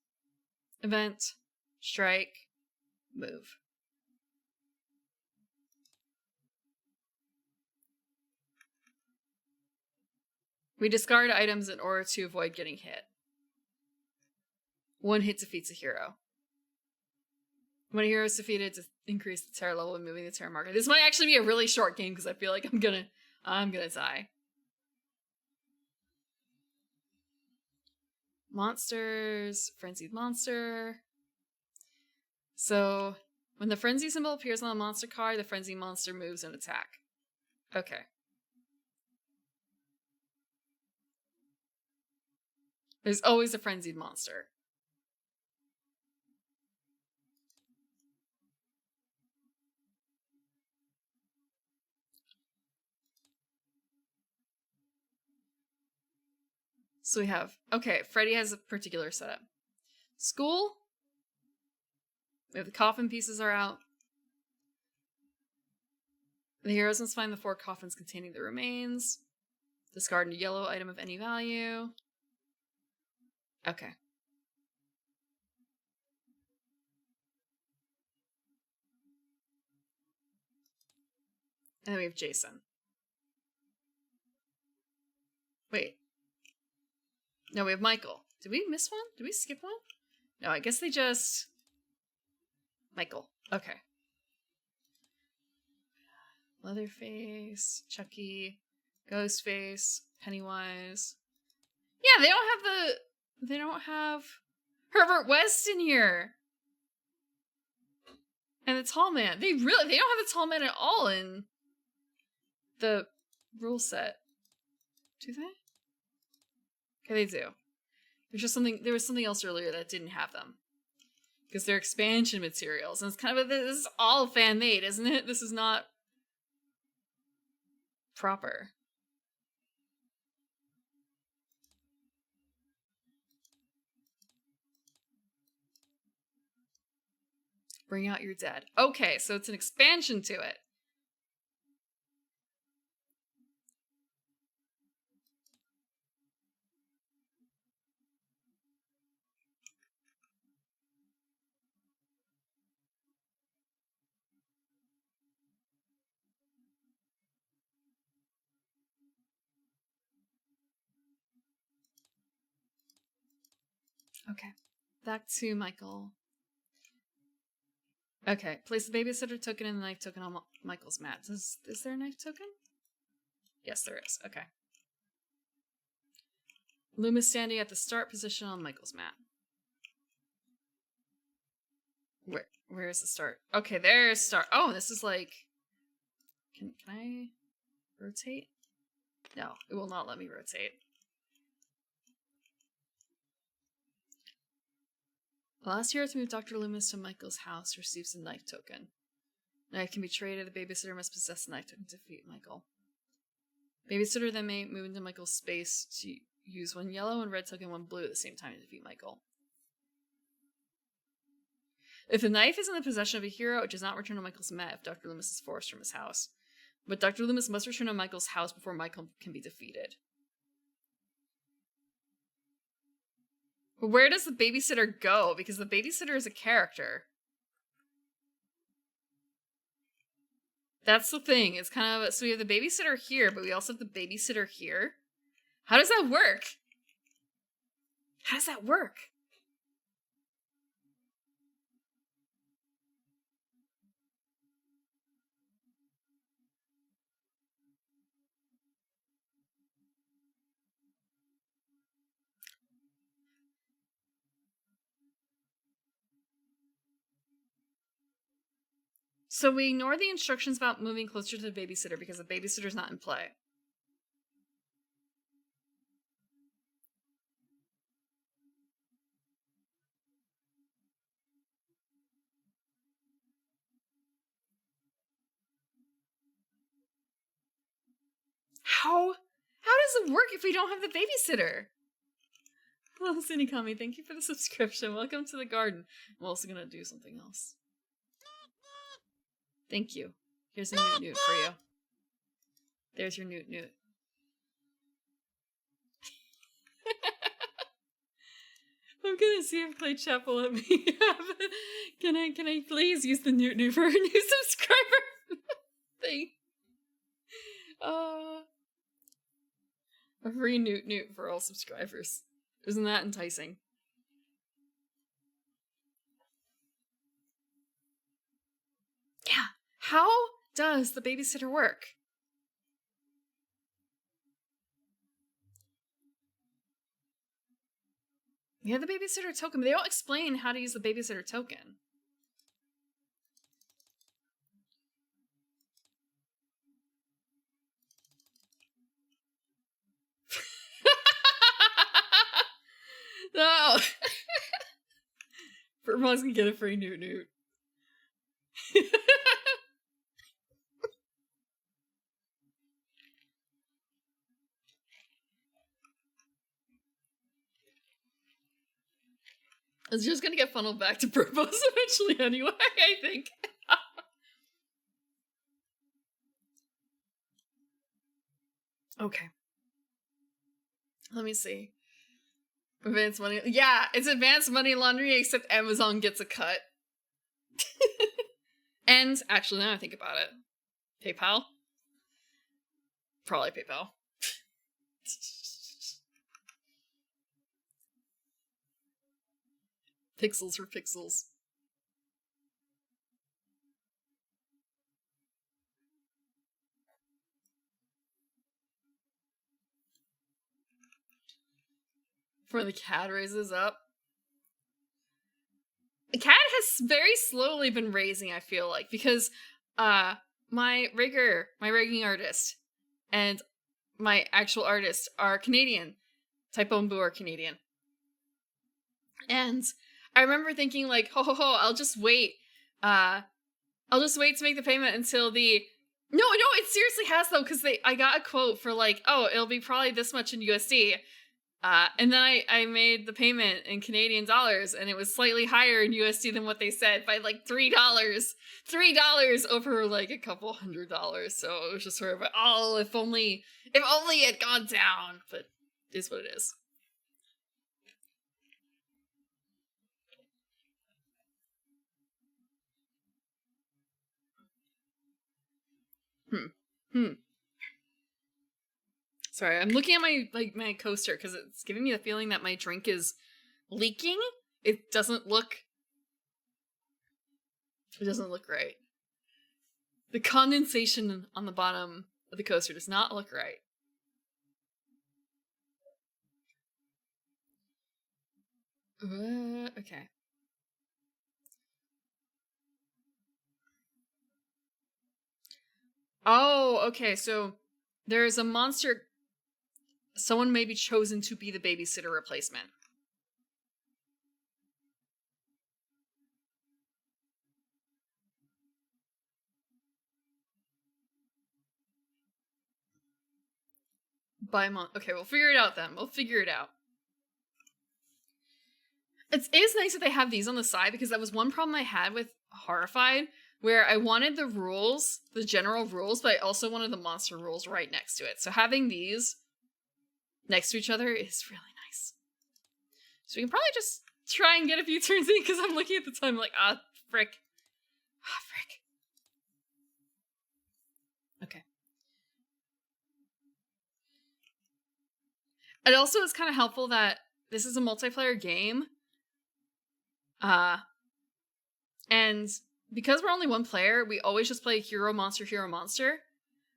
event, strike, move. We discard items in order to avoid getting hit. 1 hit defeats a hero. When a hero is defeated, to increase the terror level and moving the terror marker. This might actually be a really short game because I feel like I'm gonna die. Monsters, frenzied monster. So when the frenzy symbol appears on a monster card, the frenzied monster moves and attack. Okay. There's always a frenzied monster. So we have, okay, Freddy has a particular setup. School. We have the coffin pieces are out. The heroes must find the 4 coffins containing the remains. Discard a yellow item of any value. Okay. And then we have Jason. Wait. No, we have Michael. Did we miss one? Did we skip one? No, I guess they just... Michael. Okay. Leatherface, Chucky, Ghostface, Pennywise. Yeah, they don't have Herbert West in here. And the Tall Man. They don't have the Tall Man at all in the rule set. Do they? Okay, they do. There was something else earlier that didn't have them. Because they're expansion materials. And it's kind of this is all fan-made, isn't it? This is not proper. Bring Out Your Dead. Okay, so it's an expansion to it. Okay. Back to Michael. Okay. Place the babysitter token and the knife token on Michael's mat. Is there a knife token? Yes, there is. Okay. Loomis standing at the start position on Michael's mat. Where is the start? Okay, there's start. Oh, this is like... Can I rotate? No, it will not let me rotate. The last hero to move Dr. Loomis to Michael's house receives a knife token. Knife can be traded. The babysitter must possess the knife token to defeat Michael. Babysitter then may move into Michael's space to use one yellow and red token, one blue at the same time to defeat Michael. If the knife is in the possession of a hero, it does not return to Michael's mat if Dr. Loomis is forced from his house. But Dr. Loomis must return to Michael's house before Michael can be defeated. But where does the babysitter go? Because the babysitter is a character. That's the thing. It's kind of... So we have the babysitter here, but we also have the babysitter here. How does that work? How does that work? So we ignore the instructions about moving closer to the babysitter because the babysitter's not in play. How does it work if we don't have the babysitter? Hello, Sinikami. Thank you for the subscription. Welcome to the garden. I'm also going to do something else. Thank you. Here's a newt newt for you. There's your newt newt. I'm gonna see if Clay Chat will let me have it. Can I please use the newt newt for a new subscriber thing? A free newt newt for all subscribers. Isn't that enticing? Yeah. How does the babysitter work? We have the babysitter token, but they don't explain how to use the babysitter token. No! Purple's gonna get a free newt newt. It's just gonna get funneled back to Purpose eventually anyway, I think. Okay. Let me see. Advanced money. Yeah, it's advanced money laundering, except Amazon gets a cut. And actually, now I think about it, PayPal? Probably PayPal. Pixels for pixels. Before the cat raises up. The cat has very slowly been raising, I feel like, because my rigging artist and my actual artist are Canadian. Typo and Boo are Canadian. And I remember thinking like, I'll just wait to make the payment until the... No, it seriously has though, because I got a quote for like, oh, it'll be probably this much in USD. And then I made the payment in Canadian dollars, and it was slightly higher in USD than what they said by like $3. $3 over like a couple $100. So it was just sort of, oh, if only it had gone down. But it is what it is. Sorry, I'm looking at my coaster because it's giving me the feeling that my drink is leaking. It doesn't look right. The condensation on the bottom of the coaster does not look right. Okay. Oh, okay, so there's a monster. Someone may be chosen to be the babysitter replacement. Okay, we'll figure it out then. We'll figure it out. It is nice that they have these on the side, because that was one problem I had with Horrified, where I wanted the rules, the general rules, but I also wanted the monster rules right next to it. So having these next to each other is really nice. So we can probably just try and get a few turns in, because I'm looking at the time like, frick. Frick. Okay. It also is kind of helpful that this is a multiplayer game. And because we're only one player, we always just play hero, monster.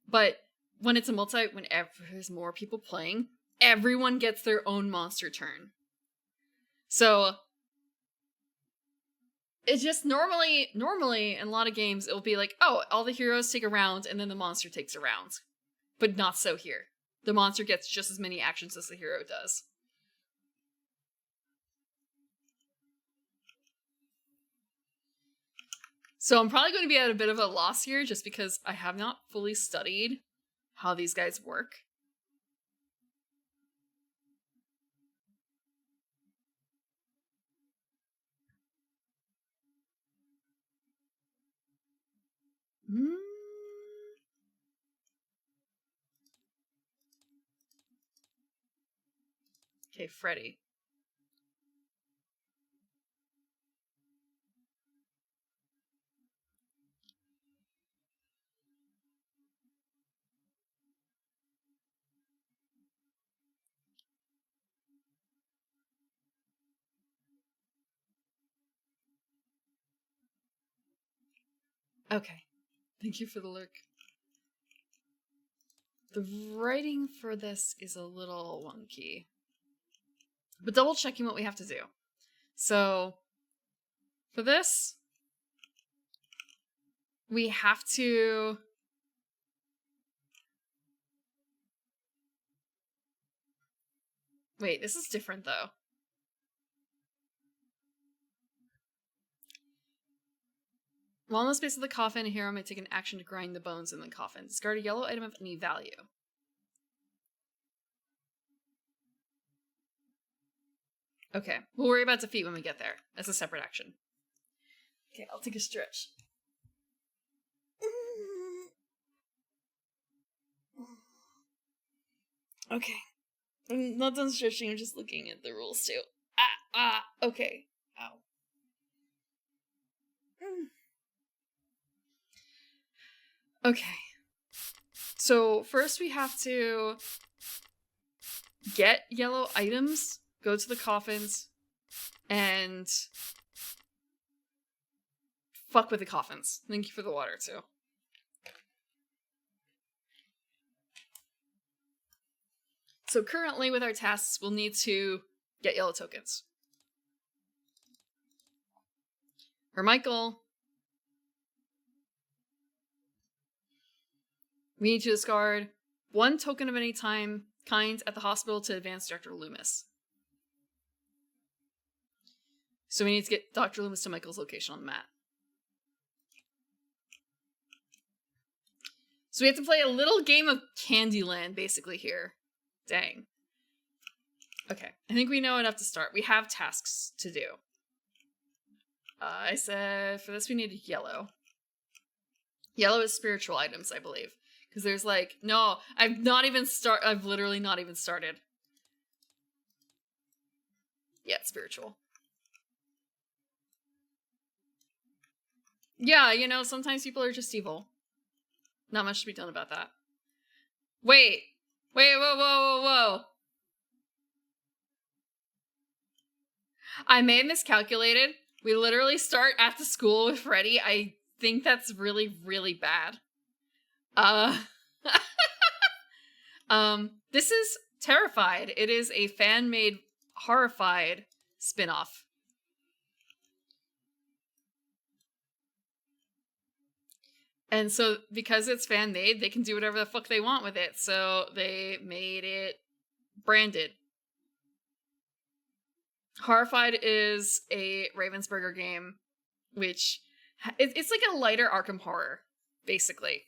But when it's a whenever there's more people playing, everyone gets their own monster turn. So it's just normally in a lot of games, it'll be like, oh, all the heroes take a round and then the monster takes a round. But not so here. The monster gets just as many actions as the hero does. So I'm probably going to be at a bit of a loss here, just because I have not fully studied how these guys work. Okay, Freddy. Okay. Thank you for the lurk. The writing for this is a little wonky. But double checking what we have to do. So, for this, we have to... Wait, this is different though. While in the space of the coffin, a hero may take an action to grind the bones in the coffin. Discard a yellow item of any value. Okay, we'll worry about defeat when we get there. That's a separate action. Okay, I'll take a stretch. Okay. I'm not done stretching, I'm just looking at the rules too. Okay. Ow. Okay. So first we have to get yellow items, go to the coffins, and fuck with the coffins. Thank you for the water too. So currently with our tasks, we'll need to get yellow tokens. For Michael, we need to discard 1 token of any kind at the hospital to advance Dr. Loomis. So we need to get Dr. Loomis to Michael's location on the map. So we have to play a little game of Candyland, basically, here. Dang. Okay, I think we know enough to start. We have tasks to do. I said for this we need yellow. Yellow is spiritual items, I believe. Because there's like, no, I've literally not even started. Yeah, it's spiritual. Yeah, you know, sometimes people are just evil. Not much to be done about that. Wait, whoa. I may have miscalculated. We literally start at the school with Freddy. I think that's really, really bad. This is Terrified. It is a fan-made Horrified spin-off. And so, because it's fan-made, they can do whatever the fuck they want with it. So, they made it branded. Horrified is a Ravensburger game, which it's like a lighter Arkham Horror, basically.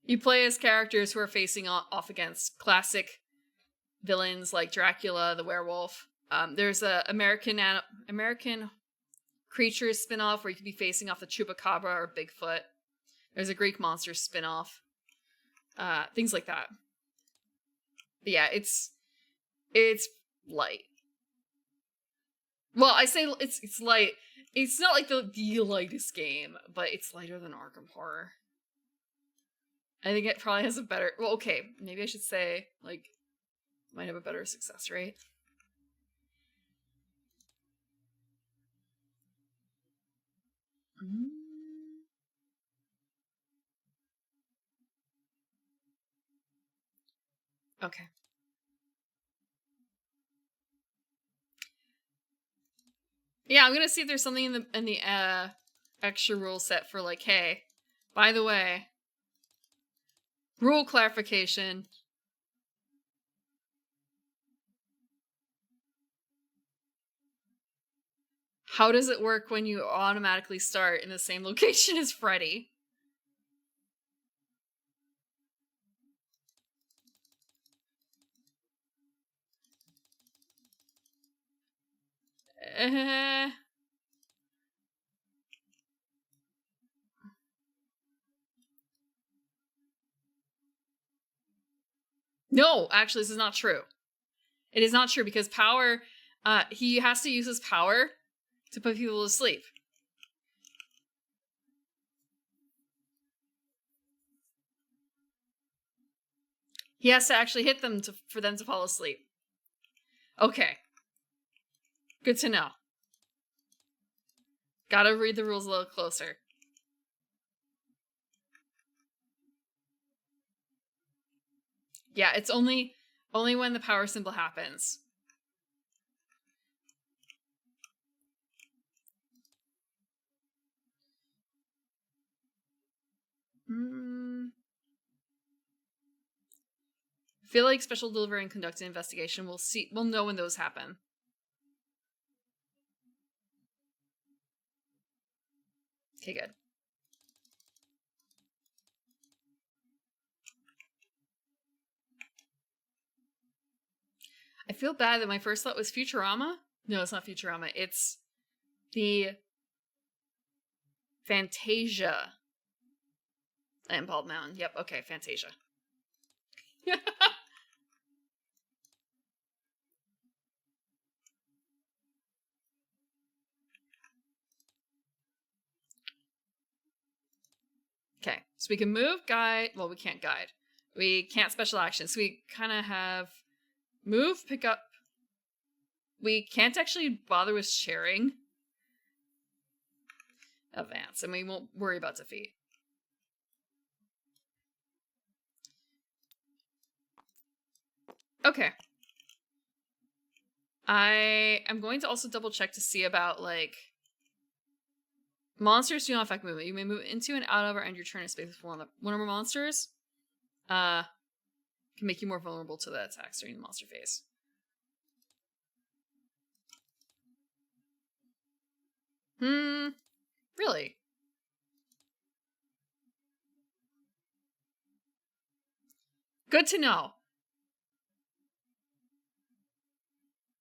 You play as characters who are facing off against classic villains like Dracula, the werewolf. There's a American creatures spin-off where you could be facing off the Chupacabra or Bigfoot. There's a Greek monster spin-off. Things like that. But yeah, it's light. Well, I say it's light. It's not like the lightest game, but it's lighter than Arkham Horror. I think it probably has a better... Well, okay, maybe I should say, like, might have a better success rate. Okay. Yeah, I'm gonna see if there's something in the extra rule set for like, hey, by the way, rule clarification. How does it work when you automatically start in the same location as Freddy? No, actually, this is not true. It is not true because power, he has to use his power to put people to sleep. He has to actually hit them for them to fall asleep. Okay. Good to know. Gotta read the rules a little closer. Yeah, it's only when the power symbol happens. I feel like special delivery and conduct an investigation. We'll know when those happen. Okay, good. I feel bad that my first thought was Futurama. No, it's not Futurama. It's the Fantasia and Bald Mountain. Yep, okay, Fantasia. Okay, so we can move, guide. Well, we can't guide. We can't special action. So we kind of have move, pick up. We can't actually bother with sharing. Advance, and we won't worry about defeat. Okay. I am going to also double check to see about, like, monsters do not affect movement. You may move into and out of or end your turn in space with one or more monsters. Can make you more vulnerable to the attacks during the monster phase. Really? Good to know.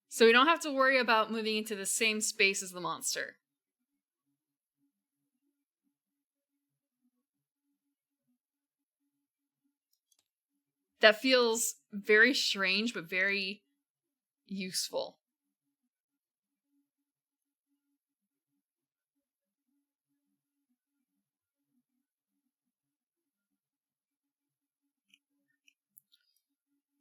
So we don't have to worry about moving into the same space as the monster. That feels very strange, but very useful.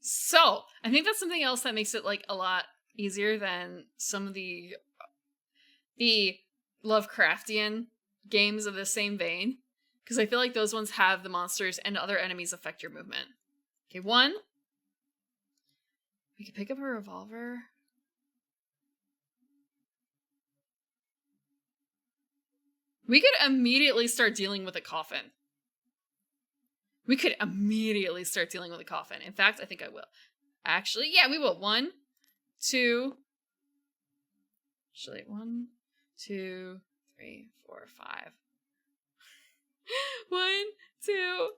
So, I think that's something else that makes it, like, a lot easier than some of the Lovecraftian games of the same vein, because I feel like those ones have the monsters and other enemies affect your movement. Okay, 1. We could pick up a revolver. We could immediately start dealing with a coffin. In fact, I think I will. Actually, yeah, we will. 1, 2. Actually, 1, 2, 3, 4, 5. 1, 2.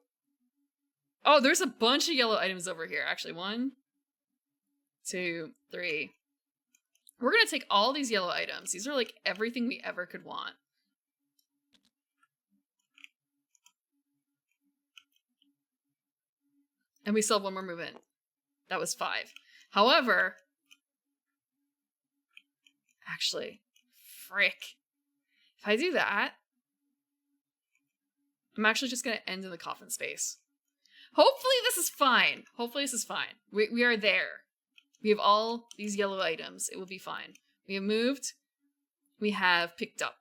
Oh, there's a bunch of yellow items over here. Actually, 1, 2, 3. We're gonna take all these yellow items. These are like everything we ever could want. And we still have 1 more movement. That was 5. However, actually, frick. If I do that, I'm actually just going to end in the coffin space. Hopefully this is fine. We are there. We have all these yellow items. It will be fine. We have moved. We have picked up.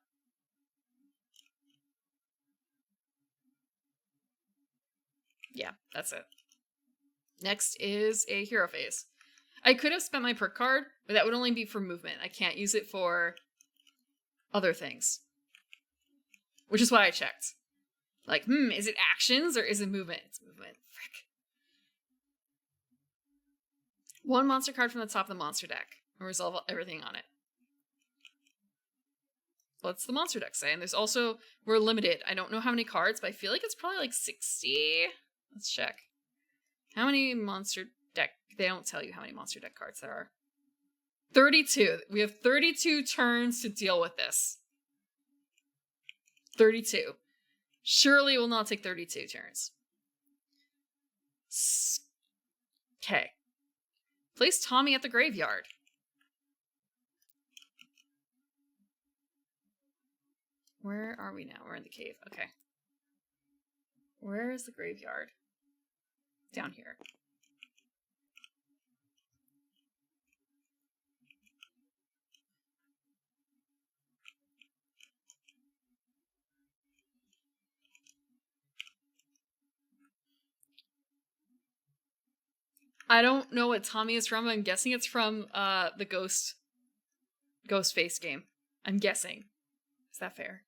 Yeah, that's it. Next is a hero phase. I could have spent my perk card, but that would only be for movement. I can't use it for other things. Which is why I checked. Like, is it actions or is it movement? It's movement. Frick. 1 monster card from the top of the monster deck. And resolve everything on it. What's the monster deck say? And there's also, we're limited. I don't know how many cards, but I feel like it's probably like 60. Let's check. How many monster deck? They don't tell you how many monster deck cards there are. 32. We have 32 turns to deal with this. 32. Surely it will not take 32 turns. Okay. Place Tommy at the graveyard. Where are we now? We're in the cave. Okay. Where is the graveyard? Down here. I don't know what Tommy is from. I'm guessing it's from the Ghost Face game. I'm guessing. Is that fair?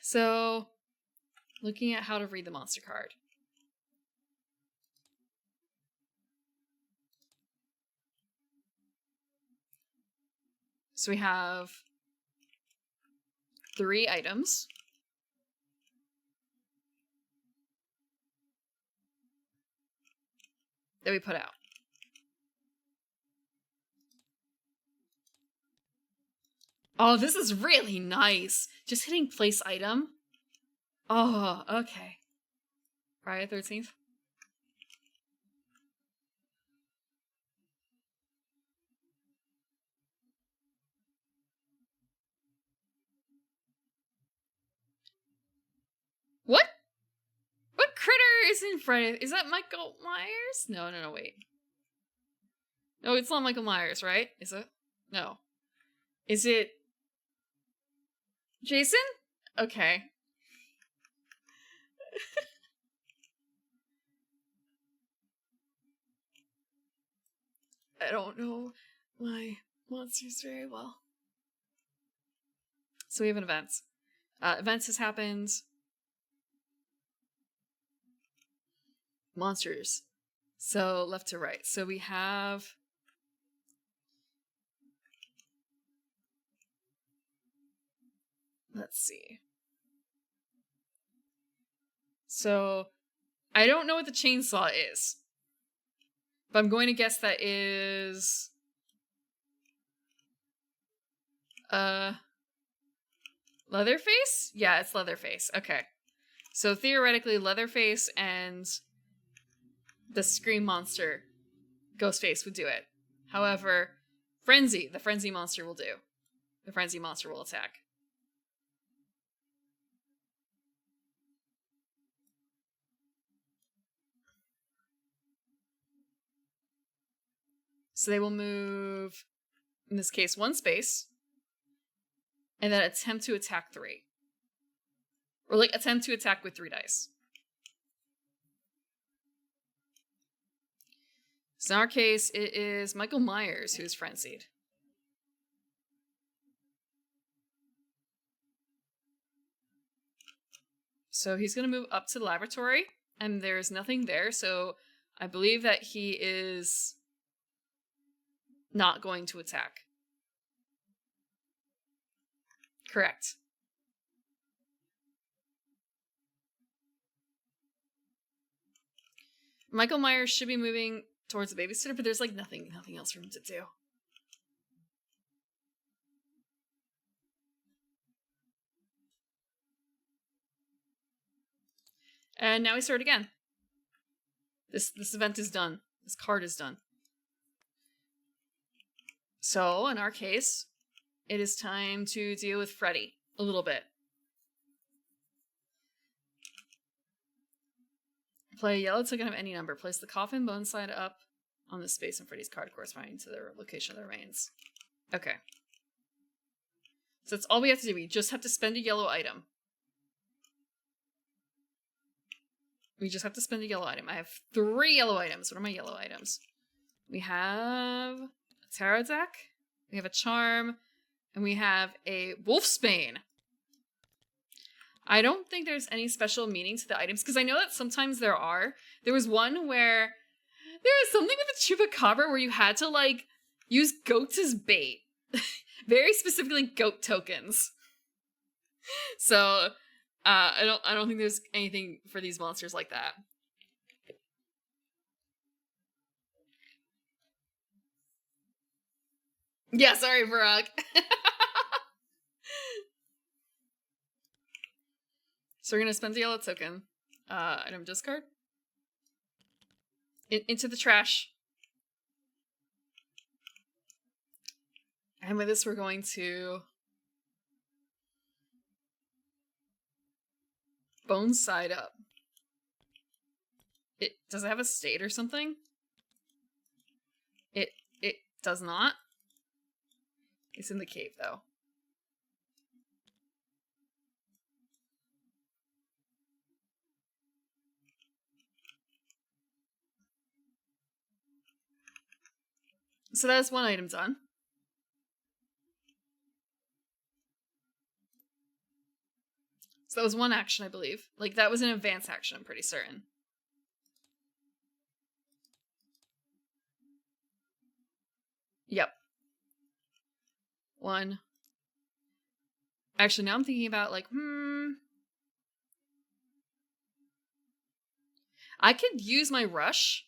So, looking at how to read the monster card. So we have 3 items. That we put out. Oh, this is really nice. Just hitting place item. Oh, okay. Friday 13th. What? What critter is in Friday? Is that Michael Myers? No, wait. No, it's not Michael Myers, right? Is it? No. Is it Jason? Okay. I don't know my monsters very well. So we have an event. Events has happened. Monsters. So left to right. So we have... Let's see. So I don't know what the chainsaw is. But I'm going to guess that is... Leatherface? Yeah, it's Leatherface. Okay. So theoretically, Leatherface and the Scream monster, Ghostface, would do it. However, Frenzy, the Frenzy monster will do. The Frenzy monster will attack. So they will move, in this case, 1 space, and then attempt to attack 3. Or, like, attempt to attack with 3 dice. So in our case, it is Michael Myers who is frenzied. So he's going to move up to the laboratory, and there's nothing there, so I believe that he is not going to attack. Correct. Michael Myers should be moving towards the babysitter, but there's like nothing else for him to do. And now we start again. This event is done. This card is done. So, in our case, it is time to deal with Freddy a little bit. Play a yellow token of any number. Place the coffin bone side up on the space in Freddy's card corresponding to the location of the remains. Okay. So that's all we have to do. We just have to spend a yellow item. We just have to spend a yellow item. I have 3 yellow items. What are my yellow items? We have a tarot deck, we have a charm, and we have a wolfsbane. I don't think there's any special meaning to the items, because I know that sometimes there are. There was one where there was something with the chupacabra where you had to, like, use goats as bait. Very specifically goat tokens. So, I don't think there's anything for these monsters like that. Yeah, sorry, Varrock. So we're gonna spend the yellow token. Item discard. Into the trash. And with this, we're going to bone side up. Does it have a state or something? It does not. It's in the cave, though. So that's one item done. So that was one action, I believe. Like, that was an advance action, I'm pretty certain. Yep. 1. Actually, now I'm thinking about, like, I could use my rush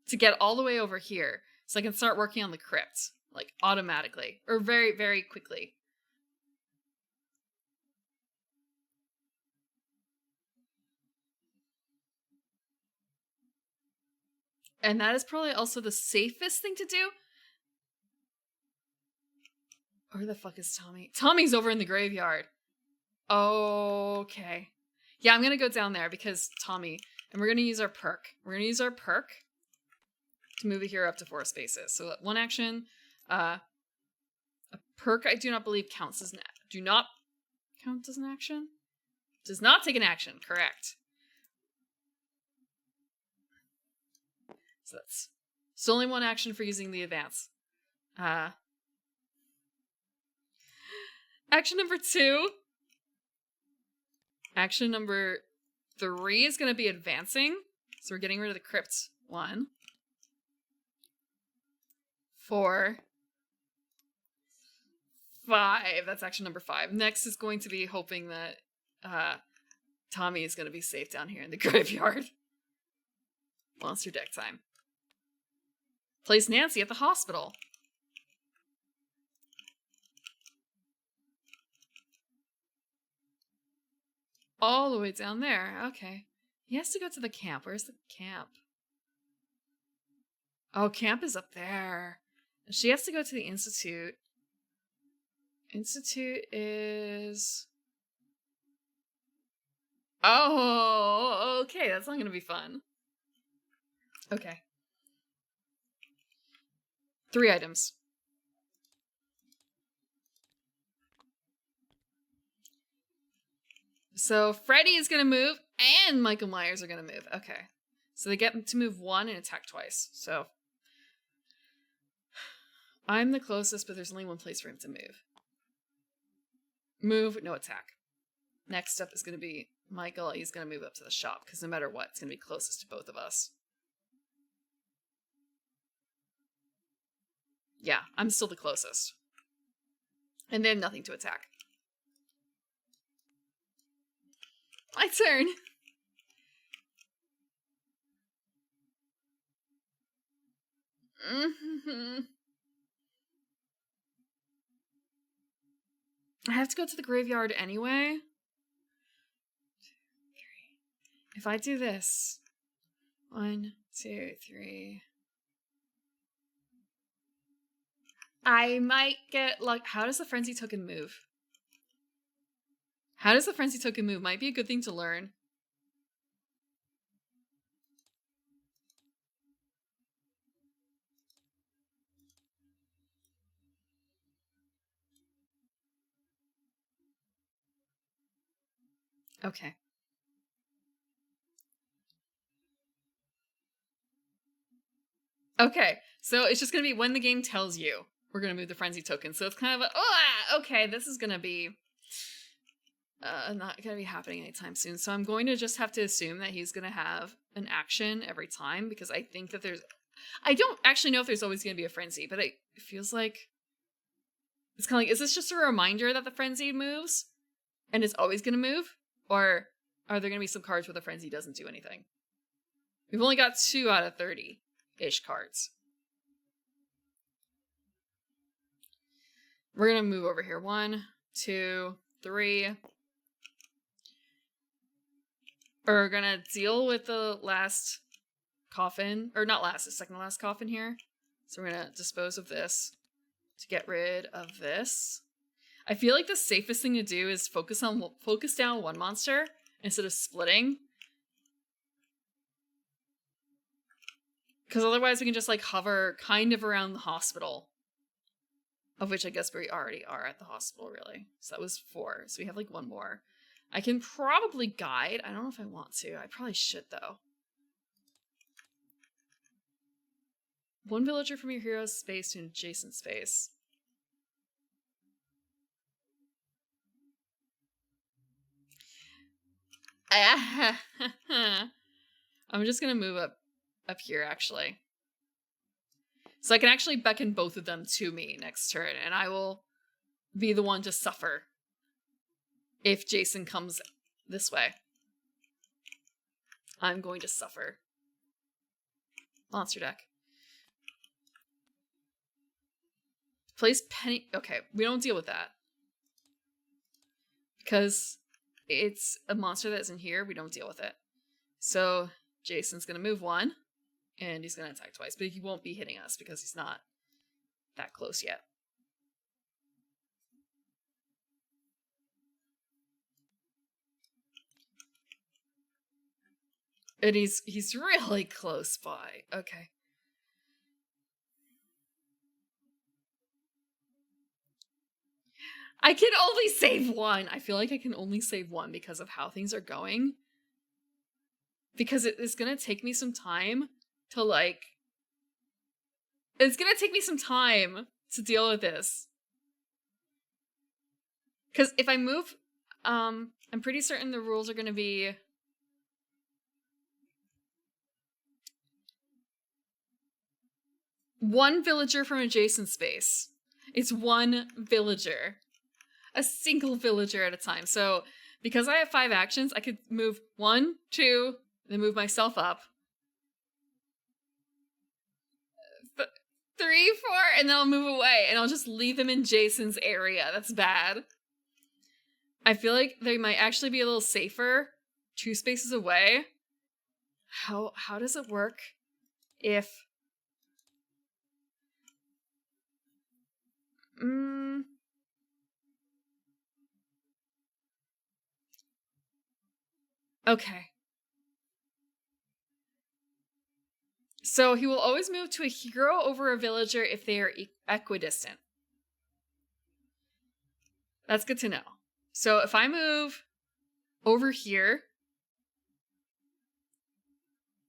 to get all the way over here, so I can start working on the crypt, like, automatically. Or very, very quickly. And that is probably also the safest thing to do. Where the fuck is Tommy? Tommy's over in the graveyard. Okay. Yeah, I'm gonna go down there because Tommy. And we're gonna use our perk. We're gonna use our perk to move it here up to 4 spaces. So one action. A perk I do not believe counts as do not count as an action? Does not take an action, correct. So that's only one action for using the advance. Action number 2. Action number 3 is going to be advancing. So we're getting rid of the crypt. 1. 4. 5. That's action number 5. Next is going to be hoping that Tommy is going to be safe down here in the graveyard. Monster deck time. Place Nancy at the hospital. All the way down there. Okay. He has to go to the camp. Where's the camp? Oh, camp is up there. She has to go to the institute. Institute is... Oh, okay. That's not going to be fun. Okay. 3 items. So Freddy is going to move and Michael Myers are going to move. Okay. So they get to move 1 and attack twice. So I'm the closest, but there's only 1 place for him to move. Move, no attack. Next up is going to be Michael. He's going to move up to the shop because no matter what, it's going to be closest to both of us. Yeah, I'm still the closest. And they have nothing to attack. My turn. I have to go to the graveyard anyway. 2, 3. If I do this. 1, 2, 3. I might get like. How does the frenzy token move? How does the frenzy token move? Might be a good thing to learn. Okay. Okay, so it's just gonna be when the game tells you we're gonna move the frenzy token. So it's kind of okay, this is gonna be not gonna be happening anytime soon. So I'm going to just have to assume that he's gonna have an action every time because I think that I don't actually know if there's always gonna be a frenzy, but it feels like it's kind of like, is this just a reminder that the frenzy moves and it's always gonna move, or are there gonna be some cards where the frenzy doesn't do anything? We've only got 2 out of 30-ish cards. We're gonna move over here. 1, 2, 3. We're gonna deal with the last coffin, or not last, the second to last coffin here. So we're gonna dispose of this to get rid of this. I feel like the safest thing to do is focus down one monster instead of splitting. Because otherwise we can just like hover kind of around the hospital. Of which I guess we already are at the hospital, really. So that was 4. So we have like 1 more. I can probably guide. I don't know if I want to. I probably should, though. 1 villager from your hero's space to an adjacent space. I'm just going to move up here, actually. So I can actually beckon both of them to me next turn, and I will be the one to suffer if Jason comes this way. I'm going to suffer. Monster deck. Place penny. Okay, we don't deal with that. Because it's a monster that isn't here, we don't deal with it. So Jason's going to move 1, and he's going to attack twice, but he won't be hitting us because he's not that close yet. And he's really close by. Okay. I can only save 1. I feel like I can only save 1 because of how things are going. Because it is going to take me some time to like... It's going to take me some time to deal with this. Because if I move... I'm pretty certain the rules are going to be... One villager from adjacent space. It's 1 villager. A single villager at a time. So, because I have 5 actions, I could move 1, 2, then move myself up. 3, 4, and then I'll move away, and I'll just leave them in Jason's area. That's bad. I feel like they might actually be a little safer 2 spaces away. How does it work if... Okay. So he will always move to a hero over a villager if they are equidistant. That's good to know. So if I move over here,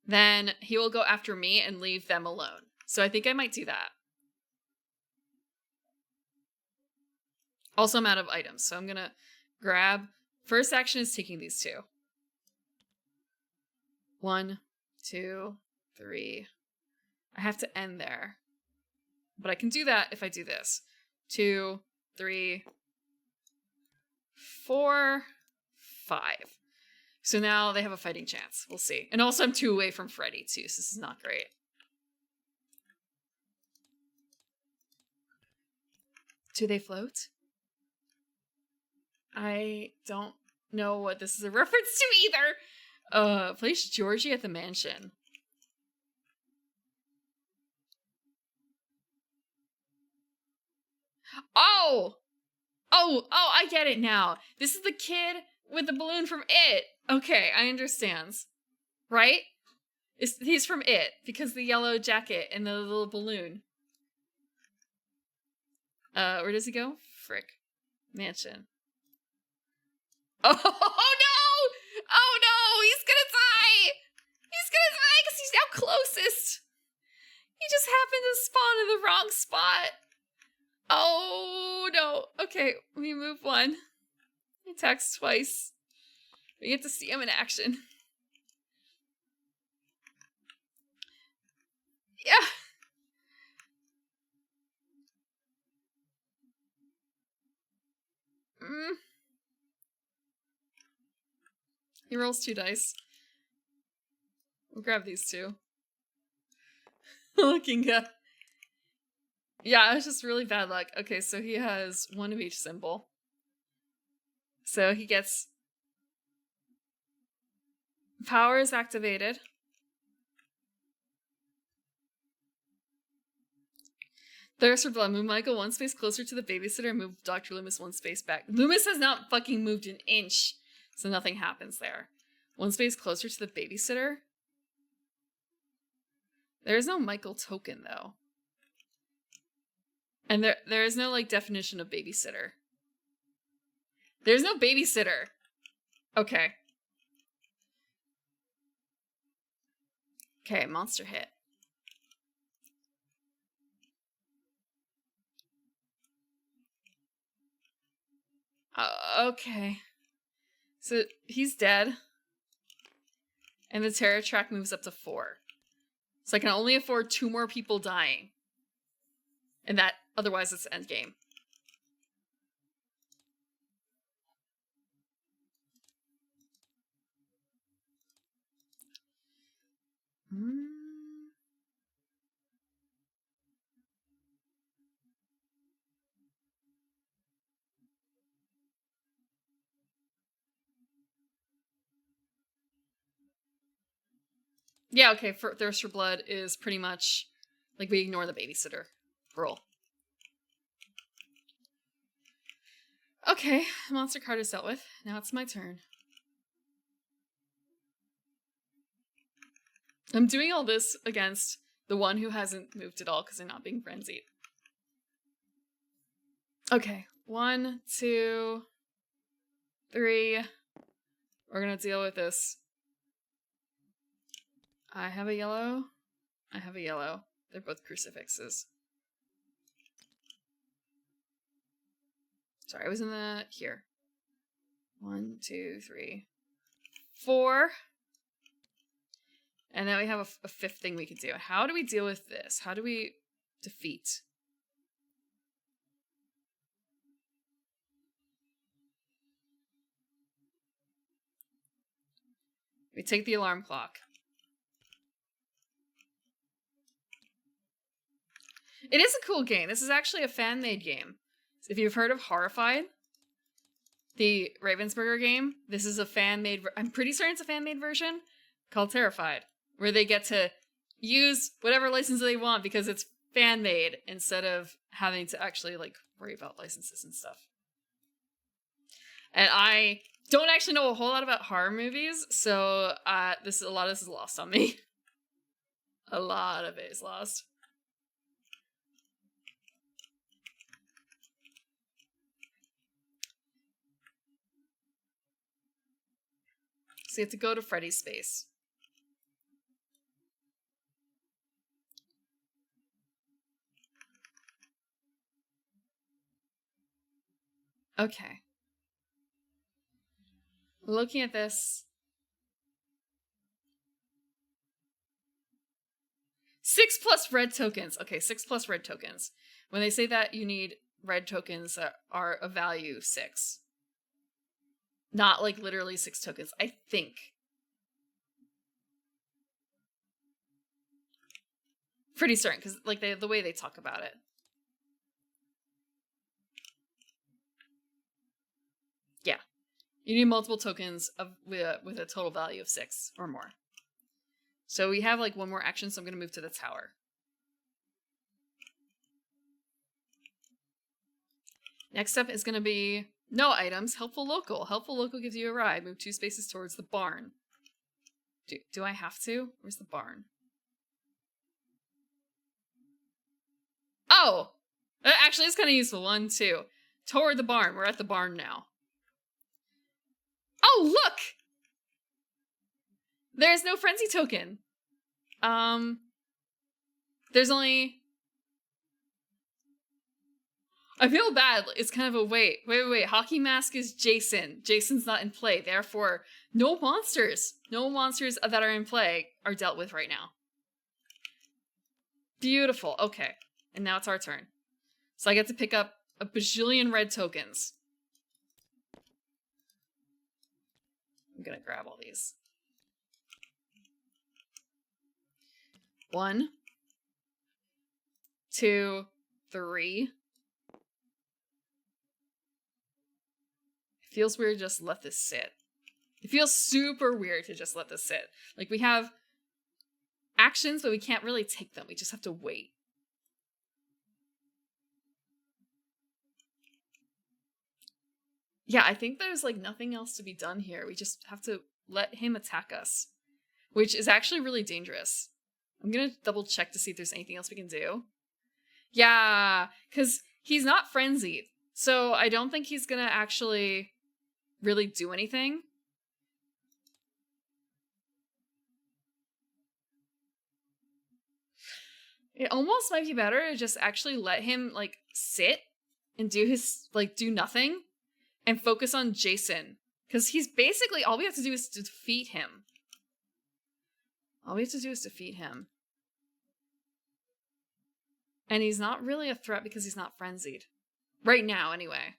then he will go after me and leave them alone. So I think I might do that. Also, I'm out of items, so I'm gonna grab... First action is taking these two. 1, 2, 3. I have to end there. But I can do that if I do this. 2, 3, 4, 5. So now they have a fighting chance. We'll see. And also I'm 2 away from Freddy too, so this is not great. Do they float? I don't know what this is a reference to either. Place Georgie at the mansion. Oh, I get it now. This is the kid with the balloon from It. Okay, I understand. Right? He's from It, because the yellow jacket and the little balloon. Where does he go? Frick. Mansion. Oh no! Oh no! He's gonna die! He's gonna die because he's now closest! He just happened to spawn in the wrong spot. Oh no. Okay, we move 1. He attacks twice. We get to see him in action. Yeah. He rolls 2 dice. We'll grab these 2. Looking good. Yeah, it's just really bad luck. Okay, so he has 1 of each symbol. So he gets... Power is activated. Thirst for blood. Move Michael 1 space closer to the babysitter and move Dr. Loomis 1 space back. Loomis has not fucking moved an inch, so nothing happens there. 1 space closer to the babysitter? There is no Michael token, though. And there is no, like, definition of babysitter. There's no babysitter. Okay. Okay, monster hit. Okay. So he's dead. And the terror track moves up to 4. So I can only afford 2 more people dying. And that, otherwise it's endgame. Yeah, okay, Thirst for Blood is pretty much like we ignore the babysitter rule. Okay, monster card is dealt with. Now it's my turn. I'm doing all this against the one who hasn't moved at all because they're not being frenzied. Okay, 1, 2, 3. We're gonna deal with this. I have a yellow. I have a yellow. They're both crucifixes. Sorry, I was in the... Here. 1, 2, 3, 4. And then we have a 5th thing we can do. How do we deal with this? How do we defeat? We take the alarm clock. It is a cool game. This is actually a fan-made game. If you've heard of Horrified, the Ravensburger game, this is a fan-made... I'm pretty certain it's a fan-made version called Terrified, where they get to use whatever license they want because it's fan-made instead of having to actually, like, worry about licenses and stuff. And I don't actually know a whole lot about horror movies, so a lot of this is lost on me. A lot of it is lost. So you have to go to Freddy's space. Okay. Looking at this. 6+ red tokens. Okay, 6+ red tokens. When they say that you need red tokens that are a value 6. Not like literally 6 tokens, I think. Pretty certain, because like the way they talk about it. Yeah. You need multiple tokens with a total value of 6 or more. So we have like one more action, so I'm going to move to the tower. Next up is going to be no items, helpful local. Helpful local gives you a ride. Move 2 spaces towards the barn. Do I have to? Where's the barn? Oh! Actually, it's kind of useful. 1, 2. Toward the barn. We're at the barn now. Oh, look! There's no frenzy token. There's only... I feel bad. It's kind of a wait. Hockey mask is Jason. Jason's not in play. Therefore, no monsters. No monsters that are in play are dealt with right now. Beautiful. Okay. And now it's our turn. So I get to pick up a bajillion red tokens. I'm gonna grab all these. 1, 2, 3. It feels weird to just let this sit. It feels super weird to just let this sit. Like we have actions, but we can't really take them. We just have to wait. Yeah, I think there's like nothing else to be done here. We just have to let him attack us, which is actually really dangerous. I'm gonna double check to see if there's anything else we can do. Yeah, because he's not frenzied. So I don't think he's gonna actually really do anything. It almost might be better to just actually let him like sit and do his do nothing and focus on Jason. Because he's basically, all we have to do is defeat him. All we have to do is defeat him. And he's not really a threat because he's not frenzied. Right now, anyway.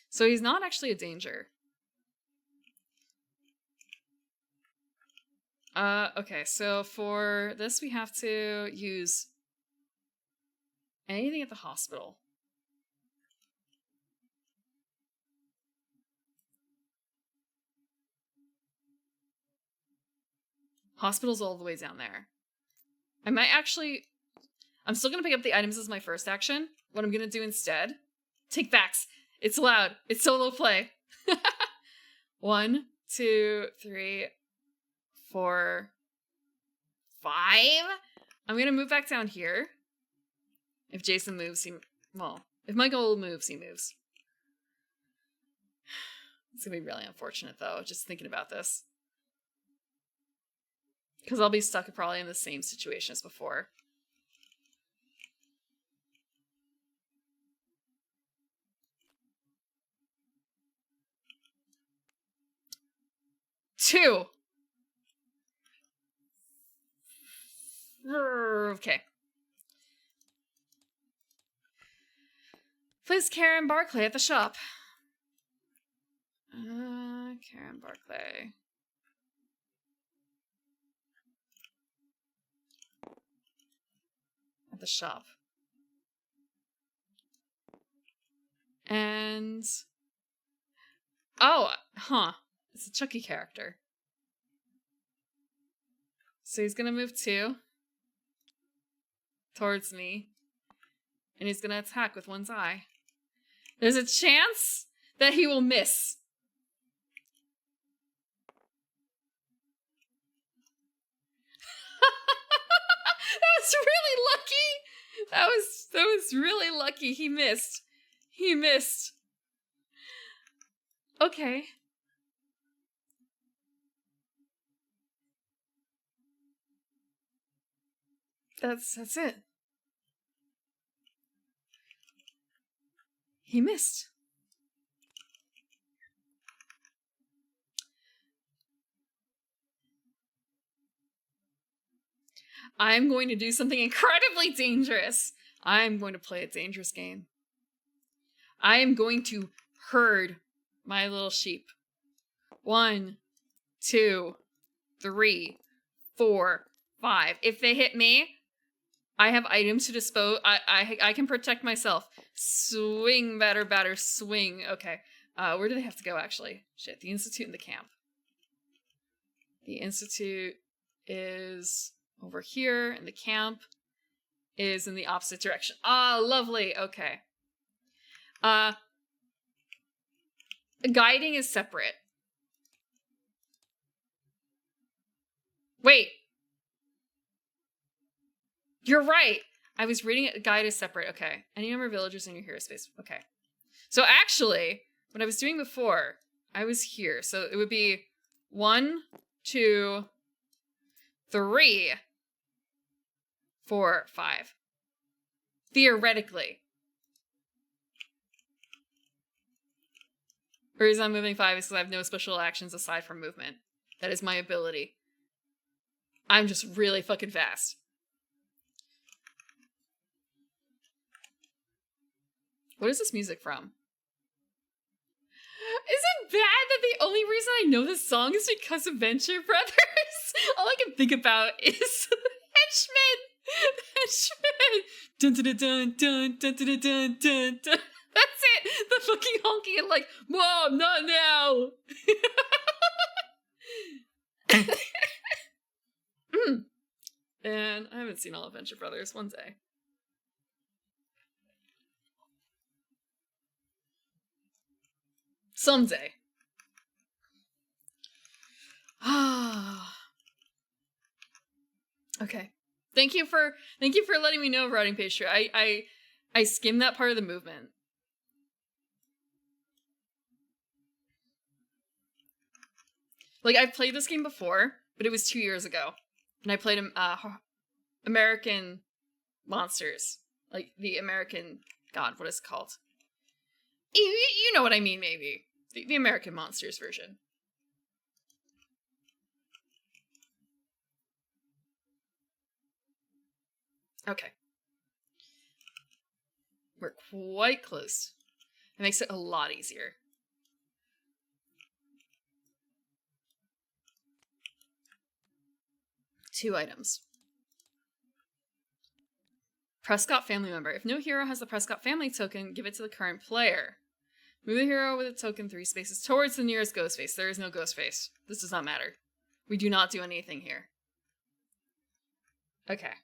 So he's not actually a danger. Okay, so for this we have to use anything at the hospital. Hospital's all the way down there. I might actually... I'm still going to pick up the items as my first action. What I'm going to do instead... Take backs! It's allowed! It's solo play! 1, 2, 3, 4, 5? I'm going to move back down here. If Jason moves, he... Well, if Michael moves, he moves. It's going to be really unfortunate, though, just thinking about this. Because I'll be stuck probably in the same situation as before. Two. Okay. Please, Karen Barclay at the shop. Karen Barclay. At the shop. And... Oh, huh. It's a Chucky character. So he's gonna move 2 towards me. And he's gonna attack with one's eye. There's a chance that he will miss. That was really lucky. He missed. He missed. Okay. That's it. He missed. I'm going to do something incredibly dangerous. I'm going to play a dangerous game. I am going to herd my little sheep. 1, 2, 3, 4, 5. If they hit me, I have items to dispose. I can protect myself. Swing, batter, swing. Okay. Where do they have to go, actually? Shit, the Institute and the camp. The Institute is over here, and the camp is in the opposite direction. Ah, lovely. Okay. Guiding is separate. Wait. You're right. I was reading it. Guide is separate. Okay. Any number of villagers in your hero space. Okay. So actually, what I was doing before, I was here. So it would be 1, 2, 3, 4, 5. Theoretically. The reason I'm moving 5 is because I have no special actions aside from movement. That is my ability. I'm just really fucking fast. What is this music from? Is it bad that the only reason I know this song is because of Venture Brothers? All I can think about is Henchmen! Dun dun dun dun dun dun dun dun dun. That's it! The fucking honky and like, Mom, not now! And I haven't seen all of Venture Brothers. One day. Someday. Okay. Thank you for letting me know, Writing Page True. I skimmed that part of the movement. Like, I've played this game before, but it was 2 years ago. And I played American Monsters. Like, the American... God, what is it called? You know what I mean, maybe. The American Monsters version. Okay. We're quite close. It makes it a lot easier. Two items. Prescott family member. If no hero has the Prescott family token, give it to the current player. Move the hero with a token 3 spaces towards the nearest ghost face. There is no ghost face. This does not matter. We do not do anything here. Okay.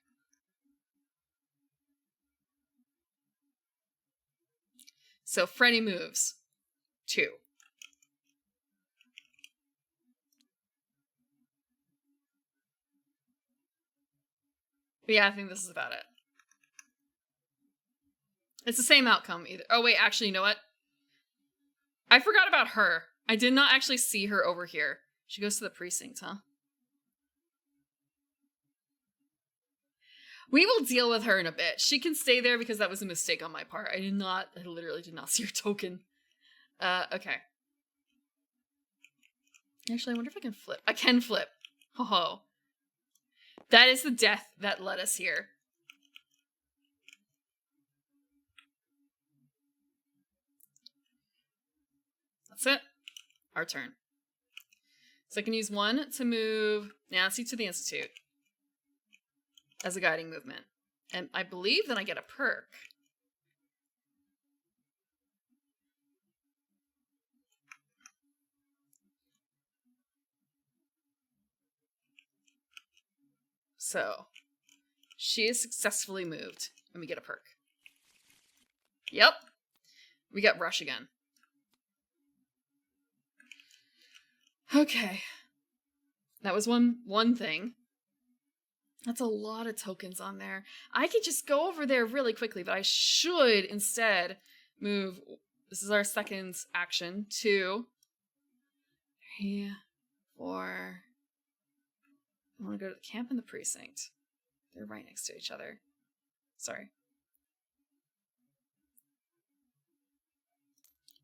So Freddy moves. 2. But yeah, I think this is about it. It's the same outcome either. Oh wait, actually, you know what? I forgot about her. I did not actually see her over here. She goes to the precinct, huh? We will deal with her in a bit. She can stay there because that was a mistake on my part. I literally did not see her token. Okay. Actually, I wonder if I can flip. I can flip. Ho ho. That is the death that led us here. That's it. Our turn. So I can use 1 to move Nancy to the Institute as a guiding movement. And I believe then I get a perk. So, she is successfully moved, and we get a perk. Yep. We got Rush again. Okay. That was one thing. That's a lot of tokens on there. I could just go over there really quickly, but I should instead move. This is our second action. 2, 3, 4. I want to go to the camp and the precinct. They're right next to each other. Sorry.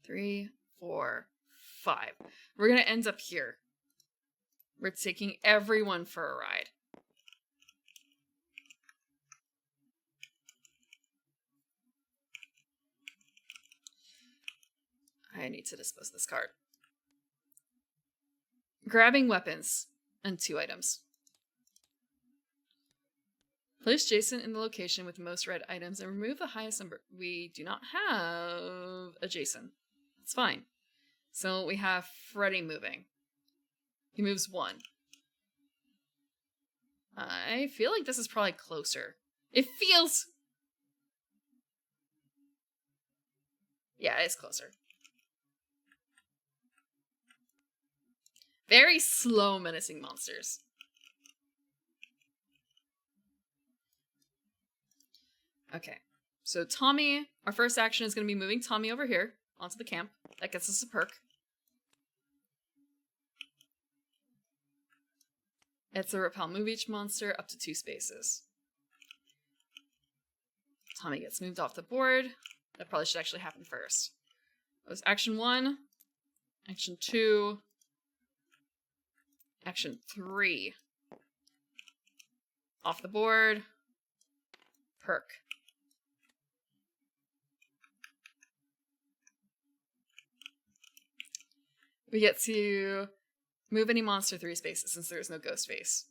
3, 4, 5. We're going to end up here. We're taking everyone for a ride. I need to dispose of this card. Grabbing weapons and 2 items. Place Jason in the location with the most red items and remove the highest number. We do not have a Jason. That's fine. So we have Freddy moving. He moves 1. I feel like this is probably closer. It feels... Yeah, it's closer. Very slow, menacing monsters. Okay, so Tommy, our first action is going to be moving Tommy over here onto the camp. That gets us a perk. It's a repel. Move each monster up to 2 spaces. Tommy gets moved off the board. That probably should actually happen first. That was action 1, action 2, action 3. Off the board. Perk. We get to move any monster 3 spaces since there is no ghost face.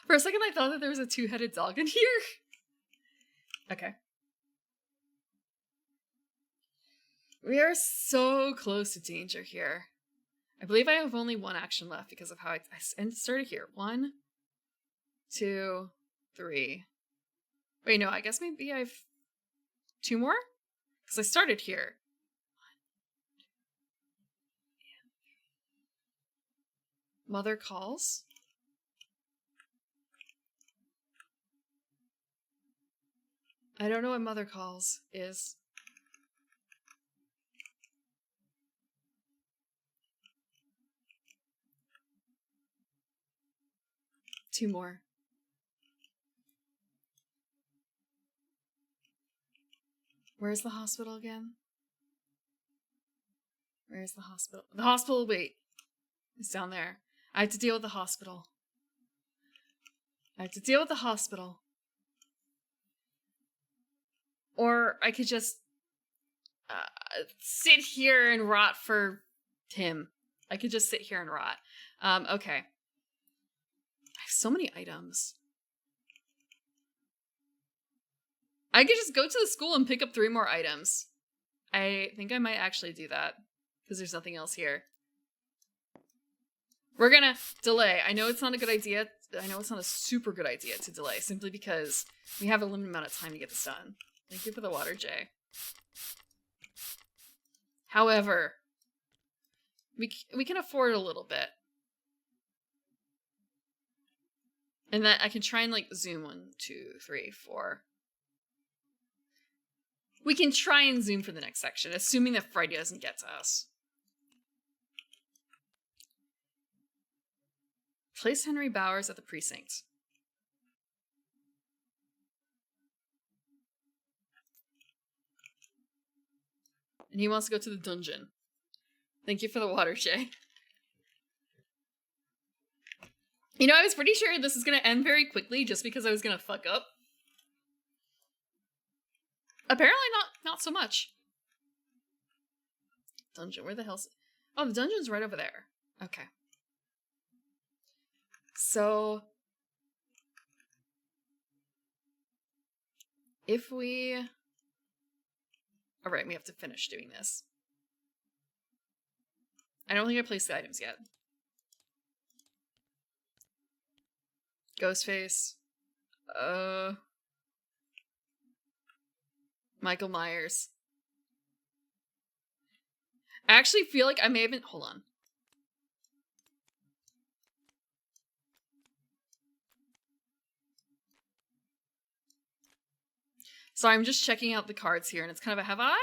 For a second I thought that there was a 2-headed dog in here. Okay. We are so close to danger here. I believe I have only 1 action left because of how I started here. 1, 2, 3. Wait, no, I guess maybe I've 2 more? Because I started here. 1, 2, Mother calls. I don't know what Mother calls is. Two more. Where's the hospital again? Where's the hospital? The hospital, wait. It's down there. I have to deal with the hospital. I have to deal with the hospital. Or I could just sit here and rot for him. I could just sit here and rot. Okay. I have so many items. I could just go to the school and pick up 3 more items. I think I might actually do that. Because there's nothing else here. We're gonna delay. I know it's not a good idea. I know it's not a super good idea to delay. Simply because we have a limited amount of time to get this done. Thank you for the water, Jay. However, we can afford a little bit. And that I can try and like zoom 1, 2, 3, 4. We can try and zoom for the next section, assuming that Freddy doesn't get to us. Place Henry Bowers at the precinct. And he wants to go to the dungeon. Thank you for the water, Jay. You know, I was pretty sure this is going to end very quickly just because I was going to fuck up. Apparently not so much. Dungeon, where the hell's... Oh, the dungeon's right over there. Okay. So... if we... Alright, we have to finish doing this. I don't think I placed the items yet. Ghostface. Michael Myers. I actually feel like I may have been... Hold on. So I'm just checking out the cards here, and it's kind of a, have I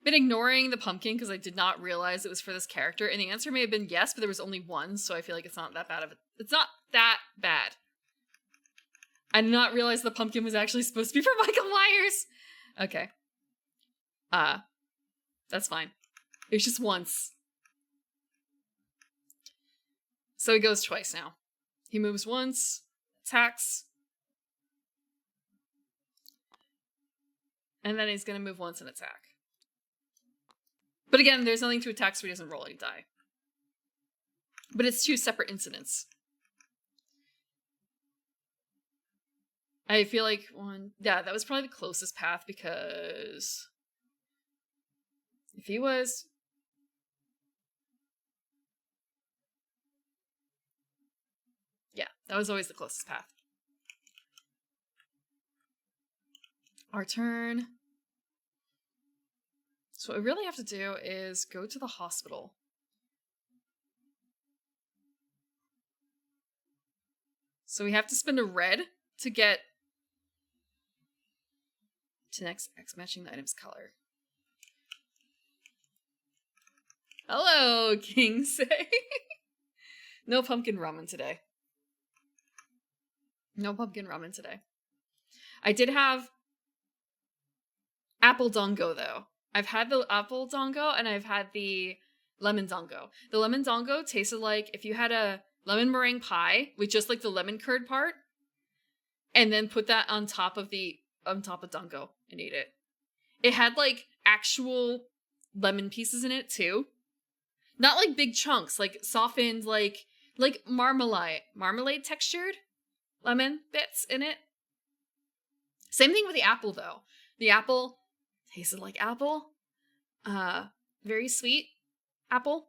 been ignoring the pumpkin because I did not realize it was for this character? And the answer may have been yes, but there was only one, so I feel like it's not that bad of it. It's not that bad. I did not realize the pumpkin was actually supposed to be for Michael Myers. Okay. That's fine. It was just once. So he goes twice now. He moves once, attacks. And then he's going to move once and attack. But again, there's nothing to attack, so he doesn't roll any die. But it's two separate incidents. I feel like yeah, that was probably the closest path, because if he was... Yeah, that was always the closest path. Our turn. So what we really have to do is go to the hospital. So we have to spend a red to get to next X matching the item's color. Hello, Kingsay. No pumpkin ramen today. No pumpkin ramen today. I did have apple dango, though. I've had the apple dango and I've had the lemon dango. The lemon dango tasted like if you had a lemon meringue pie with just like the lemon curd part, and then put that on top of dango and ate it. It had like actual lemon pieces in it too. Not like big chunks, like softened, like marmalade textured lemon bits in it. Same thing with the apple though. The apple tasted like apple. Very sweet apple.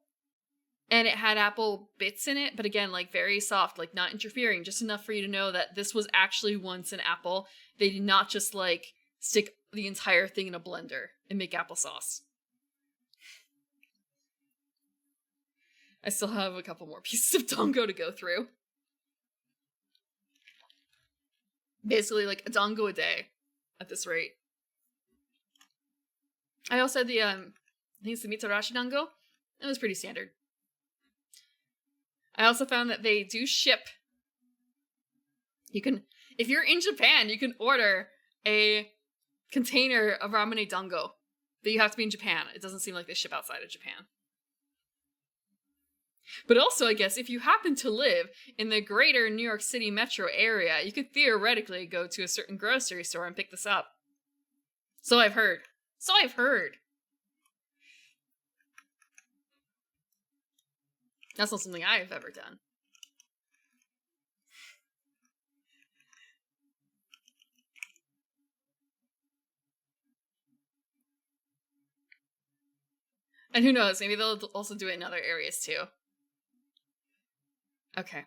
And it had apple bits in it, but again, like very soft, like not interfering, just enough for you to know that this was actually once an apple. They did not just like stick the entire thing in a blender and make applesauce. I still have a couple more pieces of dango to go through. Basically like a dango a day at this rate. I also had the, I think it's the Mitarashi dango. It was pretty standard. I also found that they do ship. You can, if you're in Japan, you can order a container of ramune dango. But you have to be in Japan. It doesn't seem like they ship outside of Japan. But also, I guess, if you happen to live in the greater New York City metro area, you could theoretically go to a certain grocery store and pick this up. So I've heard. That's not something I've ever done. And who knows, maybe they'll also do it in other areas too. Okay.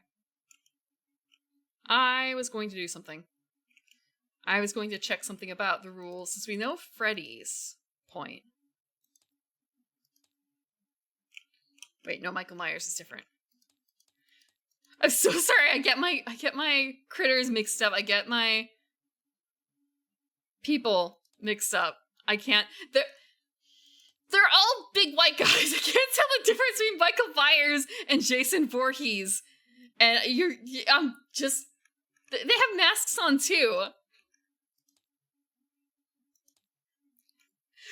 I was going to do something. I was going to check something about the rules, since we know Freddy's point. Wait, no, Michael Myers is different. I'm so sorry. I get my critters mixed up. I get my people mixed up. I can't. They're all big white guys. I can't tell the difference between Michael Myers and Jason Voorhees. And I'm just. They have masks on too.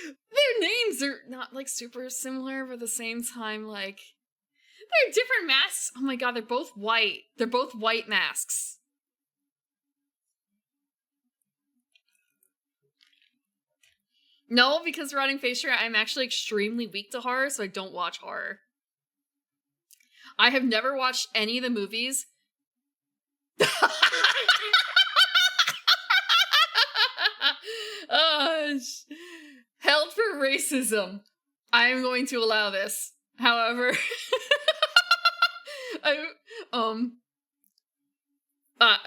Their names are not like super similar, but at the same time, like, they're different masks. Oh my god, they're both white. They're both white masks. No, because Rotting Face Share, I'm actually extremely weak to horror, so I don't watch horror. I have never watched any of the movies. Held for racism. I am going to allow this. However,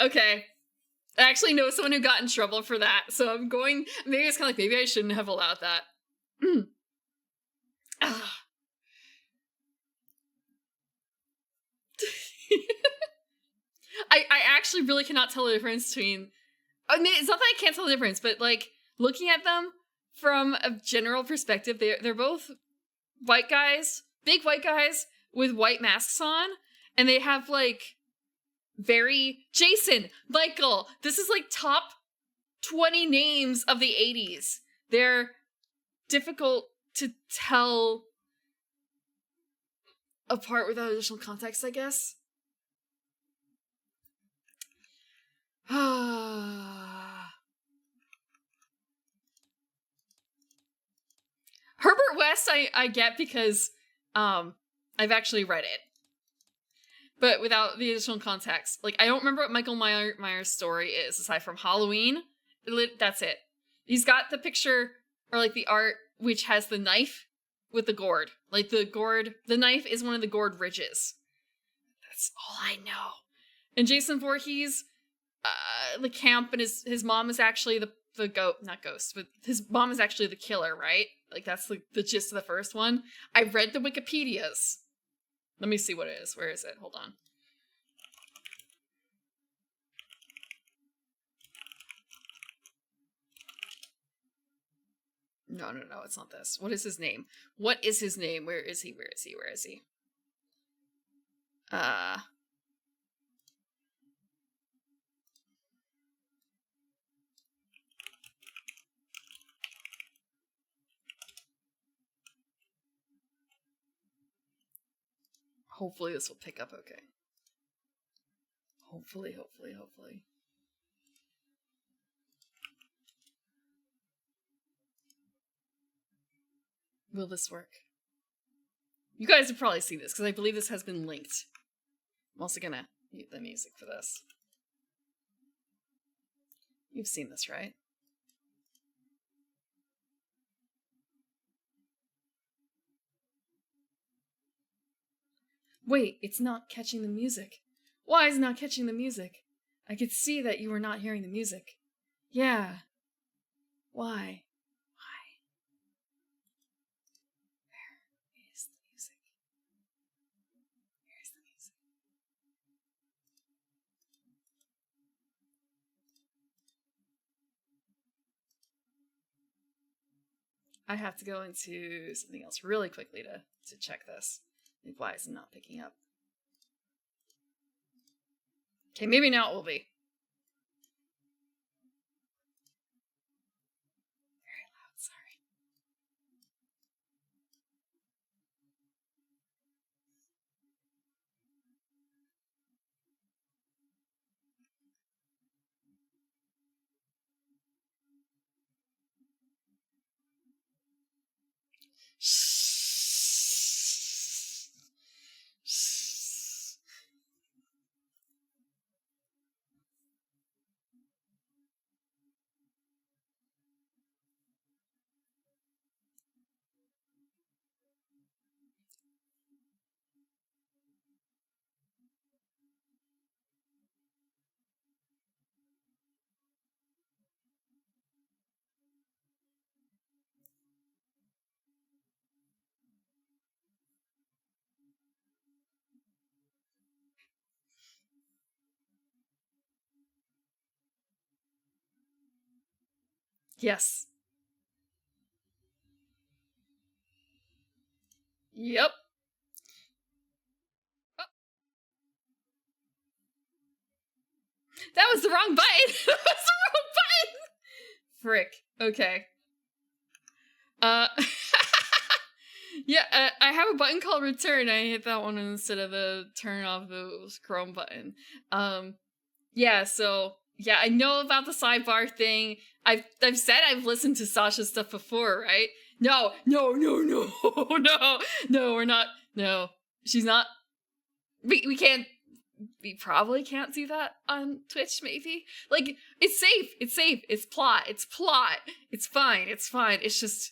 okay. I actually know someone who got in trouble for that, so I'm going, maybe it's kind of like, maybe I shouldn't have allowed that. I actually really cannot tell the difference between I mean, it's not that I can't tell the difference, but like looking at them from a general perspective, they're both white guys, big white guys with white masks on, and they have like very Jason, Michael. This is like top 20 names of the 80s. They're difficult to tell apart without additional context, I guess. Herbert West I get because I've actually read it. But without the additional context. Like, I don't remember what Michael Myers' story is, aside from Halloween. That's it. He's got the picture, or like the art, which has the knife with the gourd. Like, the knife is one of the gourd ridges. That's all I know. And Jason Voorhees, the camp, and his mom is actually not ghost, but his mom is actually the killer, right? Like, that's the gist of the first one. I read the Wikipedias. Let me see what it is. Where is it? Hold on. No, it's not this. What is his name? What is his name? Where is he? Hopefully this will pick up okay. Hopefully. Will this work? You guys have probably seen this, because I believe this has been linked. I'm also gonna mute the music for this. You've seen this, right? Wait, it's not catching the music. Why is it not catching the music? I could see that you were not hearing the music. Yeah. Why? Where is the music? Where is the music? I have to go into something else really quickly to check this. Like, why is it not picking up? Okay, maybe now it will be. Very loud, sorry. Yes. Yep. Oh. That was the wrong button. That was the wrong button. Frick. Okay. Yeah, I have a button called return. I hit that one instead of the turn off the Chrome button. Yeah, so yeah, I know about the sidebar thing. I've said I've listened to Sasha's stuff before, right? No, we're not. No, she's not. We can't. We probably can't do that on Twitch, maybe. Like, it's safe. It's plot. It's fine. It's just,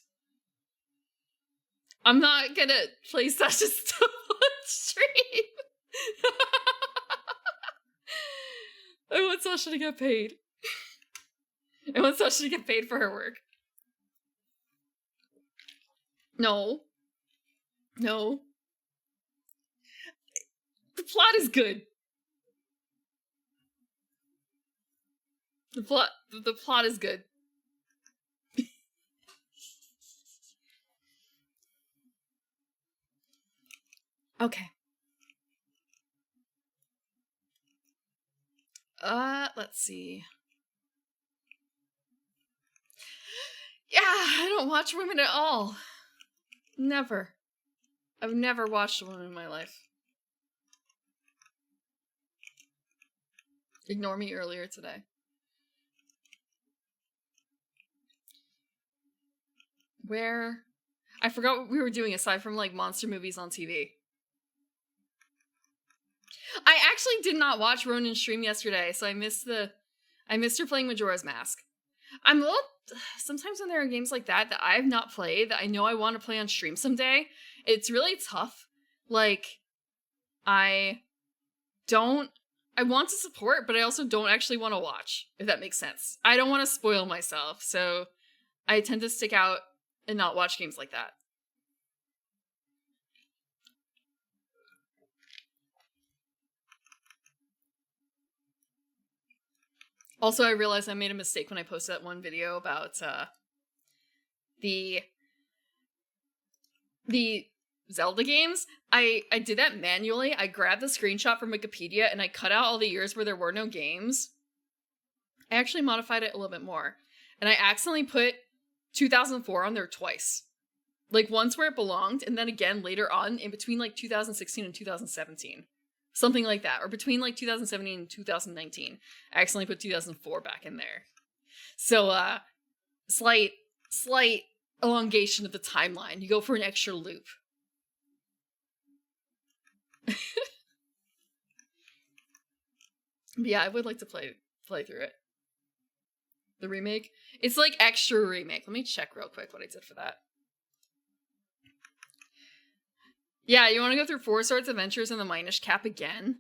I'm not gonna play Sasha's stuff on stream. I want Sasha to get paid. I want Sasha to get paid for her work. No. The plot is good. The plot The plot is good. Okay. Let's see. Yeah, I don't watch women at all. Never. I've never watched a woman in my life. Ignore me earlier today. Where? I forgot what we were doing aside from, like, monster movies on TV. I actually did not watch Ronan's stream yesterday, so I missed her playing Majora's Mask. I'm a little... Sometimes when there are games like that I have not played, that I know I want to play on stream someday, it's really tough. Like, I want to support, but I also don't actually want to watch, if that makes sense. I don't want to spoil myself, so I tend to stick out and not watch games like that. Also, I realized I made a mistake when I posted that one video about the Zelda games. I did that manually. I grabbed the screenshot from Wikipedia and I cut out all the years where there were no games. I actually modified it a little bit more. And I accidentally put 2004 on there twice. Like, once where it belonged, and then again later on in between, like, 2016 and 2017. Something like that. Or between, like, 2017 and 2019. I accidentally put 2004 back in there. So, slight elongation of the timeline. You go for an extra loop. But yeah, I would like to play through it. The remake. It's like extra remake. Let me check real quick what I did for that. Yeah, you want to go through Four Swords Adventures and the Minish Cap again?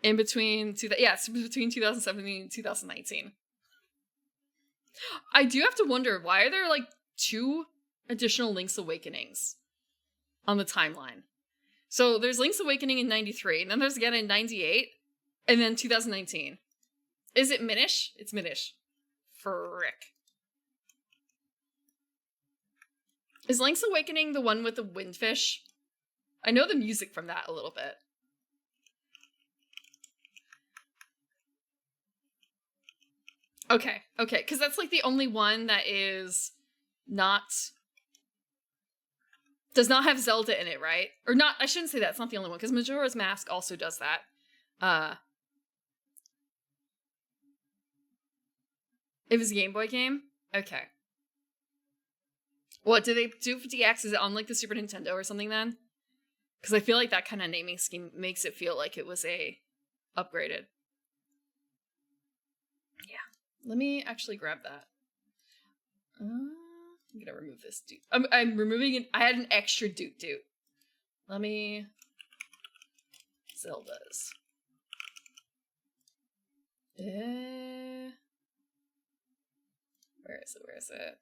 In between... it's between 2017 and 2019. I do have to wonder, why are there, like, 2 additional Link's Awakenings on the timeline? So there's Link's Awakening in 93, and then there's again in 98, and then 2019. Is it Minish? It's Minish. Frick. Is Link's Awakening the one with the windfish? I know the music from that a little bit. Okay, because that's like the only one that is does not have Zelda in it, right? Or not, I shouldn't say that, it's not the only one, because Majora's Mask also does that. It was a Game Boy game? Okay. What, do they do for DX? Is it on, like, the Super Nintendo or something then? Because I feel like that kind of naming scheme makes it feel like it was upgraded. Yeah. Let me actually grab that. I'm gonna remove this dude. I'm removing it. I had an extra doot. Let me... Zeldas. Where is it?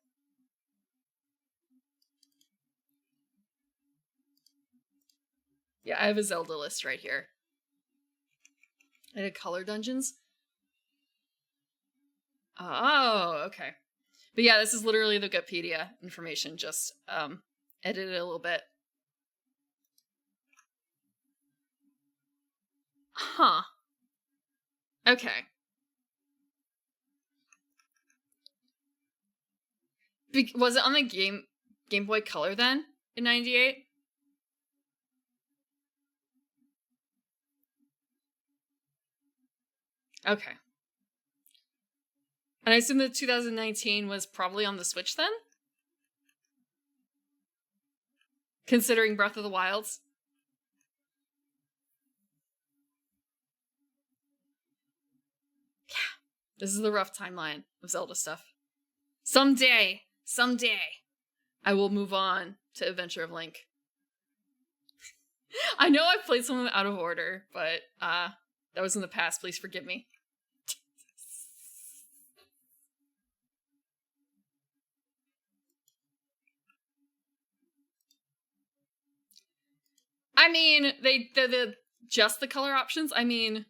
Yeah, I have a Zelda list right here. I did color dungeons. Oh, okay. But yeah, this is literally the Wikipedia information, just edited a little bit. Huh. Okay. Was it on the Game Boy Color then in 98? Okay. And I assume that 2019 was probably on the Switch then? Considering Breath of the Wilds? Yeah. This is the rough timeline of Zelda stuff. Someday, I will move on to Adventure of Link. I know I've played some of them out of order, but that was in the past. Please forgive me. I mean, the just the color options. I mean,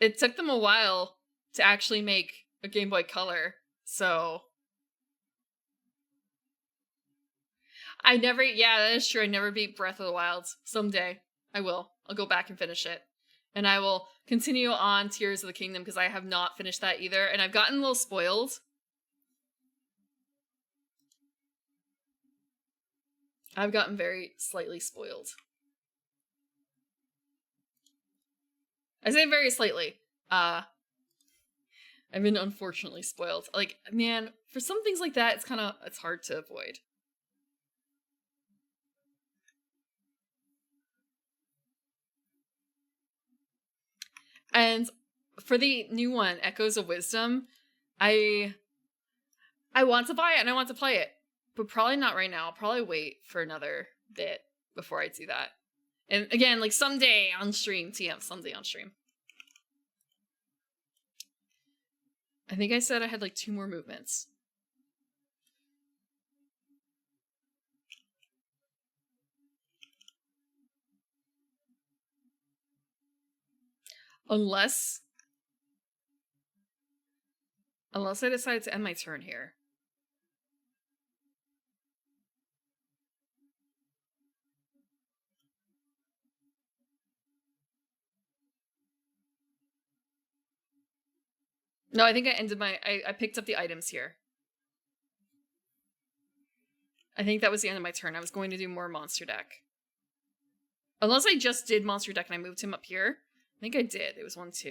it took them a while to actually make a Game Boy Color. So yeah, that is true. I never beat Breath of the Wild. Someday I will. I'll go back and finish it. And I will continue on Tears of the Kingdom because I have not finished that either. And I've gotten a little spoiled. I've gotten very slightly spoiled. I say very slightly. I've been unfortunately spoiled. Like, man, for some things like that, it's hard to avoid. And for the new one, Echoes of Wisdom, I want to buy it and I want to play it, but probably not right now. I'll probably wait for another bit before I do that. And again, like someday on stream, TM, someday on stream. I think I said I had like 2 more movements. Unless I decide to end my turn here. No, I think I ended I picked up the items here. I think that was the end of my turn. I was going to do more monster deck. Unless I just did monster deck and I moved him up here. I think I did. It was 1, 2.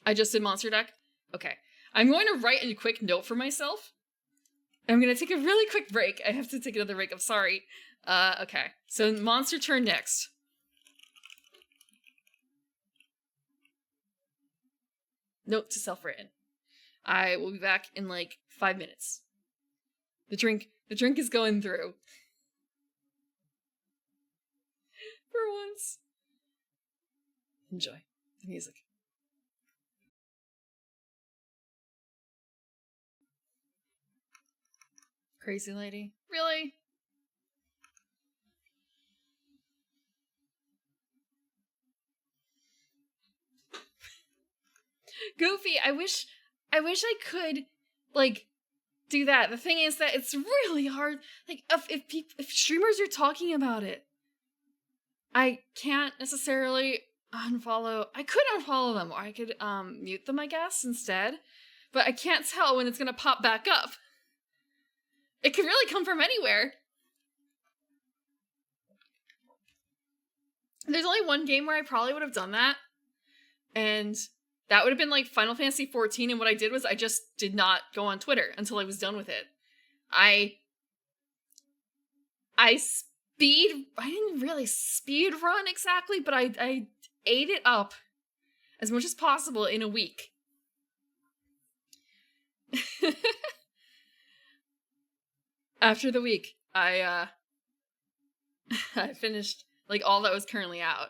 I just did monster deck? Okay. I'm going to write a quick note for myself. I'm going to take a really quick break. I have to take another break. I'm sorry. Okay. So monster turn next. Note to self-written. I will be back in like 5 minutes. The drink is going through. For once. Enjoy the music. Crazy lady. Really? Goofy, I wish I could, like, do that. The thing is that it's really hard. Like, if streamers are talking about it, I can't necessarily unfollow. I could unfollow them, or I could mute them, I guess, instead. But I can't tell when it's gonna pop back up. It could really come from anywhere. There's only one game where I probably would have done that, and that would have been like Final Fantasy XIV, and what I did was I just did not go on Twitter until I was done with it. I didn't really speed run exactly, but I ate it up as much as possible in a week. After the week, I finished like all that was currently out.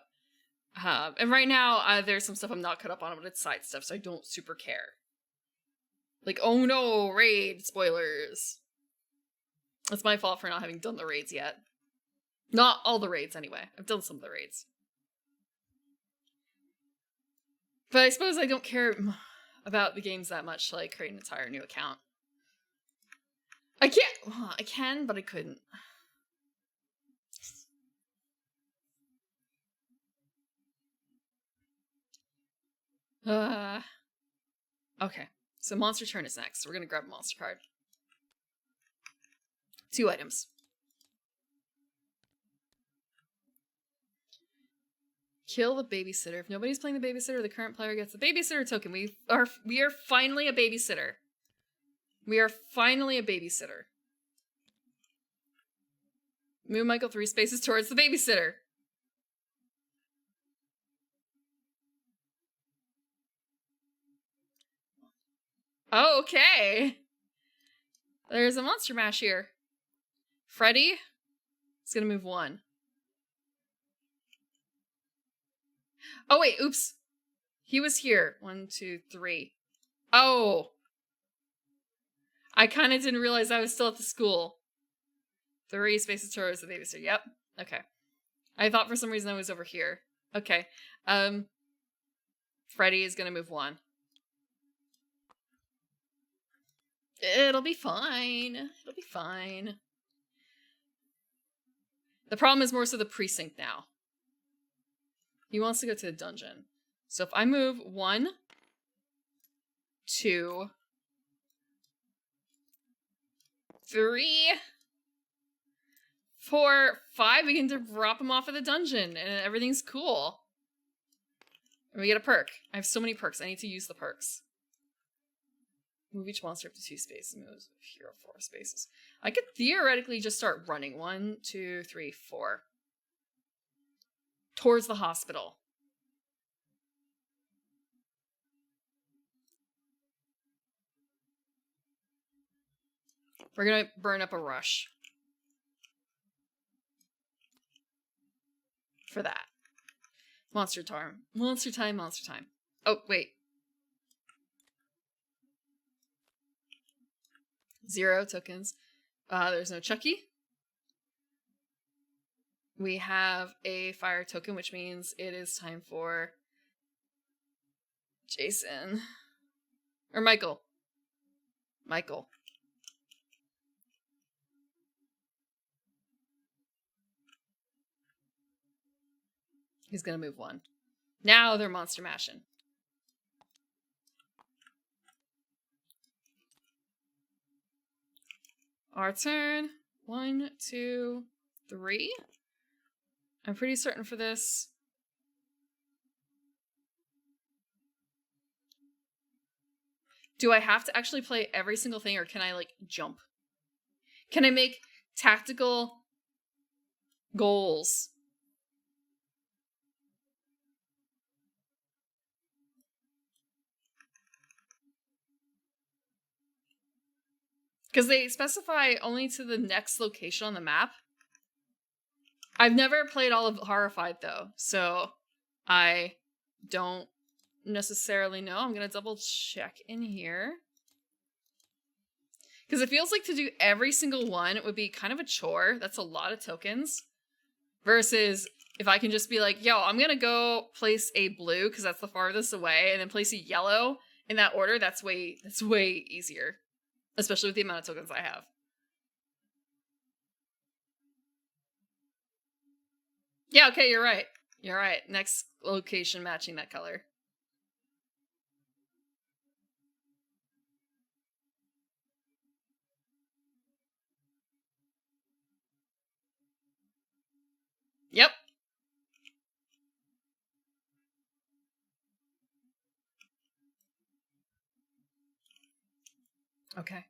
And right now, there's some stuff I'm not caught up on, but it's side stuff, so I don't super care. Like, oh no, raid spoilers. It's my fault for not having done the raids yet. Not all the raids, anyway. I've done some of the raids. But I suppose I don't care about the games that much to, like, create an entire new account. I can't. Well, I can, but I couldn't. Okay. So monster turn is next. We're gonna grab a monster card. 2 items. Kill the babysitter. If nobody's playing the babysitter, the current player gets the babysitter token. We are finally a babysitter. We are finally a babysitter. Move Michael 3 spaces towards the babysitter. Oh, okay. There's a monster mash here. Freddy is gonna move 1. Oh wait, oops. He was here. 1, 2, 3. Oh. I kind of didn't realize I was still at the school. 3 spaces towards the babysitter. Yep. Okay. I thought for some reason I was over here. Okay. Freddy is gonna move 1. It'll be fine. It'll be fine. The problem is more so the precinct now. He wants to go to the dungeon. So if I move 1, 2, 3, 4, 5, we can drop him off at the dungeon and everything's cool. And we get a perk. I have so many perks. I need to use the perks. Move each monster up to 2 spaces. Move hero 4 spaces. I could theoretically just start running 1, 2, 3, 4 towards the hospital. We're gonna burn up a rush for that. Monster time. Monster time, monster time. Oh, wait. 0 tokens. There's no Chucky. We have a fire token, which means it is time for Jason. Or Michael. Michael. He's gonna move 1. Now they're monster mashing. Our turn. 1, 2, 3. I'm pretty certain for this. Do I have to actually play every single thing, or can I, like, jump? Can I make tactical goals? Because they specify only to the next location on the map. I've never played all of Horrified, though, so I don't necessarily know. I'm going to double check in here. Because it feels like to do every single one, it would be kind of a chore. That's a lot of tokens. Versus if I can just be like, yo, I'm going to go place a blue, because that's the farthest away, and then place a yellow in that order, that's way easier. Especially with the amount of tokens I have. Yeah, okay, you're right. You're right. Next location matching that color. Yep. Okay.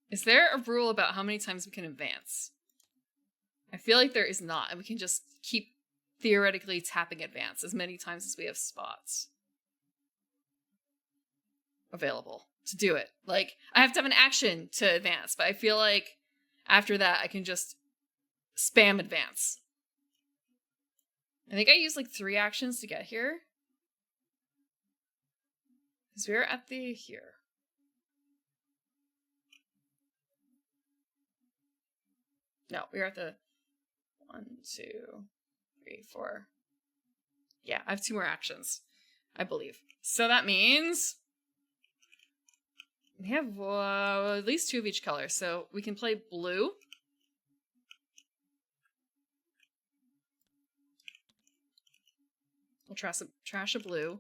Is there a rule about how many times we can advance? I feel like there is not, and we can just keep theoretically tapping advance as many times as we have spots available to do it. Like, I have to have an action to advance, but I feel like after that I can just spam advance. I think I used like 3 actions to get here. Because we're at the here. No, we're at the 1, 2, 3, 4. Yeah, I have 2 more actions, I believe. So that means we have at least 2 of each color. So we can play blue. We'll trash a blue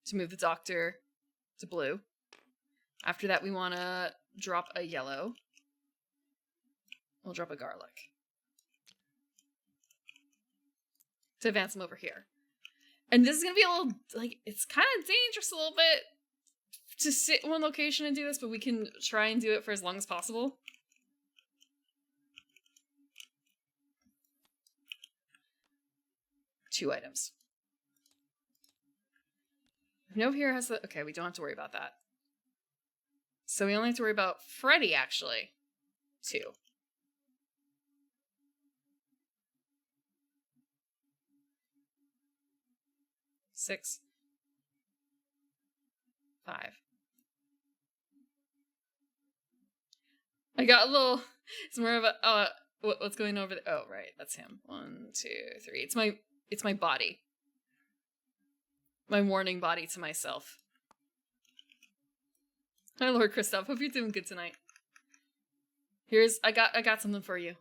to move the doctor to blue. After that, we want to drop a yellow. We'll drop a garlic to advance him over here. And this is going to be a little, like, it's kind of dangerous a little bit to sit in one location and do this, but we can try and do it for as long as possible. Two items. No here has the... Okay, we don't have to worry about that. So we only have to worry about Freddy, actually. 2. Six. 5. I got a little, it's more of a, what's going over there? Oh, right, that's him. 1, 2, 3. It's my body. My warning body to myself. Hi, Lord Christoph. Hope you're doing good tonight. I got something for you.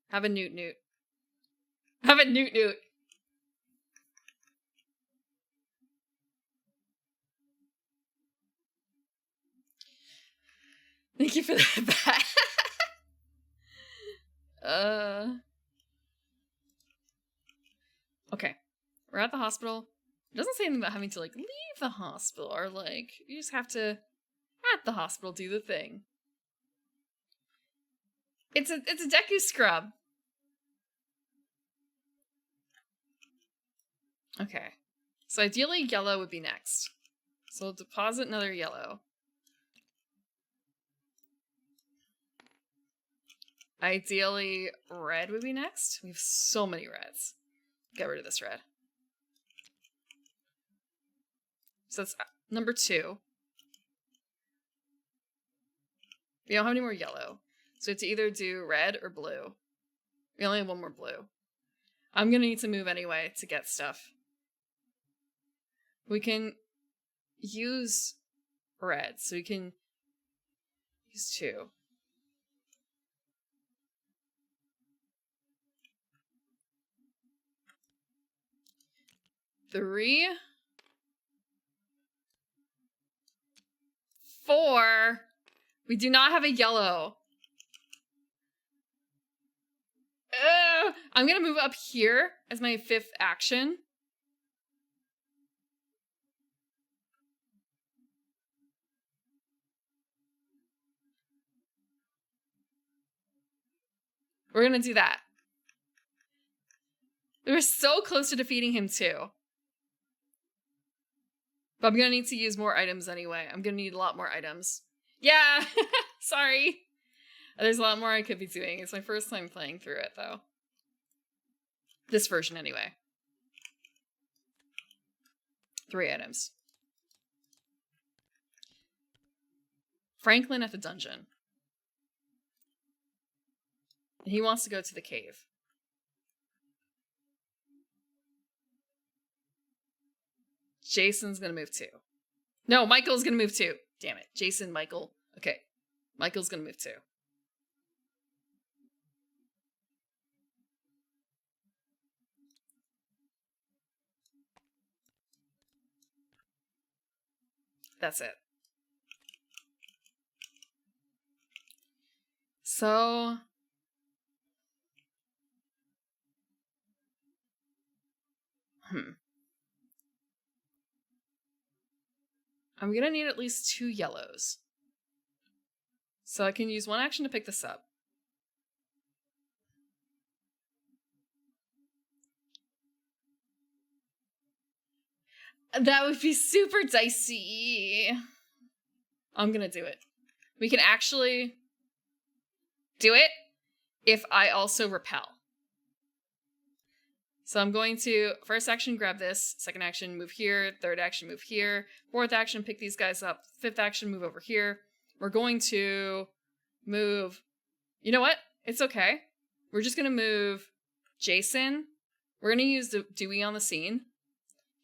Have a newt newt. Have a newt newt. Thank you for that. Okay. We're at the hospital. It doesn't say anything about having to, like, leave the hospital or, like, you just have to, at the hospital, do the thing. It's a Deku scrub. Okay. So ideally, yellow would be next. So we'll deposit another yellow. Ideally, red would be next. We have so many reds. Get rid of this red. So that's number 2. We don't have any more yellow. So we have to either do red or blue. We only have one more blue. I'm gonna need to move anyway to get stuff. We can use red, so we can use 2. Three, 4. We do not have a yellow. I'm gonna move up here as my 5th action. We're gonna do that. We were so close to defeating him too. But I'm gonna need to use more items anyway. I'm gonna need a lot more items. Yeah! Sorry. There's a lot more I could be doing. It's my first time playing through it, though. This version, anyway. 3 items. Franklin at the dungeon. And he wants to go to the cave. Jason's gonna move too. No, Michael's gonna move too. Damn it. Jason, Michael. Okay. Michael's gonna move too. That's it. So... I'm gonna need at least 2 yellows. So I can use 1 action to pick this up. That would be super dicey. I'm gonna do it. We can actually do it if I also repel. So I'm going to, first action, grab this. Second action, move here. Third action, move here. Fourth action, pick these guys up. Fifth action, move over here. We're going to move, you know what? It's okay. We're just going to move Jason. We're going to use the Dewey on the scene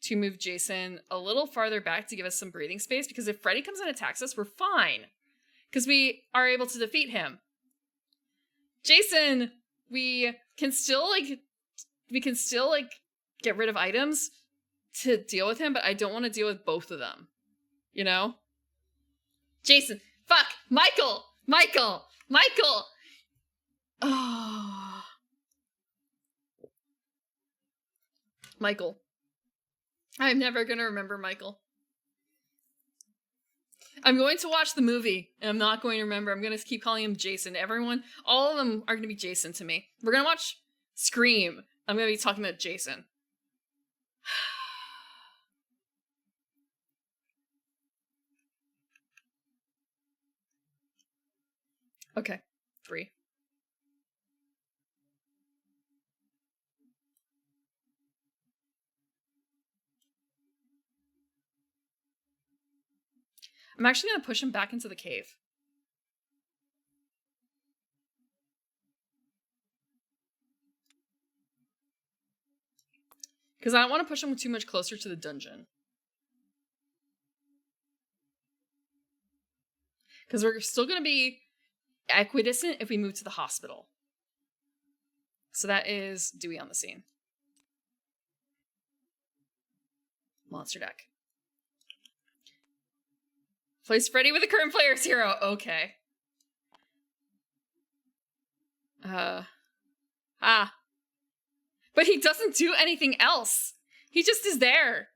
to move Jason a little farther back to give us some breathing space, because if Freddy comes and attacks us, we're fine. Because we are able to defeat him. Jason, we can still get rid of items to deal with him, but I don't want to deal with both of them. You know? Jason, fuck! Michael! Oh. Michael. I'm never gonna remember Michael. I'm going to watch the movie, and I'm not going to remember. I'm going to keep calling him Jason. Everyone, all of them are going to be Jason to me. We're going to watch Scream. I'm going to be talking about Jason. Okay, 3. I'm actually going to push him back into the cave. Because I don't want to push him too much closer to the dungeon. Because we're still going to be equidistant if we move to the hospital. So that is Dewey on the scene. Monster deck. Place Freddy with the current player's hero. Okay. But he doesn't do anything else. He just is there.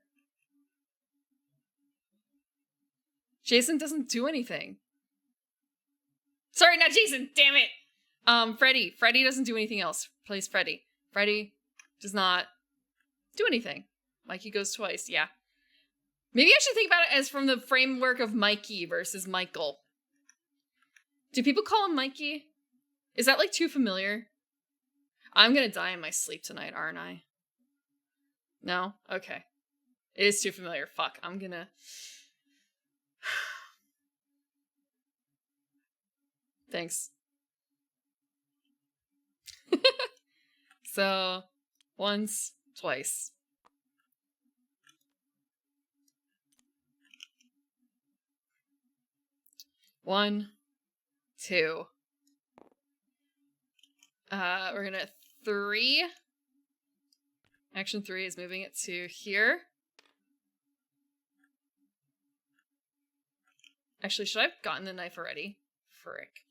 Jason doesn't do anything. Sorry, not Jason. Damn it. Freddy. Freddy doesn't do anything else. Plays Freddy. Freddy does not do anything. Mikey goes twice. Yeah. Maybe I should think about it as from the framework of Mikey versus Michael. Do people call him Mikey? Is that like too familiar? I'm gonna die in my sleep tonight, aren't I? No? Okay. It is too familiar. Fuck. I'm gonna... Thanks. So, once, twice. One, two. We're gonna 3. Action 3 is moving it to here. Actually, should I have gotten the knife already? Frick.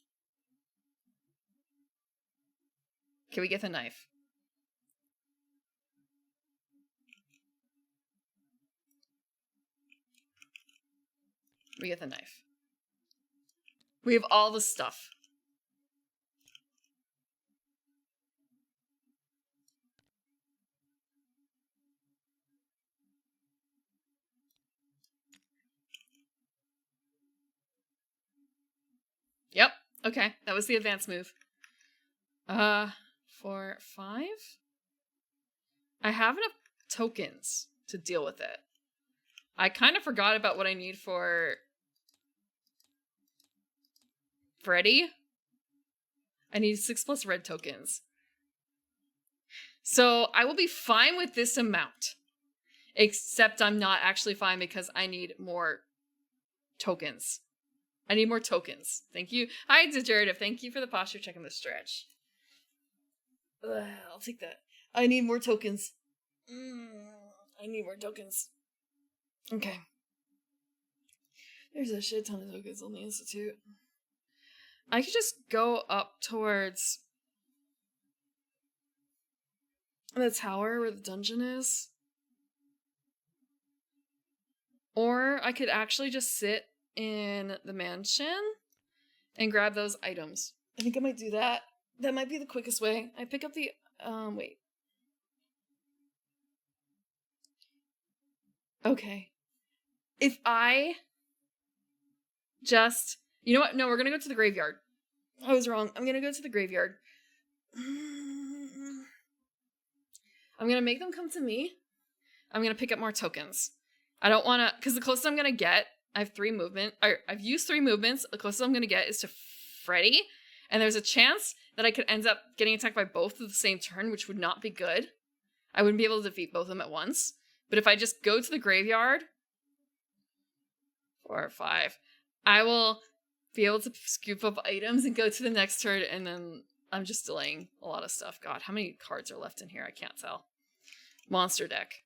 Can we get the knife? We get the knife. We have all the stuff. Yep. Okay. That was the advance move. 4, 5? I have enough tokens to deal with it. I kind of forgot about what I need for Freddy. I need 6+ red tokens. So I will be fine with this amount. Except I'm not actually fine because I need more tokens. I need more tokens. Thank you. Hi, Degenerative. Thank you for the posture check and the stretch. I'll take that. I need more tokens. I need more tokens. Okay. There's a shit ton of tokens on the Institute. I could just go up towards the tower where the dungeon is. Or I could actually just sit in the mansion and grab those items. I think I might do that. That might be the quickest way. I pick up the, wait. Okay. If I just, you know what? No, we're gonna go to the graveyard. I was wrong. I'm gonna go to the graveyard. I'm gonna make them come to me. I'm gonna pick up more tokens. I don't wanna, because the closest I'm gonna get, I have 3 movement, or I've used 3 movements. The closest I'm gonna get is to Freddy, and there's a chance that I could end up getting attacked by both at the same turn, which would not be good. I wouldn't be able to defeat both of them at once. But if I just go to the graveyard, 4 or 5, I will be able to scoop up items and go to the next turn, and then I'm just delaying a lot of stuff. God, how many cards are left in here? I can't tell. Monster deck.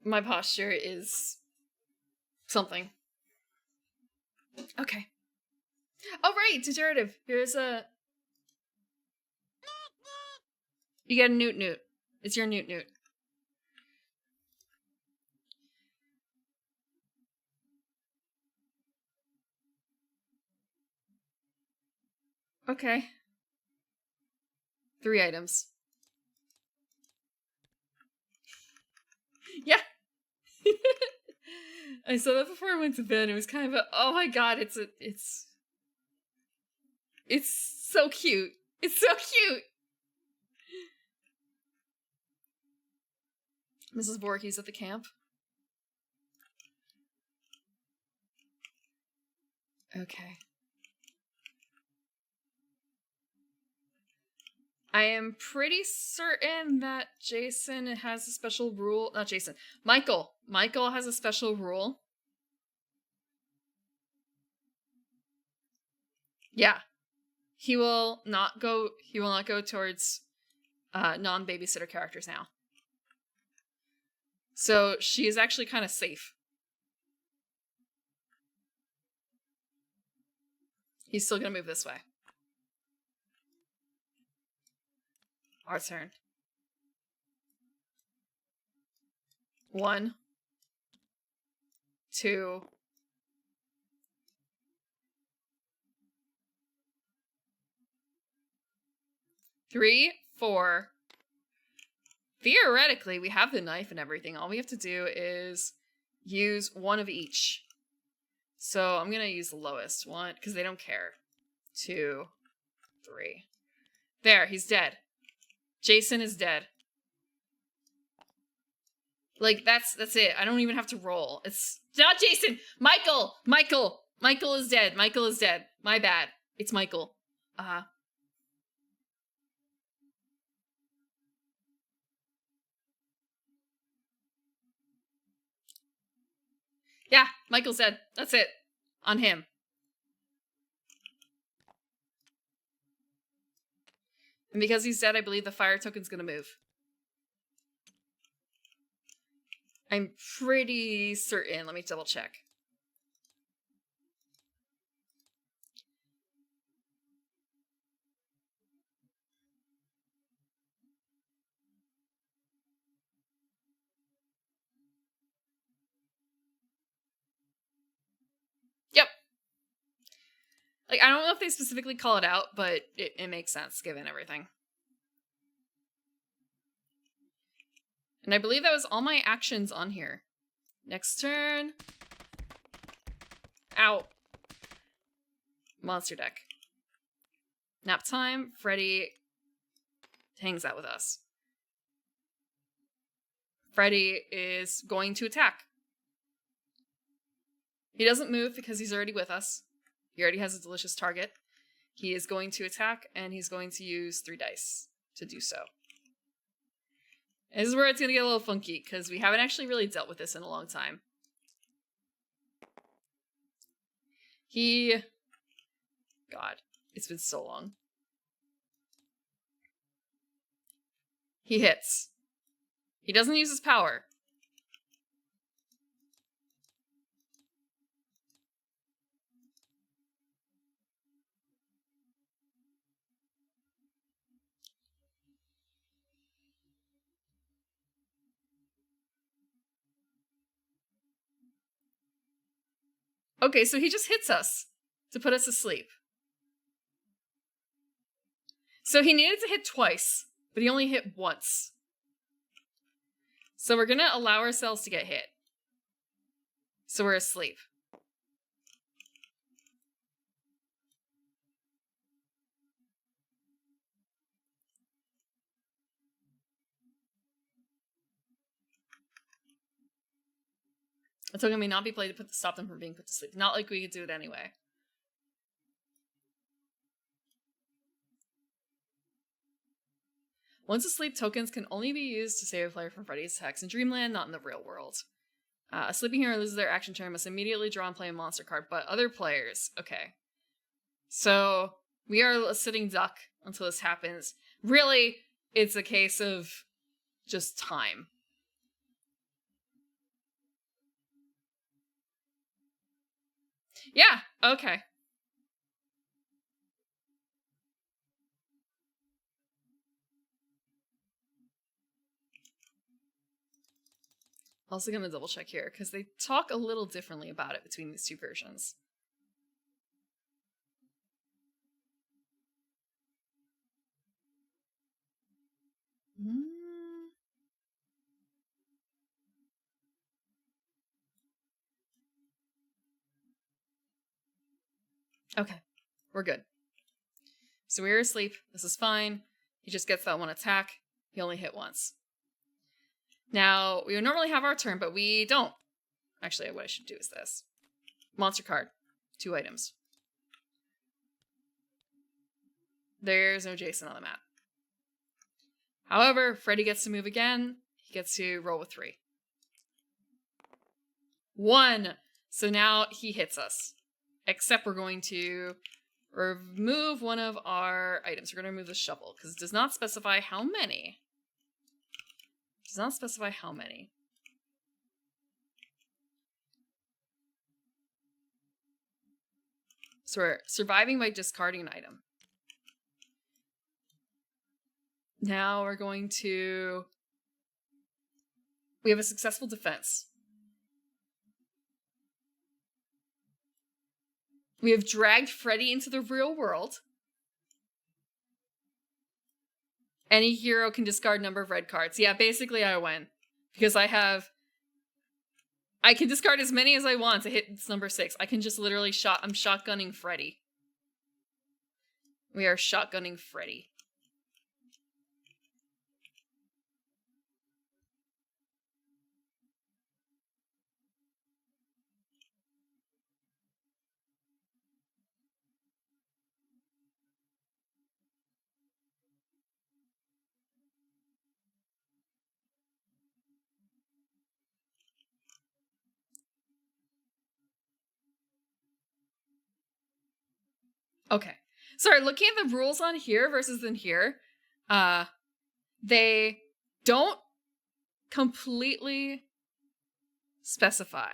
My posture is something. Okay. Oh, right, degenerative. Here's a... You get a newt newt. It's your newt newt. Okay. 3 items. Yeah. I saw that before I went to bed. It was kind of a, oh my god, it's so cute. It's so cute. Mrs. Voorhees at the camp. Okay. I am pretty certain that Jason has a special rule. Not Jason. Michael. Michael has a special rule. Yeah. He will not go towards non-babysitter characters now. So she is actually kind of safe. He's still gonna move this way. Our turn. 1, 2, 3, 4. Theoretically, we have the knife and everything. All we have to do is use one of each. So I'm gonna use the lowest one because they don't care. 2, 3. There, he's dead. Jason is dead. Like, that's it. I don't even have to roll. It's not Jason! Michael! Michael! Michael is dead. Michael is dead. My bad. It's Michael. Yeah, Michael's dead. That's it. On him. And because he's dead, I believe the fire token's gonna move. I'm pretty certain. Let me double check. Yep. Like, I don't know if they specifically call it out, but it makes sense given everything. And I believe that was all my actions on here. Next turn. Ow. Monster deck. Nap time. Freddy hangs out with us. Freddy is going to attack. He doesn't move because he's already with us. He already has a delicious target. He is going to attack, and he's going to use 3 dice to do so. This is where it's going to get a little funky, because we haven't actually really dealt with this in a long time. God, it's been so long. He hits. He doesn't use his power. Okay, so he just hits us to put us asleep. So he needed to hit twice, but he only hit once. So we're gonna allow ourselves to get hit. So we're asleep. A token may not be played to stop them from being put to sleep. Not like we could do it anyway. Once asleep, tokens can only be used to save a player from Freddy's attacks in Dreamland, not in the real world. A sleeping hero loses their action turn, must immediately draw and play a monster card, but other players... Okay. So, we are a sitting duck until this happens. Really, it's a case of just time. Yeah, okay. Also gonna double check here, because they talk a little differently about it between these two versions. Okay, we're good. So we're asleep. This is fine. He just gets that one attack. He only hit once. Now, we would normally have our turn, but we don't. Actually, what I should do is this. Monster card. 2 items. There's no Jason on the map. However, Freddy gets to move again. He gets to roll with 3. 1. So now he hits us. Except we're going to remove one of our items. We're going to remove the shovel because it does not specify how many. It does not specify how many. So we're surviving by discarding an item. Now we're going to... We have a successful defense. We have dragged Freddy into the real world. Any hero can discard number of red cards. Yeah, basically I win. Because I can discard as many as I want to hit number 6. I can just literally I'm shotgunning Freddy. We are shotgunning Freddy. Okay. Sorry, looking at the rules on here versus in here, they don't completely specify.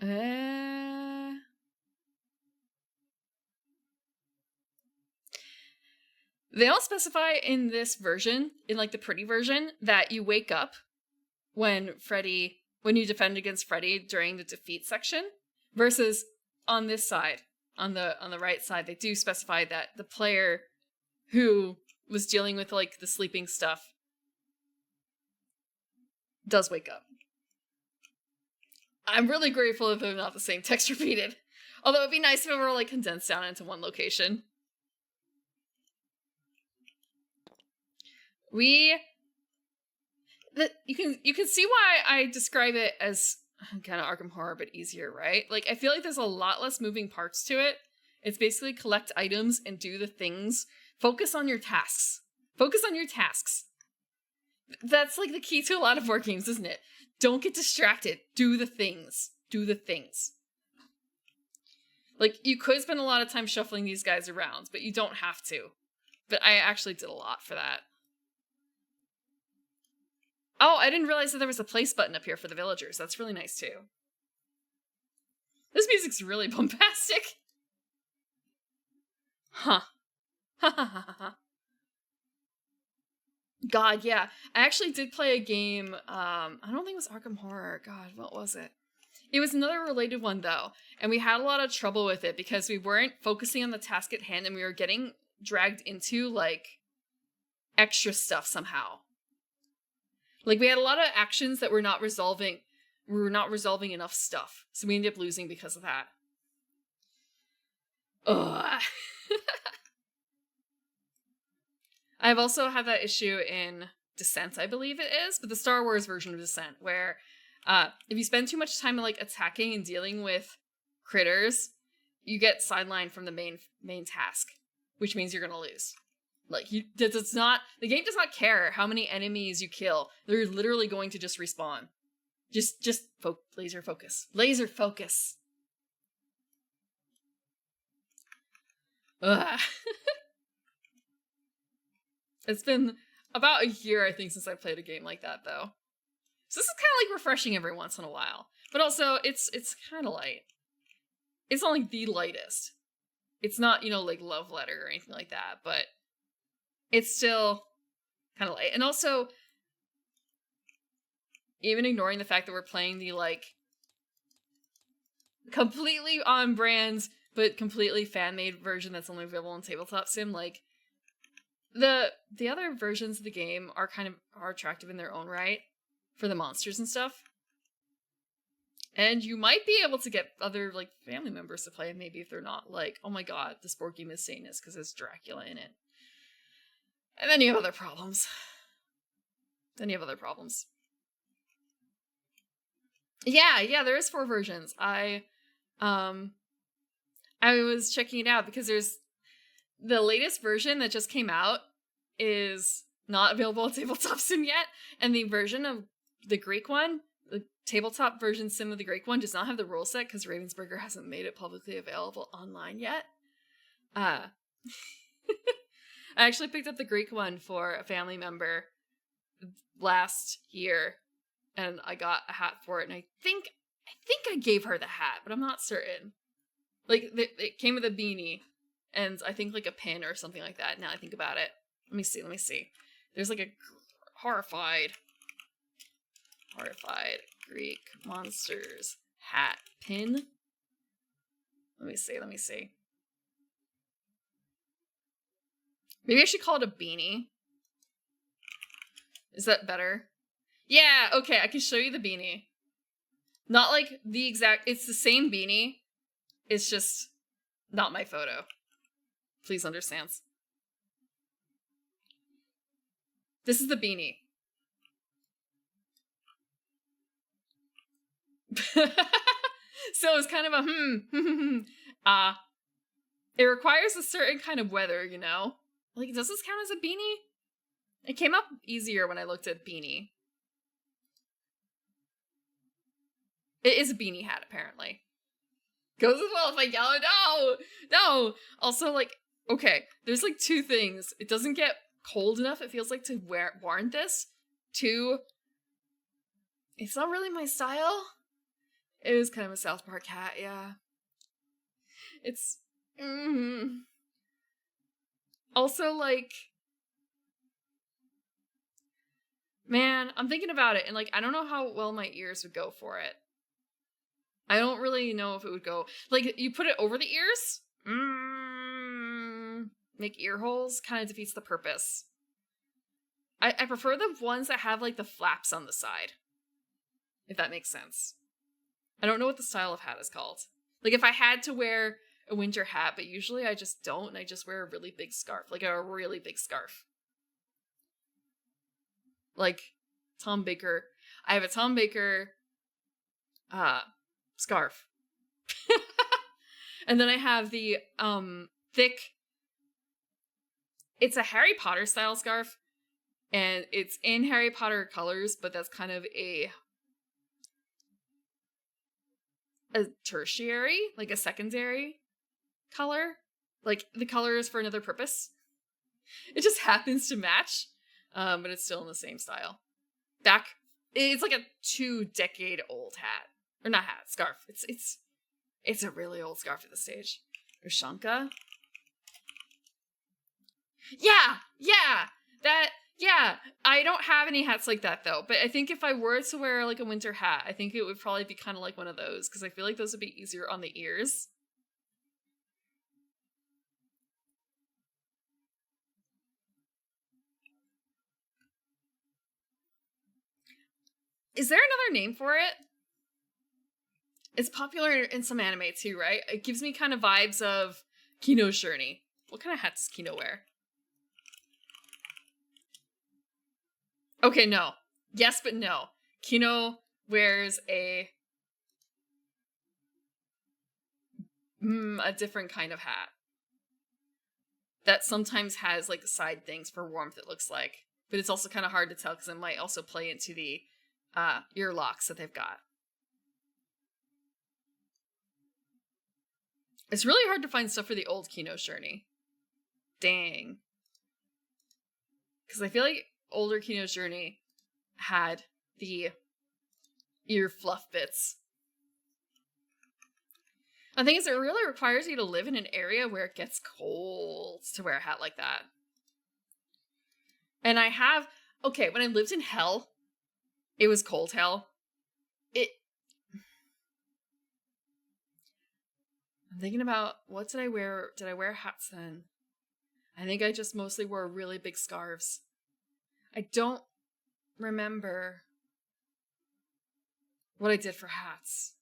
They don't specify in this version, in like the pretty version, that you wake up when you defend against Freddy during the defeat section, versus on this side, on the right side, they do specify that the player who was dealing with like the sleeping stuff does wake up. I'm really grateful if they're not the same text repeated. Although it'd be nice if it were like condensed down into one location. You can see why I describe it as kind of Arkham Horror, but easier, right? Like, I feel like there's a lot less moving parts to it. It's basically collect items and do the things. Focus on your tasks. Focus on your tasks. That's like the key to a lot of war games, isn't it? Don't get distracted. Do the things. Do the things. Like, you could spend a lot of time shuffling these guys around, but you don't have to. But I actually did a lot for that. Oh, I didn't realize that there was a place button up here for the villagers. That's really nice, too. This music's really bombastic. Huh. Ha ha ha ha. God, yeah. I actually did play a game, I don't think it was Arkham Horror. God, what was it? It was another related one, though. And we had a lot of trouble with it because we weren't focusing on the task at hand and we were getting dragged into, like, extra stuff somehow. Like, we had a lot of actions that were not resolving. We were not resolving enough stuff. So we ended up losing because of that. Ugh. I've also had that issue in Descent, I believe it is, but the Star Wars version of Descent, where if you spend too much time like attacking and dealing with critters, you get sidelined from the main task, which means you're gonna lose. Like, the game does not care how many enemies you kill. They're literally going to just respawn. Just laser focus. Laser focus. Ugh. It's been about a year, I think, since I played a game like that, though. So this is kind of like refreshing every once in a while. But also, it's kind of light. It's not like the lightest. It's not, like Love Letter or anything like that, but it's still kind of light. And also, even ignoring the fact that we're playing the, like, completely on-brand, but completely fan-made version that's only available on Tabletop Sim, like, the other versions of the game are attractive in their own right for the monsters and stuff. And you might be able to get other, like, family members to play it, maybe if they're not like, oh my god, this board game is Satanist because there's Dracula in it. And then you have other problems. Then you have other problems. Yeah, there is 4 versions. I was checking it out because there's the latest version that just came out is not available on Tabletop Sim yet, and the version of the Greek one, the tabletop version sim of the Greek one, does not have the rule set because Ravensburger hasn't made it publicly available online yet. I actually picked up the Greek one for a family member last year, and I got a hat for it, and I think I gave her the hat, but I'm not certain. Like, it came with a beanie, and I think like a pin or something like that, now I think about it. Let me see. There's like a Horrified Greek monsters hat pin. Let me see. Maybe I should call it a beanie. Is that better? Yeah, okay, I can show you the beanie. Not like the exact, it's the same beanie. It's just not my photo. Please understand. This is the beanie. So it's kind of a it requires a certain kind of weather, you know? Like, does this count as a beanie? It came up easier when I looked at beanie. It is a beanie hat, apparently. Goes as well if I yell, no! Also, like, okay, there's like 2 things. It doesn't get cold enough, it feels like, to warrant this. 2, it's not really my style. It is kind of a South Park hat, yeah. It's... Also, like... Man, I'm thinking about it, and like, I don't know how well my ears would go for it. I don't really know if it would go... Like, you put it over the ears? Make ear holes? Kind of defeats the purpose. I prefer the ones that have, like, the flaps on the side. If that makes sense. I don't know what the style of hat is called. Like, if I had to wear a winter hat, but usually I just don't, and I just wear a really big scarf. Like, a really big scarf. Like, Tom Baker. I have a Tom Baker scarf. And then I have the thick... It's a Harry Potter style scarf, and it's in Harry Potter colors, but that's kind of a tertiary, like a secondary color. Like, the color is for another purpose. It just happens to match, but it's still in the same style. It's like a 2-decade-old hat. Or not hat, scarf. It's a really old scarf at this stage. Ushanka. Yeah. I don't have any hats like that, though. But I think if I were to wear, like, a winter hat, I think it would probably be kind of like one of those, because I feel like those would be easier on the ears. Is there another name for it? It's popular in some anime, too, right? It gives me kind of vibes of Kino's journey. What kind of hat does Kino wear? Okay, no. Yes, but no. Kino wears a different kind of hat. That sometimes has, like, side things for warmth, it looks like. But it's also kind of hard to tell because it might also play into the ear locks that they've got. It's really hard to find stuff for the old Kino's journey. Dang. Because I feel like older Kino's journey had the ear fluff bits. The thing is, it really requires you to live in an area where it gets cold to wear a hat like that. And when I lived in hell, it was cold hell. I'm thinking about, what did I wear? Did I wear hats then? I think I just mostly wore really big scarves. I don't remember what I did for hats.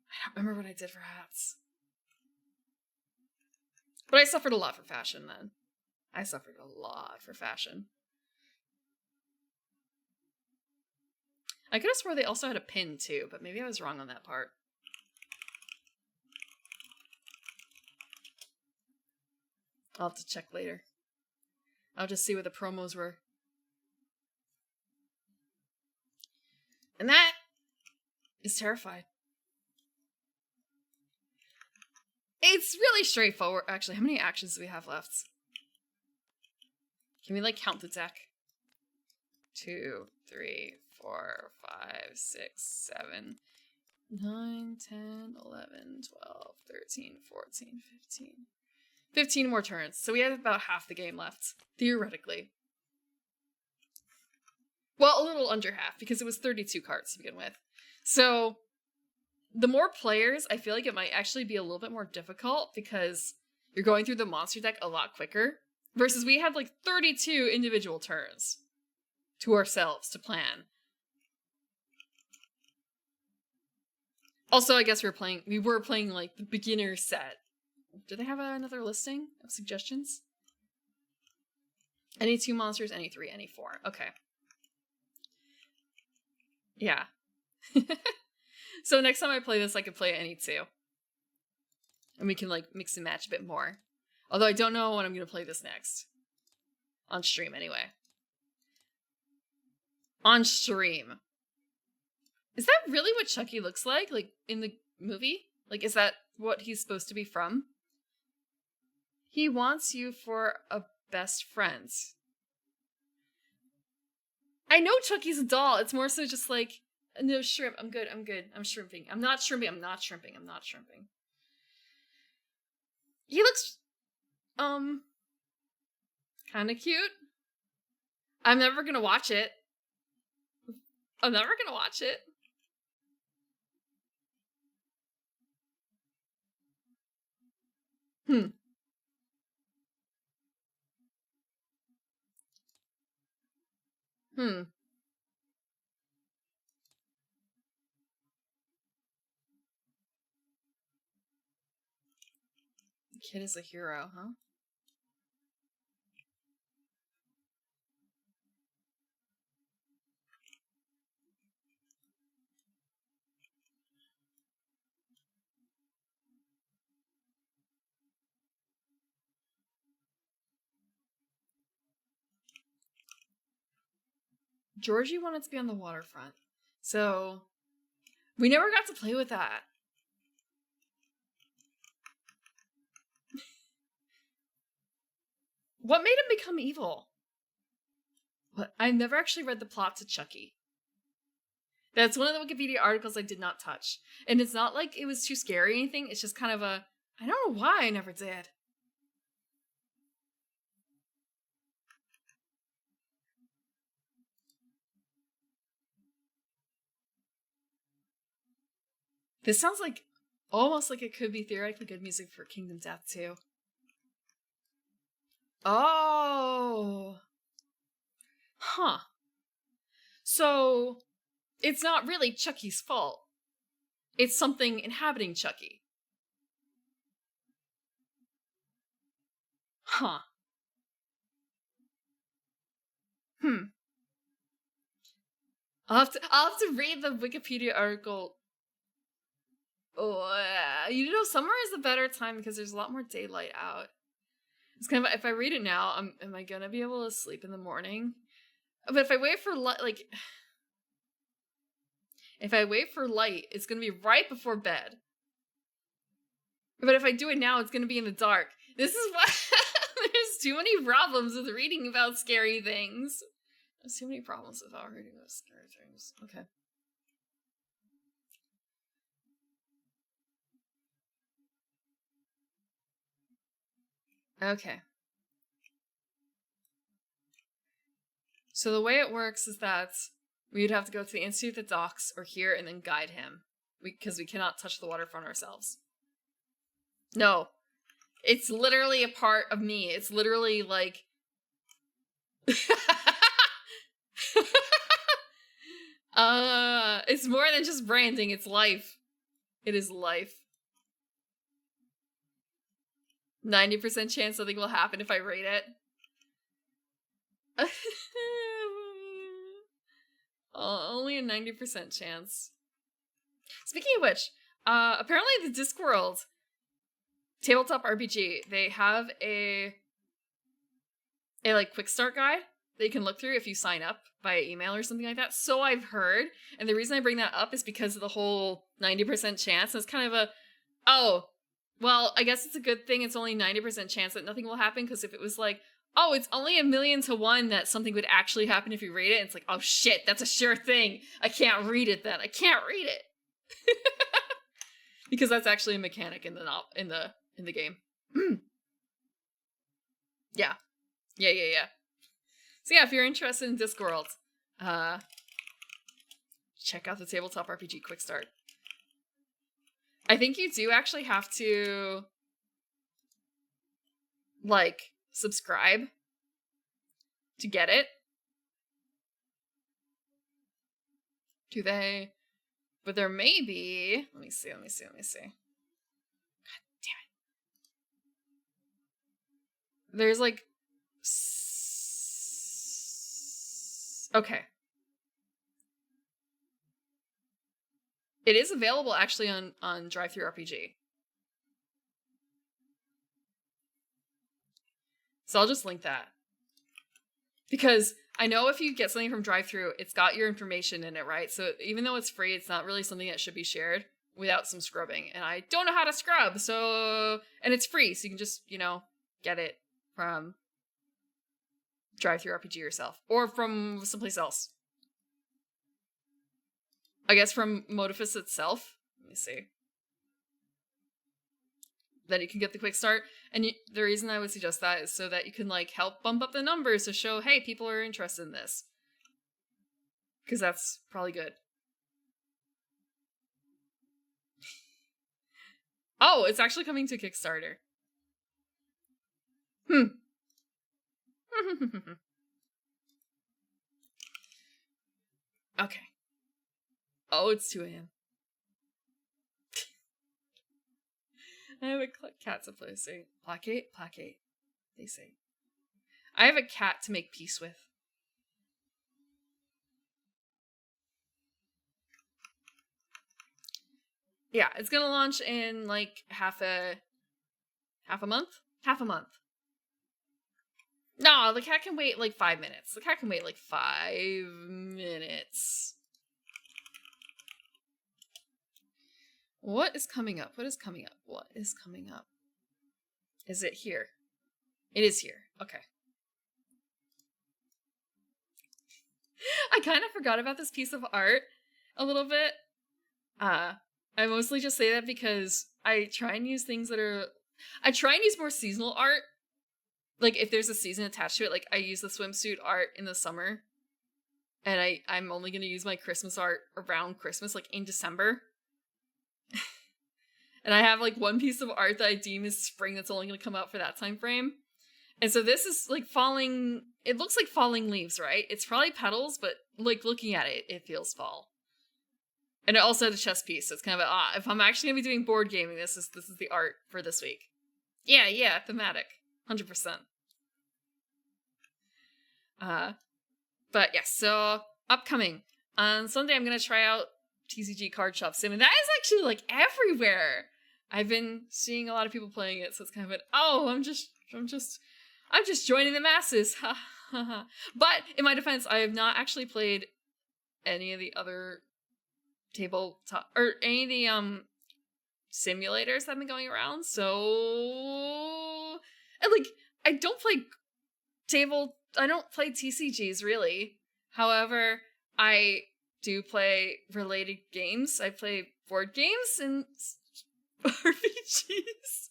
I don't remember what I did for hats. But I suffered a lot for fashion then. I suffered a lot for fashion. I could have swore they also had a pin too, but maybe I was wrong on that part. I'll have to check later. I'll just see what the promos were. And that is Terrified. It's really straightforward. Actually, how many actions do we have left? Can we, like, count the deck? 2, 3, 4, 5, 6, 7, 9, 10, 11, 12, 13, 14, 15. 15 more turns. So we have about half the game left, theoretically. Well, a little under half, because it was 32 cards to begin with. So the more players, I feel like it might actually be a little bit more difficult, because you're going through the monster deck a lot quicker, versus we had like 32 individual turns to ourselves to plan. Also, I guess we were playing like the beginner set. Do they have another listing of suggestions? Any 2 monsters, any 3, any 4. Okay. Yeah. So next time I play this, I could play any 2. And we can like mix and match a bit more. Although I don't know when I'm going to play this next. On stream anyway. On stream. Is that really what Chucky looks like in the movie? Like, is that what he's supposed to be from? He wants you for a best friend. I know Chucky's a doll. It's more so just like, no, shrimp. I'm good. I'm shrimping. I'm not shrimping. He looks, kind of cute. I'm never gonna watch it. Hmm. The kid is a hero, huh? Georgie wanted to be on the waterfront. So, we never got to play with that. What made him become evil? What? I've never actually read the plot to Chucky. That's one of the Wikipedia articles I did not touch. And it's not like it was too scary or anything. It's just kind of I don't know why I never did. This sounds like almost like it could be theoretically good music for Kingdom Death too. Oh. Huh. So, it's not really Chucky's fault. It's something inhabiting Chucky. Huh. I'll have to read the Wikipedia article. Oh, summer is a better time because there's a lot more daylight out. It's kind of, if I read it now, am I gonna be able to sleep in the morning? But if I wait for light, it's gonna be right before bed. But if I do it now, it's gonna be in the dark. This is why there's too many problems with reading about scary things. There's too many problems with reading about scary things. Okay. Okay. So the way it works is that we would have to go to the Institute at the docks or here and then guide him. Because we cannot touch the waterfront ourselves. No. It's literally a part of me. It's literally like... it's more than just branding. It's life. It is life. 90% chance something will happen if I rate it. Only a 90% chance. Speaking of which, apparently the Discworld Tabletop RPG, they have a like quick start guide that you can look through if you sign up via email or something like that. So I've heard. And the reason I bring that up is because of the whole 90% chance. And it's kind of well, I guess it's a good thing it's only 90% chance that nothing will happen, because if it was like, oh, it's only 1,000,000 to 1 that something would actually happen if you read it, it's like, oh shit, that's a sure thing. I can't read it then. I can't read it. Because that's actually a mechanic in the game. Yeah. So yeah, if you're interested in Discworld, check out the Tabletop RPG Quick Start. I think you do actually have to, like, subscribe to get it. Do they? But there may be... Let me see. God damn it. There's, like... Okay. It is available actually on DriveThruRPG. So I'll just link that. Because I know if you get something from DriveThru, it's got your information in it, right? So even though it's free, it's not really something that should be shared without some scrubbing. And I don't know how to scrub, so... And it's free, so you can just, get it from DriveThruRPG yourself. Or from someplace else. I guess from Modifus itself. Let me see. Then you can get the quick start. And the reason I would suggest that is so that you can, like, help bump up the numbers to show, hey, people are interested in this. Because that's probably good. Oh, it's actually coming to Kickstarter. Okay. Oh, it's 2 a.m. I have a cat to play. Say, placate, they say. I have a cat to make peace with. Yeah, it's gonna launch in like half a month? Half a month. No, the cat can wait like 5 minutes. The cat can wait like 5 minutes. What is coming up? What is coming up? Is it here? It is here. Okay. I kind of forgot about this piece of art a little bit. I mostly just say that because I try and use things that are... I try and use more seasonal art. Like, if there's a season attached to it, like, I use the swimsuit art in the summer. And I'm only going to use my Christmas art around Christmas, like, in December. And I have, like, one piece of art that I deem is spring that's only going to come out for that time frame. And so this is, like, falling... It looks like falling leaves, right? It's probably petals, but, like, looking at it, it feels fall. And it also had a chess piece, so it's kind of if I'm actually going to be doing board gaming, this is the art for this week. Yeah, thematic. 100%. But yeah, so upcoming. On Sunday, I'm going to try out TCG Card Shop Sim, and that is actually, like, everywhere. I've been seeing a lot of people playing it, so it's kind of I'm just joining the masses. But in my defense, I have not actually played any of the other tabletop or any of the simulators that have been going around. So, and like, I don't play TCGs really. However, I do play related games. I play board games and RPGs.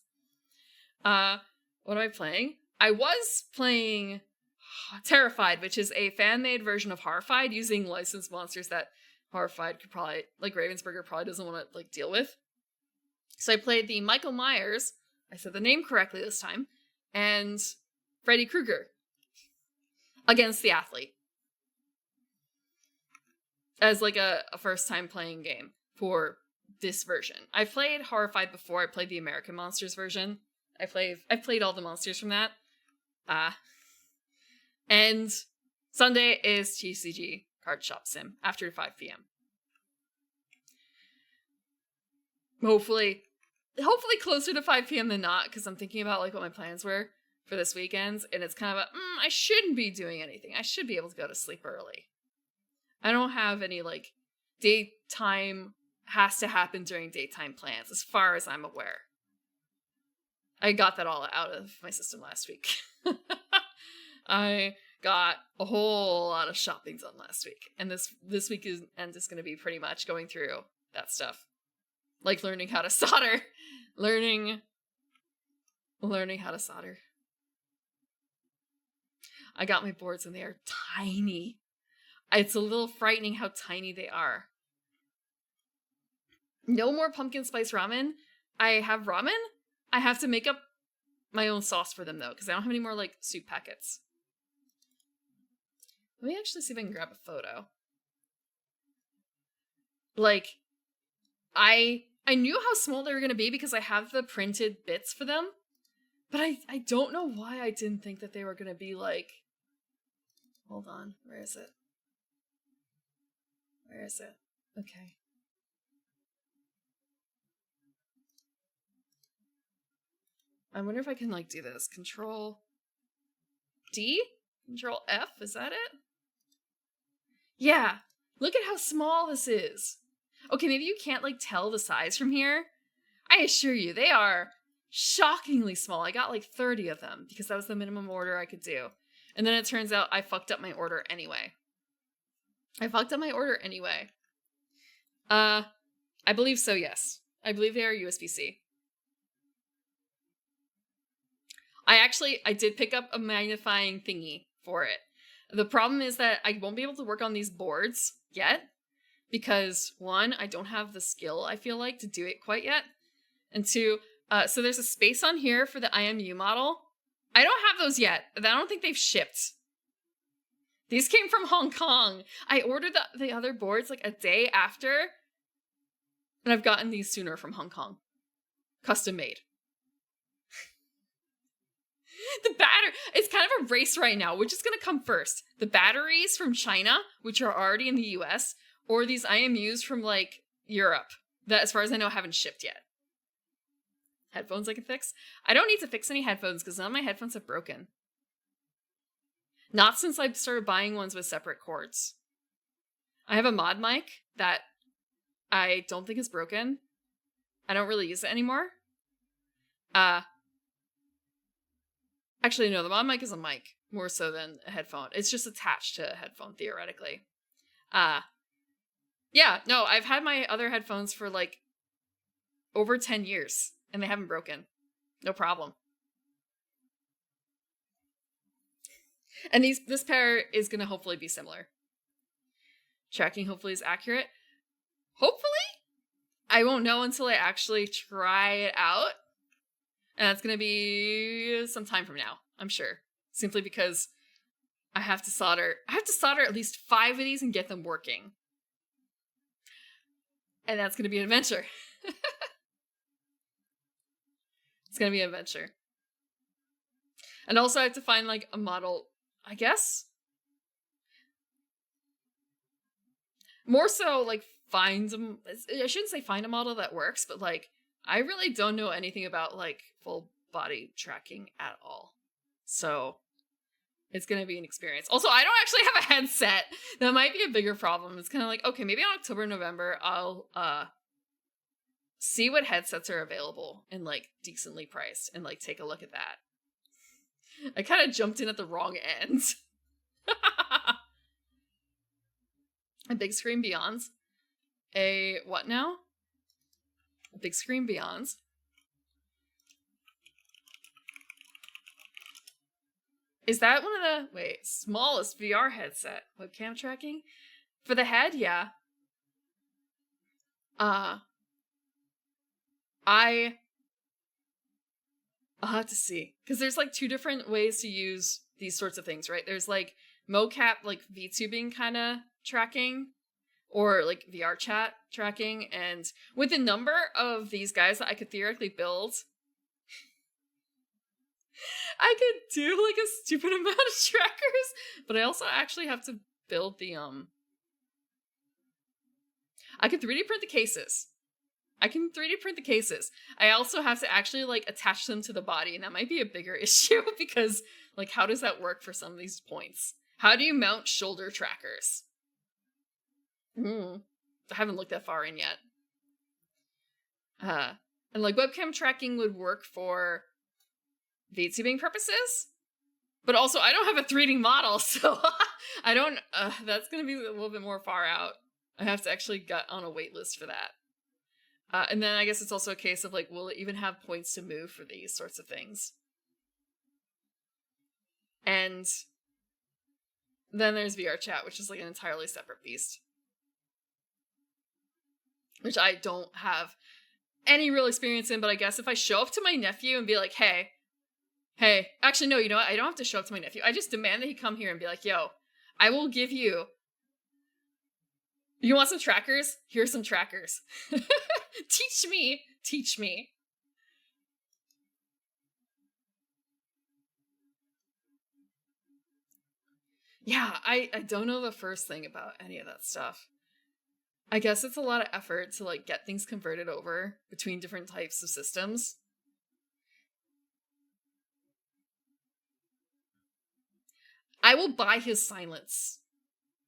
What am I playing? I was playing Terrified, which is a fan-made version of Horrified using licensed monsters that Horrified could probably, like, Ravensburger probably doesn't want to, like, deal with. So I played the Michael Myers, I said the name correctly this time, and Freddy Krueger against the athlete. As, like, a first-time playing game for this version. I've played Horrified before. I played the American Monsters version. I've played all the monsters from that. And Sunday is TCG card shop sim after 5 p.m. Hopefully closer to 5 p.m. than not, because I'm thinking about like what my plans were for this weekend, and it's kind of I shouldn't be doing anything. I should be able to go to sleep early. I don't have any like daytime has to happen during daytime plans as far as I'm aware. I got that all out of my system last week. I got a whole lot of shopping done last week, and this week is going to be pretty much going through that stuff. Like learning how to solder. Learning how to solder. I got my boards and they are tiny. It's a little frightening how tiny they are. No more pumpkin spice ramen. I have ramen. I have to make up my own sauce for them though, because I don't have any more like soup packets. Let me actually see if I can grab a photo. Like, I knew how small they were going to be because I have the printed bits for them, but I don't know why I didn't think that they were going to be like, hold on, where is it? Where is it? Okay. I wonder if I can like do this. Control D? Control F? Is that it? Yeah. Look at how small this is. Okay, maybe you can't like tell the size from here. I assure you, they are shockingly small. I got like 30 of them because that was the minimum order I could do. And then it turns out I fucked up my order anyway. I believe so, yes. I believe they are USB-C. I did pick up a magnifying thingy for it. The problem is that I won't be able to work on these boards yet because, one, I don't have the skill, I feel like, to do it quite yet. And two, so there's a space on here for the IMU model. I don't have those yet. I don't think they've shipped. These came from Hong Kong. I ordered the other boards like a day after, and I've gotten these sooner from Hong Kong. Custom made. The battery, it's kind of a race right now. Which is going to come first? The batteries from China, which are already in the US, or these IMUs from like Europe that, as far as I know, haven't shipped yet. Headphones I can fix? I don't need to fix any headphones because none of my headphones have broken. Not since I started buying ones with separate cords. I have a mod mic that I don't think is broken. I don't really use it anymore. Actually, no, the mod mic is a mic more so than a headphone. It's just attached to a headphone, theoretically. Yeah, no, I've had my other headphones for like over 10 years and they haven't broken. No problem. And this pair is going to hopefully be similar. Tracking hopefully is accurate. Hopefully? I won't know until I actually try it out. And that's going to be some time from now, I'm sure. Simply because I have to solder at least 5 of these and get them working. And that's going to be an adventure. It's going to be an adventure. And also I have to find like a model, I guess. More so like I shouldn't say find a model that works, but like I really don't know anything about like full body tracking at all. So it's going to be an experience. Also, I don't actually have a headset. That might be a bigger problem. It's kind of like, okay, maybe in October, November, I'll see what headsets are available and like decently priced and like take a look at that. I kind of jumped in at the wrong end. A big screen Beyonds. A what now? A big screen Beyonds. Is that one of the, smallest VR headset? Webcam tracking? For the head, yeah. I'll have to see. Because there's like 2 different ways to use these sorts of things, right? There's like mocap, like VTubing kind of tracking, or like VR chat tracking. And with the number of these guys that I could theoretically build, I could do like a stupid amount of trackers, but I also actually have to build the I can 3D print the cases. I also have to actually, like, attach them to the body, and that might be a bigger issue because, like, how does that work for some of these points? How do you mount shoulder trackers? I haven't looked that far in yet. And, like, webcam tracking would work for VTubing purposes, but also I don't have a 3D model, so I don't, that's gonna be a little bit more far out. I have to actually get on a wait list for that. And then I guess it's also a case of, like, will it even have points to move for these sorts of things? And then there's VR chat, which is, like, an entirely separate beast. Which I don't have any real experience in, but I guess if I show up to my nephew and be like, hey, actually, no, you know what? I don't have to show up to my nephew. I just demand that he come here and be like, yo, I will give you want some trackers? Here's some trackers. Teach me. Yeah, I don't know the first thing about any of that stuff. I guess it's a lot of effort to, like, get things converted over between different types of systems. I will buy his silence.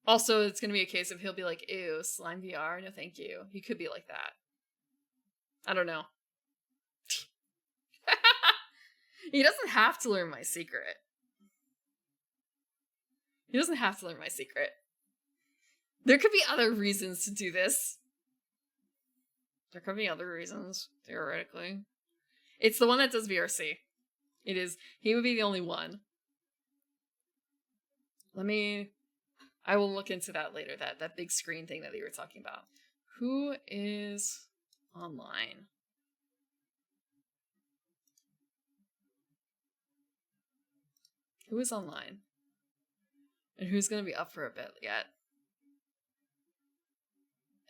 Also, it's going to be a case of he'll be like, ew, slime VR, no thank you. He could be like that. I don't know. He doesn't have to learn my secret. There could be other reasons to do this. There could be other reasons, theoretically. It's the one that does VRC. It is. He would be the only one. I will look into that later, that big screen thing that they were talking about. Who is online? Who is online? And who's going to be up for a bit yet?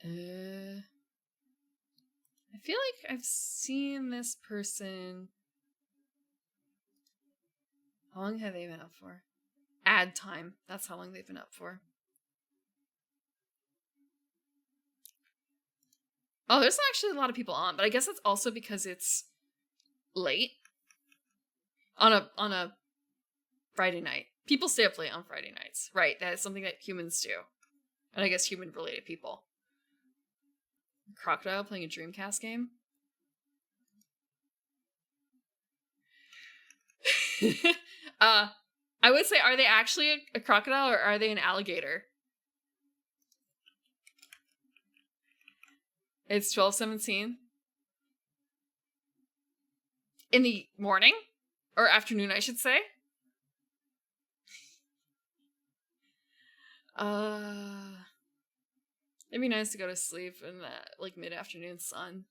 I feel like I've seen this person. How long have they been up for? Ad time. That's how long they've been up for. Oh, there's actually a lot of people on, but I guess that's also because it's late on a Friday night. People stay up late on Friday nights. Right, that is something that humans do. And I guess human-related people. Crocodile playing a Dreamcast game? I would say, are they actually a crocodile or are they an alligator? It's 12:17. In the morning? Or afternoon, I should say. It'd be nice to go to sleep in that, like, mid-afternoon sun.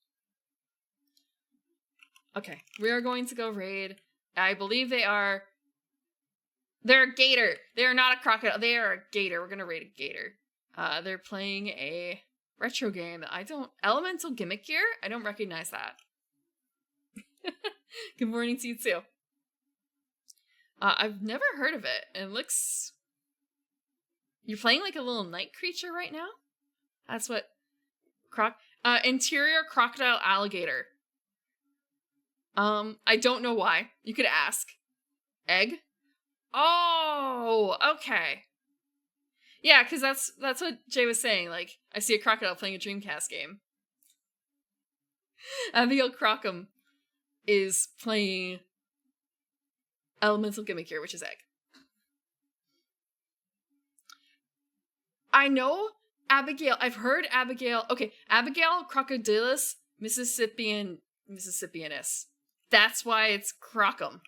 Okay, we are going to go raid. I believe they're a gator. They are not a crocodile. They are a gator. We're gonna raid a gator. They're playing a retro game that Elemental Gimmick Gear? I don't recognize that. Good morning to you too. I've never heard of it. It looks... You're playing like a little night creature right now? That's what... Interior crocodile alligator. I don't know why. You could ask. Egg? Oh, okay. Yeah, because that's what Jay was saying. Like, I see a crocodile playing a Dreamcast game. Abigail Crockham is playing Elemental Gimmick here, which is egg. I know Abigail. I've heard Abigail. Okay, Abigail Crocodilus Mississippianus. That's why it's Crockham.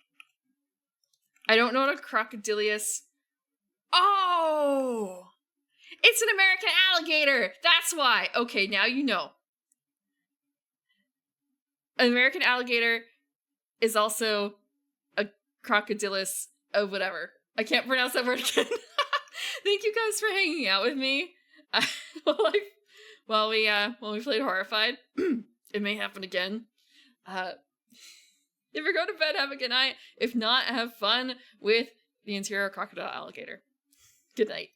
I don't know what a crocodilius. Oh! It's an American alligator! That's why! Okay, now you know. An American alligator is also a crocodilus of whatever. I can't pronounce that word again. Thank you guys for hanging out with me. While we played Horrified. It may happen again. If you're going to bed, have a good night. If not, have fun with the interior crocodile alligator. Good night.